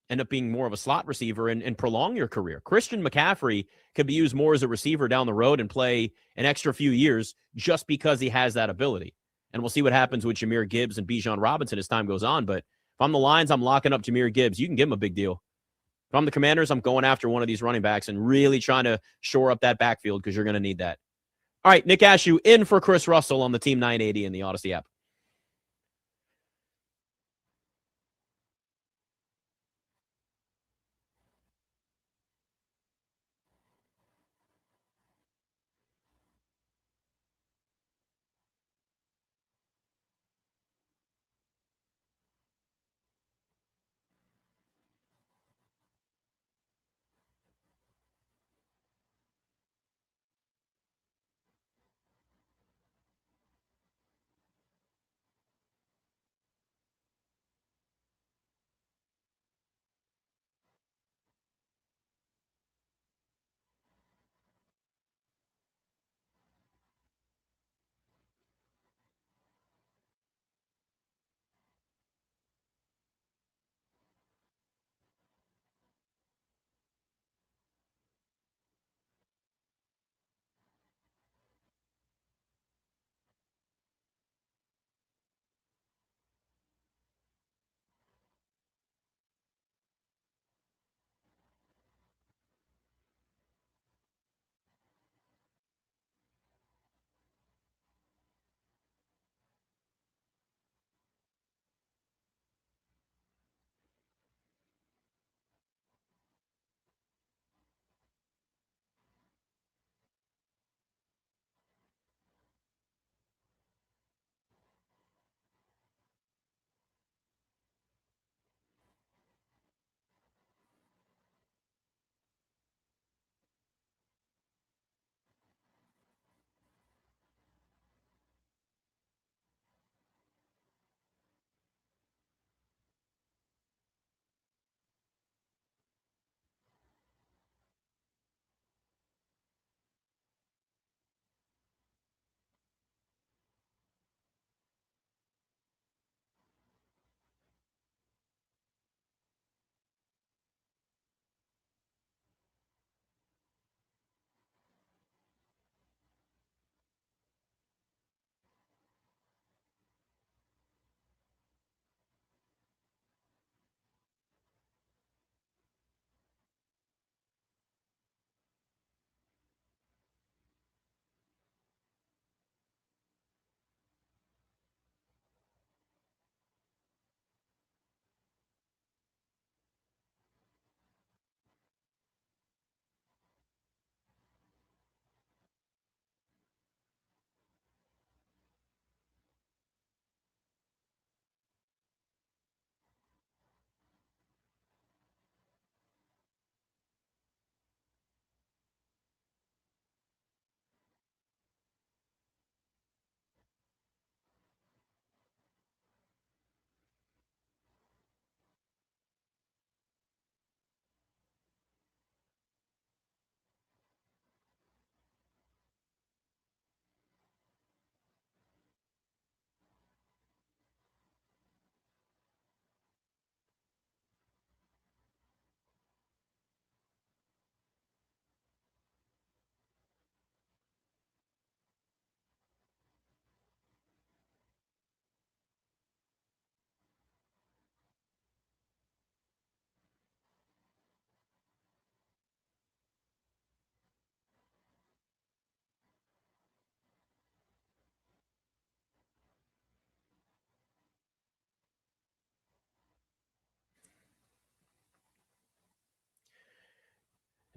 end up being more of a slot receiver and prolong your career. Christian McCaffrey could be used more as a receiver down the road and play an extra few years just because he has that ability. And we'll see what happens with Jahmyr Gibbs and Bijan Robinson as time goes on. But if I'm the Lions, I'm locking up Jahmyr Gibbs. You can give him a big deal. If I'm the Commanders, I'm going after one of these running backs and really trying to shore up that backfield, because you're going to need that. All right, Nick Ashooh in for Chris Russell on the Team 980 in the Odyssey app.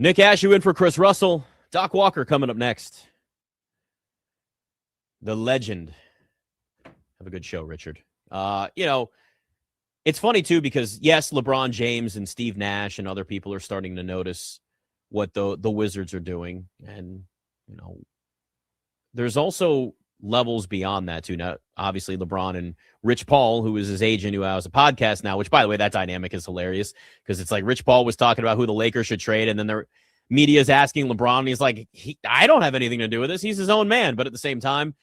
Nick Ashooh in for Chris Russell. Doc Walker coming up next. The legend. Have a good show, Richard. It's funny, too, because, yes, LeBron James and Steve Nash and other people are starting to notice what the Wizards are doing. And, there's also levels beyond that, too. Now, obviously, LeBron and Rich Paul, who is his agent, who has a podcast now, which, by the way, that dynamic is hilarious because it's like Rich Paul was talking about who the Lakers should trade, and then the media is asking LeBron, and he's like, I don't have anything to do with this. He's his own man. But at the same time,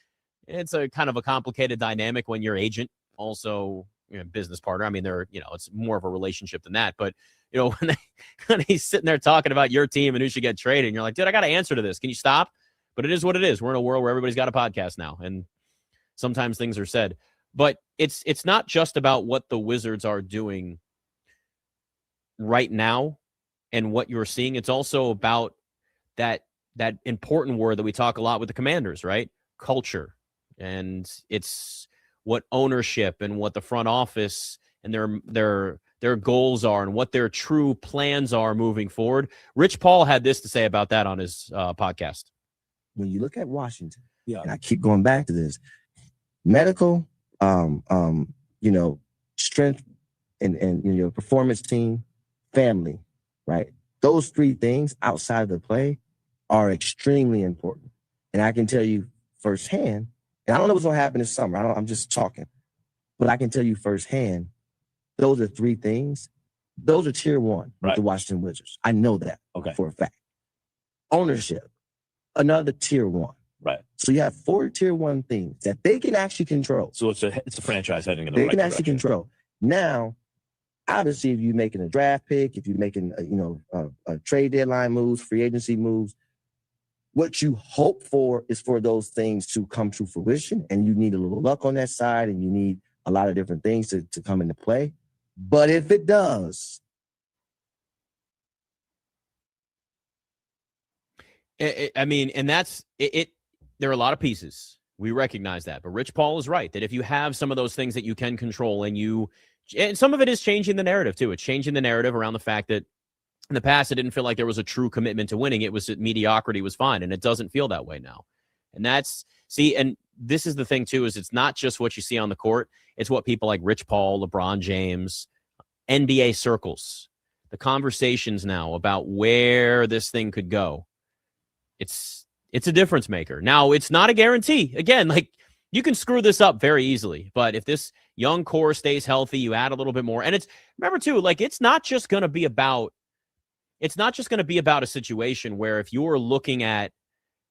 it's a kind of a complicated dynamic when your agent also business partner. I mean, it's more of a relationship than that. But, when he's sitting there talking about your team and who should get traded, and you're like, dude, I got to answer to this. Can you stop? But it is what it is. We're in a world where everybody's got a podcast now, and sometimes things are said. But it's not just about what the Wizards are doing right now and what you're seeing. It's also about that important word that we talk a lot with the Commanders, right? Culture. And it's what ownership and what the front office and their goals are and what their true plans are moving forward. Rich Paul had this to say about that on his podcast. When you look at Washington, and I keep going back to this, medical, strength and performance team, family, right? Those three things outside of the play are extremely important. And I can tell you firsthand, and I don't know what's going to happen this summer. I'm just talking. But I can tell you firsthand, those are three things. Those are tier one with the Washington Wizards. I know that for a fact. Ownership, another tier one. Right. So you have 4 tier one things that they can actually control. So it's a franchise heading in the They right can direction. actually control. Now, obviously, if you're making a draft pick, if you're making a trade deadline moves, free agency moves, what you hope for is for those things to come to fruition, and you need a little luck on that side, and you need a lot of different things to come into play. But if it does, and that's it. There are a lot of pieces. We recognize that. But Rich Paul is right that if you have some of those things that you can control and some of it is changing the narrative too. It's changing the narrative around the fact that in the past, it didn't feel like there was a true commitment to winning. It was that mediocrity was fine. And it doesn't feel that way now. And and this is the thing too, is it's not just what you see on the court. It's what people like Rich Paul, LeBron James, NBA circles, the conversations now about where this thing could go. It's a difference maker. Now, it's not a guarantee. Again, like you can screw this up very easily, but if this young core stays healthy, you add a little bit more. And remember too, like it's not just going to be about a situation where if you're looking at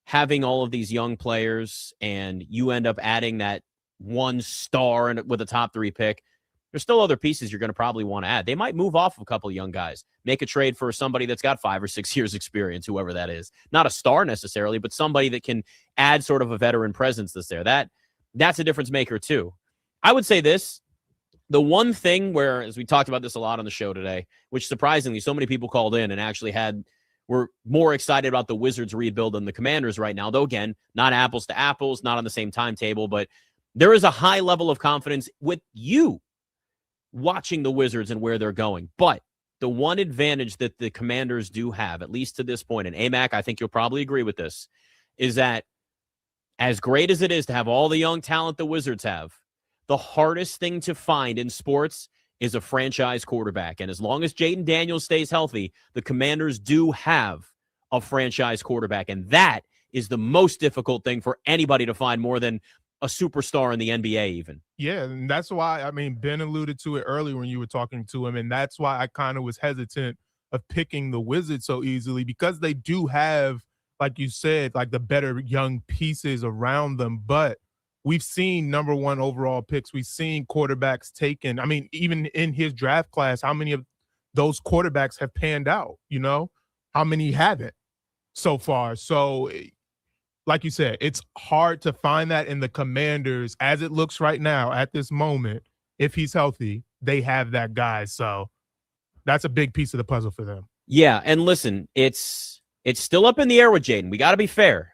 having all of these young players and you end up adding that one star with a top 3 pick, there's still other pieces you're going to probably want to add. They might move off of a couple of young guys, make a trade for somebody that's got 5 or 6 years experience, whoever that is. Not a star necessarily, but somebody that can add sort of a veteran presence that's there. That's a difference maker too. I would say this, the one thing where, as we talked about this a lot on the show today, which surprisingly so many people called in and actually were more excited about the Wizards rebuild than the Commanders right now, though again, not apples to apples, not on the same timetable, but there is a high level of confidence with you watching the Wizards and where they're going. But the one advantage that the Commanders do have, at least to this point, and AMAC, I think you'll probably agree with this, is that as great as it is to have all the young talent the Wizards have, the hardest thing to find in sports is a franchise quarterback. And as long as Jaden Daniels stays healthy, the Commanders do have a franchise quarterback. And that is the most difficult thing for anybody to find, more than a superstar in the NBA even. Yeah, and that's why, Ben alluded to it earlier when you were talking to him, and that's why I kind of was hesitant of picking the Wizards so easily, because they do have, like you said, like the better young pieces around them. But we've seen number 1 overall picks. We've seen quarterbacks taken. Even in his draft class, how many of those quarterbacks have panned out? How many haven't so far? So, like you said, it's hard to find that in the Commanders as it looks right now at this moment. If he's healthy, they have that guy. So that's a big piece of the puzzle for them. Yeah, and listen, it's still up in the air with Jaden. We got to be fair.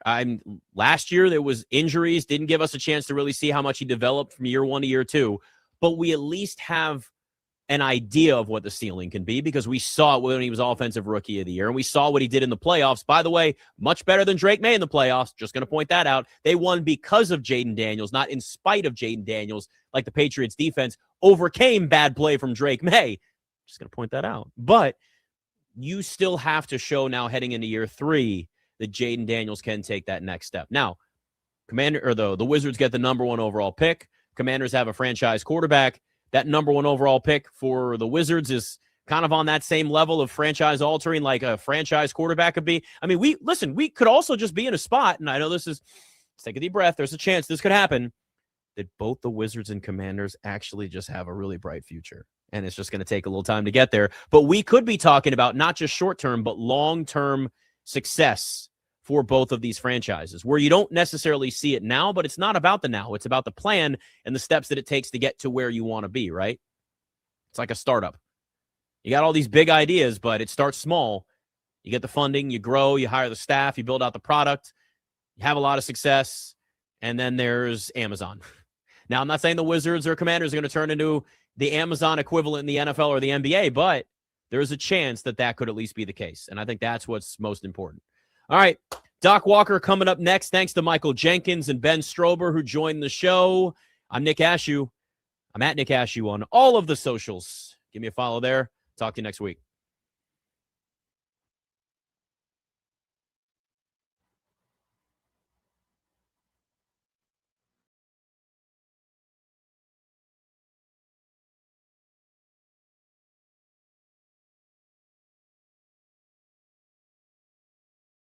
Last year there was injuries, didn't give us a chance to really see how much he developed from year 1 to year 2, but we at least have an idea of what the ceiling can be because we saw it when he was Offensive Rookie of the Year, and we saw what he did in the playoffs. By the way, much better than Drake May in the playoffs. Just going to point that out. They won because of Jaden Daniels, not in spite of Jaden Daniels, like the Patriots defense overcame bad play from Drake May. Just going to point that out. But you still have to show now heading into year 3 that Jaden Daniels can take that next step. Now, the Wizards get the number 1 overall pick. Commanders have a franchise quarterback. That number 1 overall pick for the Wizards is kind of on that same level of franchise altering like a franchise quarterback could be. I mean, we could also just be in a spot, and I know let's take a deep breath. There's a chance this could happen, that both the Wizards and Commanders actually just have a really bright future. And it's just going to take a little time to get there. But we could be talking about not just short-term, but long-term success for both of these franchises, where you don't necessarily see it now, but it's not about the now. It's about the plan and the steps that it takes to get to where you want to be, right? It's like a startup. You got all these big ideas, but it starts small. You get the funding, you grow, you hire the staff, you build out the product, you have a lot of success, and then there's Amazon. Now, I'm not saying the Wizards or Commanders are going to turn into the Amazon equivalent in the NFL or the NBA, but there's a chance that could at least be the case, and I think that's what's most important. All right, Doc Walker coming up next. Thanks to Michael Jenkins and Ben Strober who joined the show. I'm Nick Ashooh. I'm at Nick Ashooh on all of the socials. Give me a follow there. Talk to you next week.